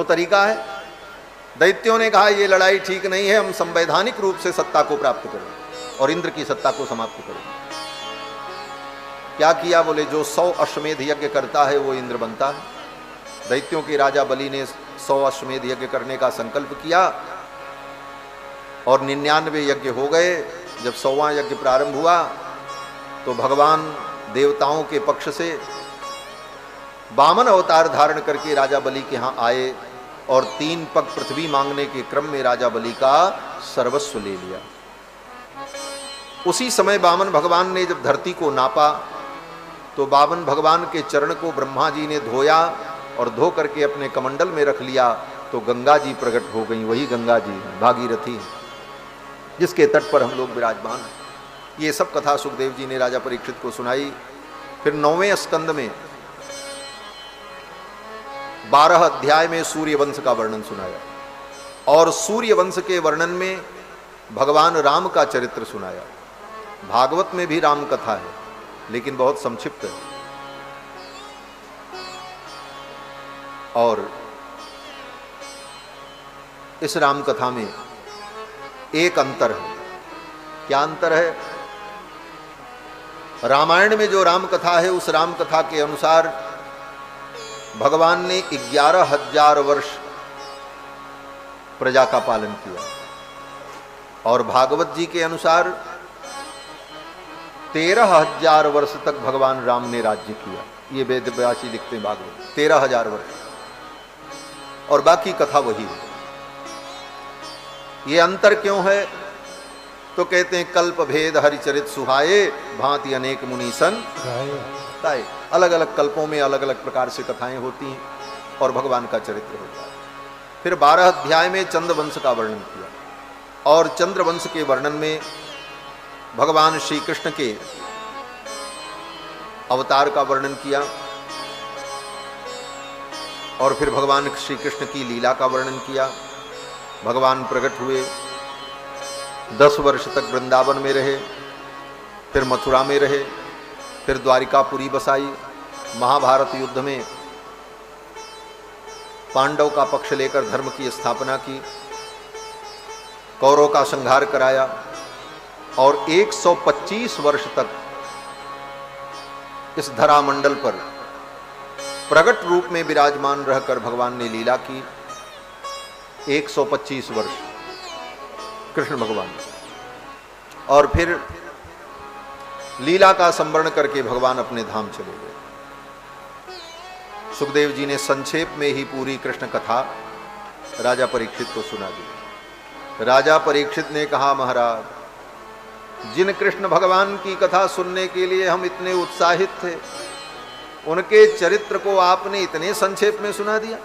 तरीका है। दैत्यों ने कहा ये लड़ाई ठीक नहीं है, हम संवैधानिक रूप से सत्ता को प्राप्त करें और इंद्र की सत्ता को समाप्त करें। क्या किया? बोले जो 100 अश्वमेध यज्ञ करता है वो इंद्र बनता है। दैत्यों के राजा बलि ने 100 अश्वमेध यज्ञ करने का संकल्प किया और 99 यज्ञ हो गए। जब 100वां यज्ञ प्रारंभ हुआ तो भगवान देवताओं के पक्ष से वामन अवतार धारण करके राजा बलि के यहाँ आए और 3 पग पृथ्वी मांगने के क्रम में राजा बलि का सर्वस्व ले लिया। उसी समय वामन भगवान ने जब धरती को नापा तो वामन भगवान के चरण को ब्रह्मा जी ने धोया और धो करके अपने कमंडल में रख लिया तो गंगा जी प्रकट हो गई। वही गंगा जी भागीरथी जिसके तट पर हम लोग विराजमान हैं। ये सब कथा सुखदेव जी ने राजा परीक्षित को सुनाई। फिर 9वें स्कंद में 12 अध्याय में सूर्य वंश का वर्णन सुनाया और सूर्य वंश के वर्णन में भगवान राम का चरित्र सुनाया। भागवत में भी राम कथा है लेकिन बहुत संक्षिप्त है। और इस राम कथा में एक अंतर है। क्या अंतर है? रामायण में जो राम कथा है, उस राम कथा के अनुसार भगवान ने 11,000 वर्ष प्रजा का पालन किया, और भागवत जी के अनुसार 13,000 वर्ष तक भगवान राम ने राज्य किया। ये वेद व्यासी लिखते हैं भागवत, 13,000 वर्ष, और बाकी कथा वही है। ये अंतर क्यों है? तो कहते हैं कल्प भेद हरिचरित सुहाए, भांति अनेक मुनीसन गाए। अलग अलग कल्पों में अलग अलग प्रकार से कथाएं होती हैं और भगवान का चरित्र होता है। फिर 12 अध्याय में चंद्रवंश का वर्णन किया, और चंद्रवंश के वर्णन में भगवान श्री कृष्ण के अवतार का वर्णन किया, और फिर भगवान श्री कृष्ण की लीला का वर्णन किया। भगवान प्रकट हुए, 10 वर्ष तक वृंदावन में रहे, फिर मथुरा में रहे, फिर द्वारिकापुरी बसाई। महाभारत युद्ध में पांडव का पक्ष लेकर धर्म की स्थापना की, कौरव का संहार कराया, और 125 वर्ष तक इस धरा मंडल पर प्रगट रूप में विराजमान रहकर भगवान ने लीला की। 125 वर्ष कृष्ण भगवान, और फिर लीला का संवरण करके भगवान अपने धाम चले गए। सुखदेव जी ने संक्षेप में ही पूरी कृष्ण कथा राजा परीक्षित को सुना दी। राजा परीक्षित ने कहा, महाराज, जिन कृष्ण भगवान की कथा सुनने के लिए हम इतने उत्साहित थे, उनके चरित्र को आपने इतने संक्षेप में सुना दिया।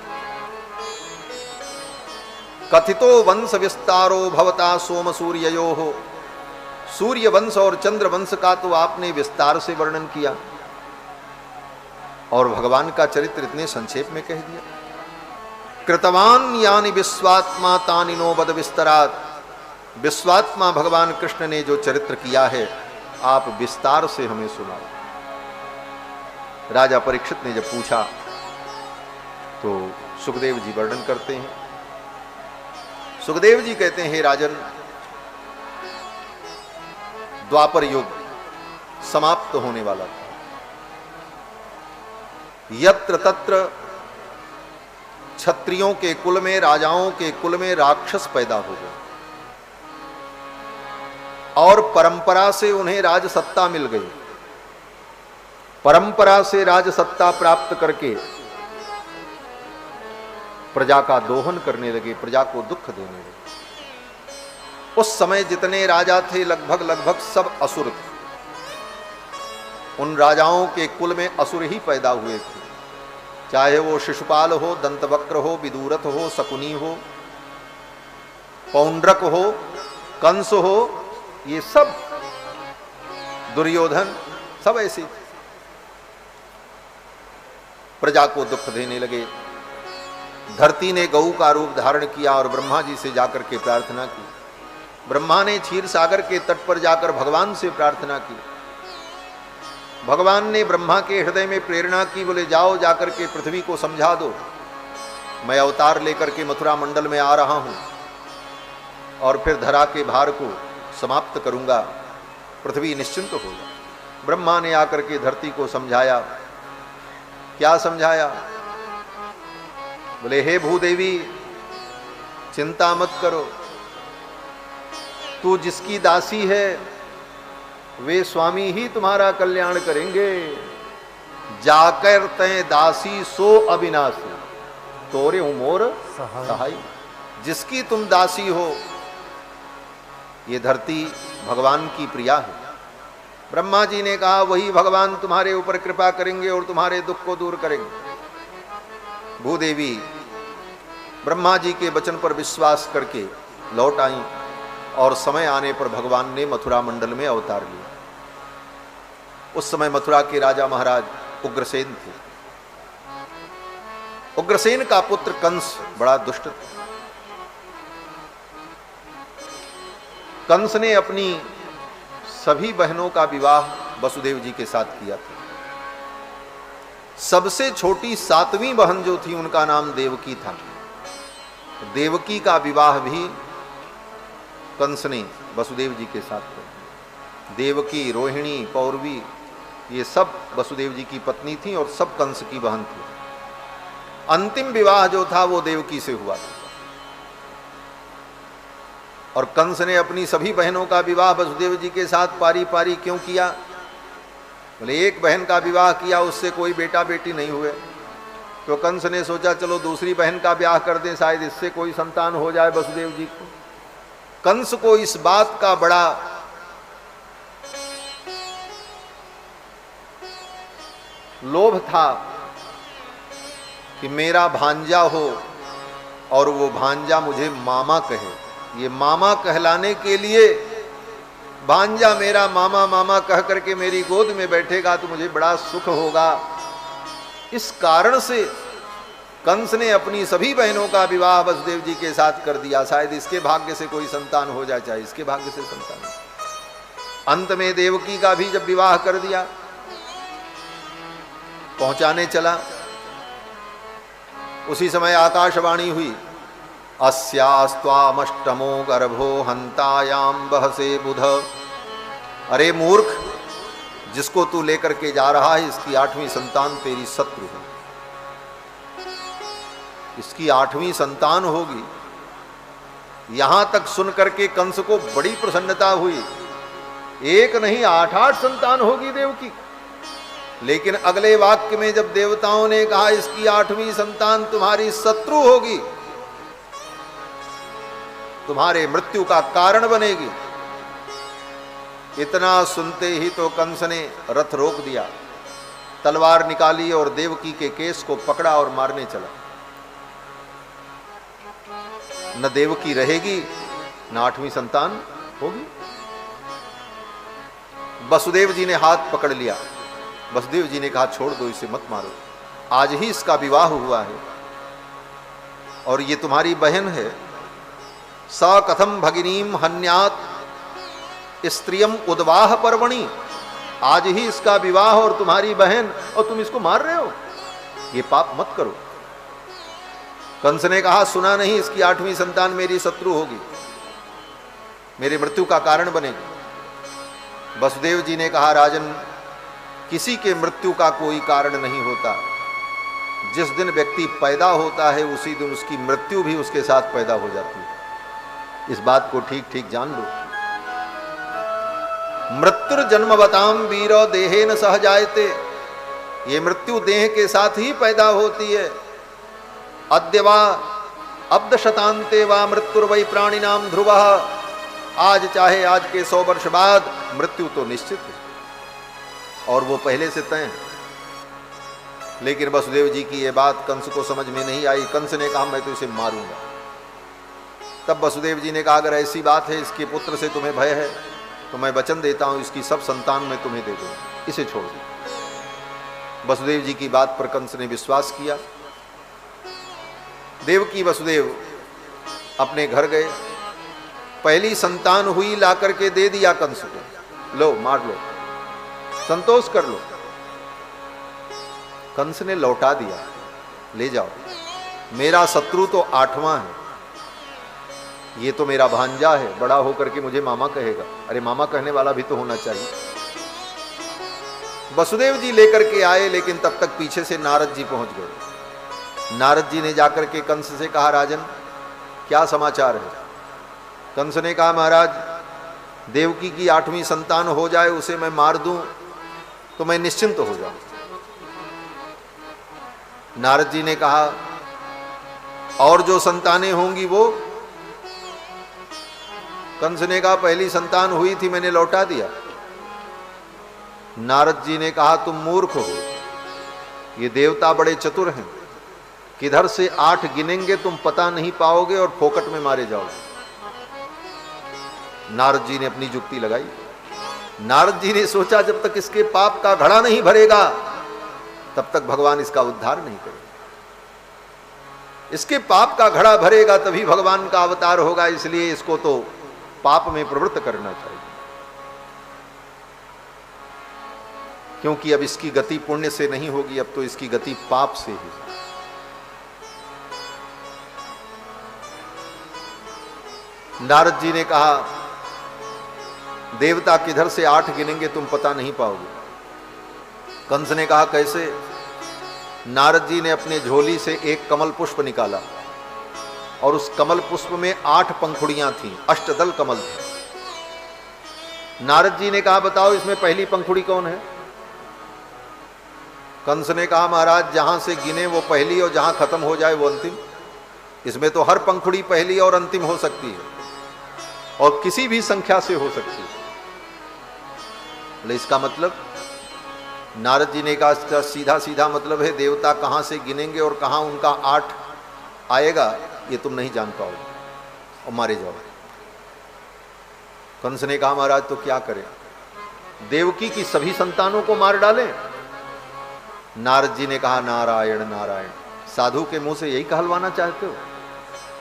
कथितो वंश विस्तारो भवता सोम सूर्ययोः, सूर्य वंश और चंद्र वंश का तो आपने विस्तार से वर्णन किया, और भगवान का चरित्र इतने संक्षेप में कह दिया। कृतवान यानि विश्वात्मा तानि नो वद विस्तरात्, विश्वात्मा भगवान कृष्ण ने जो चरित्र किया है, आप विस्तार से हमें सुनाओ। राजा परीक्षित ने जब पूछा तो सुखदेव जी वर्णन करते हैं। सुखदेव जी कहते हैं, हे राजन, द्वापर युग समाप्त होने वाला था। यत्र तत्र क्षत्रियों के कुल में, राजाओं के कुल में राक्षस पैदा हो गए, और परंपरा से उन्हें राजसत्ता मिल गई। परंपरा से राजसत्ता प्राप्त करके प्रजा का दोहन करने लगे, प्रजा को दुख देने लगे। उस समय जितने राजा थे लगभग सब असुर थे। उन राजाओं के कुल में असुर ही पैदा हुए थे, चाहे वो शिशुपाल हो, दंतवक्र हो, विदुरथ हो, शकुनी हो, पौंड्रक हो, कंस हो, ये सब, दुर्योधन, सब ऐसे प्रजा को दुख देने लगे। धरती ने गऊ का रूप धारण किया और ब्रह्मा जी से जाकर के प्रार्थना की। ब्रह्मा ने क्षीर सागर के तट पर जाकर भगवान से प्रार्थना की। भगवान ने ब्रह्मा के हृदय में प्रेरणा की, बोले जाओ जाकर के पृथ्वी को समझा दो, मैं अवतार लेकर के मथुरा मंडल में आ रहा हूं और फिर धरा के भार को समाप्त करूंगा, पृथ्वी निश्चिंत होगा। ब्रह्मा ने आकर के धरती को समझाया। क्या समझाया? बोले हे भूदेवी, चिंता मत करो, तू जिसकी दासी है वे स्वामी ही तुम्हारा कल्याण करेंगे। जाकर तय दासी सो अविनाशी, तोरे मोर सहाय। जिसकी तुम दासी हो, ये धरती भगवान की प्रिया है। ब्रह्मा जी ने कहा वही भगवान तुम्हारे ऊपर कृपा करेंगे और तुम्हारे दुख को दूर करेंगे। भूदेवी ब्रह्मा जी के वचन पर विश्वास करके लौट आई, और समय आने पर भगवान ने मथुरा मंडल में अवतार लिया। उस समय मथुरा के राजा महाराज उग्रसेन थे। उग्रसेन का पुत्र कंस बड़ा दुष्ट था। कंस ने अपनी सभी बहनों का विवाह वसुदेव जी के साथ किया था। सबसे छोटी 7वीं बहन जो थी उनका नाम देवकी था। देवकी का विवाह भी कंस ने वसुदेव जी के साथ किया। देवकी, रोहिणी, पौरवी, ये सब वसुदेव जी की पत्नी थी और सब कंस की बहन थी। अंतिम विवाह जो था वो देवकी से हुआ था। और कंस ने अपनी सभी बहनों का विवाह वसुदेव जी के साथ पारी पारी क्यों किया? बोले एक बहन का विवाह किया, उससे कोई बेटा बेटी नहीं हुए, तो कंस ने सोचा चलो दूसरी बहन का ब्याह कर दें, शायद इससे कोई संतान हो जाए वसुदेव जी को। कंस को इस बात का बड़ा लोभ था कि मेरा भांजा हो और वो भांजा मुझे मामा कहे। ये मामा कहलाने के लिए भांजा मेरा मामा मामा कह करके मेरी गोद में बैठेगा तो मुझे बड़ा सुख होगा। इस कारण से कंस ने अपनी सभी बहनों का विवाह वसुदेव जी के साथ कर दिया, शायद इसके भाग्य से कोई संतान हो जाए, चाहे इसके भाग्य से संतान। अंत में देवकी का भी जब विवाह कर दिया, पहुंचाने चला, उसी समय आकाशवाणी हुई, अस्यास्त्वामष्टमो गर्भो हंतायाम बहसे बुध। अरे मूर्ख, जिसको तू लेकर के जा रहा है इसकी 8वीं संतान तेरी शत्रु है, इसकी 8वीं संतान होगी। यहां तक सुन करके कंस को बड़ी प्रसन्नता हुई, एक नहीं 8-8 संतान होगी देवकी। लेकिन अगले वाक्य में जब देवताओं ने कहा इसकी 8वीं संतान तुम्हारी शत्रु होगी, तुम्हारे मृत्यु का कारण बनेगी, इतना सुनते ही तो कंस ने रथ रोक दिया, तलवार निकाली और देवकी के केस को पकड़ा और मारने चला। न देवकी रहेगी न 8वीं संतान होगी। वसुदेव जी ने हाथ पकड़ लिया। वसुदेव जी ने कहा छोड़ दो इसे, मत मारो, आज ही इसका विवाह हुआ है और ये तुम्हारी बहन है। स कथम भगिनीम हन्यात स्त्रियम उद्वाह पर्वणि, आज ही इसका विवाह और तुम्हारी बहन, और तुम इसको मार रहे हो, ये पाप मत करो। कंस ने कहा सुना नहीं, इसकी 8वीं संतान मेरी शत्रु होगी, मेरे मृत्यु का कारण बनेगी। वसुदेव जी ने कहा राजन, किसी के मृत्यु का कोई कारण नहीं होता, जिस दिन व्यक्ति पैदा होता है उसी दिन उसकी मृत्यु भी उसके साथ पैदा हो जाती है। इस बात को ठीक ठीक जान लो। मृत्युर जन्मवताम वीरो देहेन सह जायते, ये मृत्यु देह के साथ ही पैदा होती है। अद्यवा अब्द शतांते वा मृत्युर्वै प्राणिनाम ध्रुवः, आज चाहे आज के 100 वर्ष बाद मृत्यु तो निश्चित है और वो पहले से तय है। लेकिन वसुदेव जी की ये बात कंस को समझ में नहीं आई। कंस ने कहा मैं तो इसे मारूंगा। तब वसुदेव जी ने कहा अगर ऐसी बात है, इसके पुत्र से तुम्हें भय है, तो मैं वचन देता हूं इसकी सब संतान मैं तुम्हें दे दूंगा, इसे छोड़ दो। वसुदेव जी की बात पर कंस ने विश्वास किया। देवकी वसुदेव अपने घर गए, पहली संतान हुई, ला करके दे दिया कंस को, लो मार लो, संतोष कर लो। कंस ने लौटा दिया, ले जाओ, मेरा शत्रु तो 8वां है, ये तो मेरा भांजा है, बड़ा होकर के मुझे मामा कहेगा। अरे मामा कहने वाला भी तो होना चाहिए। वसुदेव जी लेकर के आए, लेकिन तब तक पीछे से नारद जी पहुंच गए। नारद जी ने जाकर के कंस से कहा राजन क्या समाचार है? कंस ने कहा महाराज देवकी की 8वीं संतान हो जाए, उसे मैं मार दूं तो मैं निश्चिंत हो जाऊं। नारद जी ने कहा और जो संतानें होंगी वो? कंस ने कहा पहली संतान हुई थी, मैंने लौटा दिया। नारद जी ने कहा तुम मूर्ख हो, ये देवता बड़े चतुर हैं, किधर से 8 गिनेंगे तुम पता नहीं पाओगे और फोकट में मारे जाओगे। नारद जी ने अपनी जुक्ति लगाई। नारद जी ने सोचा जब तक इसके पाप का घड़ा नहीं भरेगा तब तक भगवान इसका उद्धार नहीं करेगा। इसके पाप का घड़ा भरेगा तभी भगवान का अवतार होगा, इसलिए इसको तो पाप में प्रवृत्त करना चाहिए, क्योंकि अब इसकी गति पुण्य से नहीं होगी, अब तो इसकी गति पाप से ही। नारद जी ने कहा, देवता किधर से 8 गिनेंगे तुम पता नहीं पाओगे। कंस ने कहा, कैसे? नारद जी ने अपने झोली से एक कमल पुष्प निकाला और उस कमल पुष्प में 8 पंखुड़ियां थीं, अष्टदल कमल थे। नारद जी ने कहा, बताओ इसमें पहली पंखुड़ी कौन है? कंस ने कहा, महाराज जहां से गिने वो पहली और जहां खत्म हो जाए वो अंतिम। इसमें तो हर पंखुड़ी पहली और अंतिम हो सकती है और किसी भी संख्या से हो सकती है। इसका मतलब, नारद जी ने कहा, इसका सीधा सीधा मतलब है देवता कहां से गिनेंगे और कहां उनका 8 आएगा ये तुम नहीं जान पाओगे और मारे जाओगे। कंस ने कहा, महाराज तो क्या करें, देवकी की सभी संतानों को मार डालें? नारद जी ने कहा, नारायण नारायण, साधु के मुंह से यही कहलवाना चाहते हो?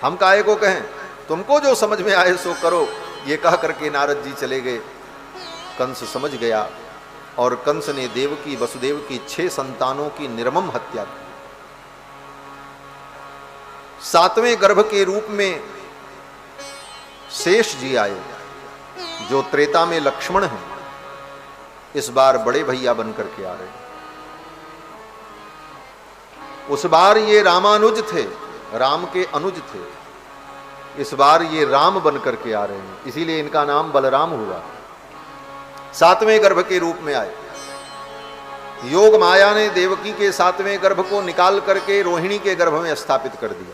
हम काहे को कहें, तुमको जो समझ में आए सो करो। ये कह करके नारद जी चले गए। कंस समझ गया और कंस ने देवकी वसुदेव की 6 संतानों की निर्मम हत्या की। 7वें गर्भ के रूप में शेष जी आए, जो त्रेता में लक्ष्मण हैं, इस बार बड़े भैया बनकर के आ रहे हैं। उस बार ये रामानुज थे, राम के अनुज थे। इस बार ये राम बनकर के आ रहे हैं, इसीलिए इनका नाम बलराम हुआ। 7वें गर्भ के रूप में आए। योग माया ने देवकी के 7वें गर्भ को निकाल करके रोहिणी के गर्भ में स्थापित कर दिया।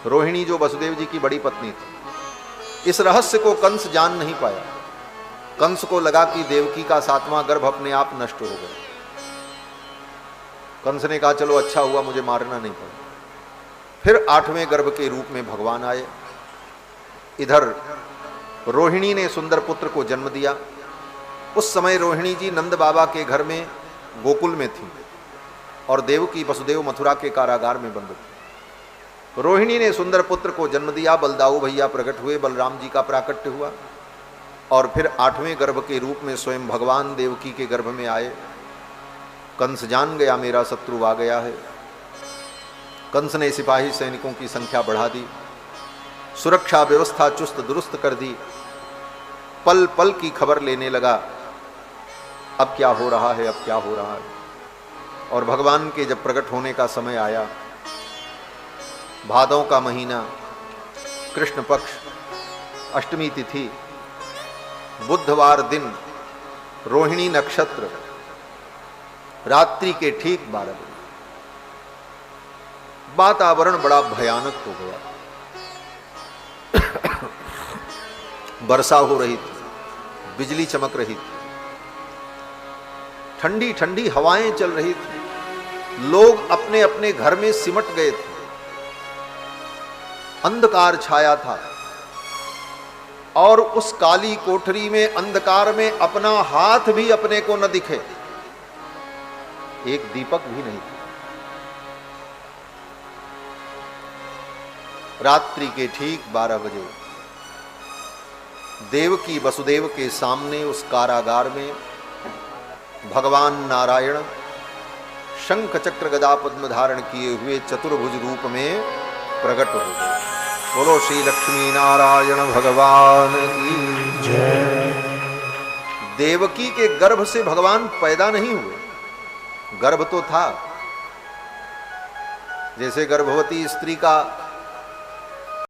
रोहिणी जो वसुदेव जी की बड़ी पत्नी थी। इस रहस्य को कंस जान नहीं पाया। कंस को लगा कि देवकी का 7वां गर्भ अपने आप नष्ट हो गया। कंस ने कहा, चलो अच्छा हुआ मुझे मारना नहीं पड़ा। फिर 8वें गर्भ के रूप में भगवान आए। इधर रोहिणी ने सुंदर पुत्र को जन्म दिया। उस समय रोहिणी जी नंद बाबा के घर में गोकुल में थी और देवकी वसुदेव मथुरा के कारागार में बंद थे। रोहिणी ने सुंदर पुत्र को जन्म दिया। बलदाऊ भैया प्रकट हुए, बलराम जी का प्राकट्य हुआ और फिर 8वें गर्भ के रूप में स्वयं भगवान देवकी के गर्भ में आए। कंस जान गया मेरा शत्रु आ गया है। कंस ने सिपाही सैनिकों की संख्या बढ़ा दी, सुरक्षा व्यवस्था चुस्त दुरुस्त कर दी, पल पल की खबर लेने लगा, अब क्या हो रहा है, अब क्या हो रहा है। और भगवान के जब प्रकट होने का समय आया, भादों का महीना, कृष्ण पक्ष, अष्टमी तिथि, बुधवार दिन, रोहिणी नक्षत्र, रात्रि के ठीक 12 बजे। वातावरण बड़ा भयानक हो गया। वर्षा हो रही थी, बिजली चमक रही थी, ठंडी ठंडी हवाएं चल रही थी। लोग अपने अपने घर में सिमट गए थे। अंधकार छाया था और उस काली कोठरी में अंधकार में अपना हाथ भी अपने को न दिखे, एक दीपक भी नहीं था। रात्रि के ठीक 12 बजे देवकी वसुदेव के सामने उस कारागार में भगवान नारायण शंख चक्र गदा पद्म धारण किए हुए चतुर्भुज रूप में प्रकट हो गए। बोलो श्री लक्ष्मी नारायण भगवान की जय। देवकी के गर्भ से भगवान पैदा नहीं हुए, गर्भ तो था। जैसे गर्भवती स्त्री का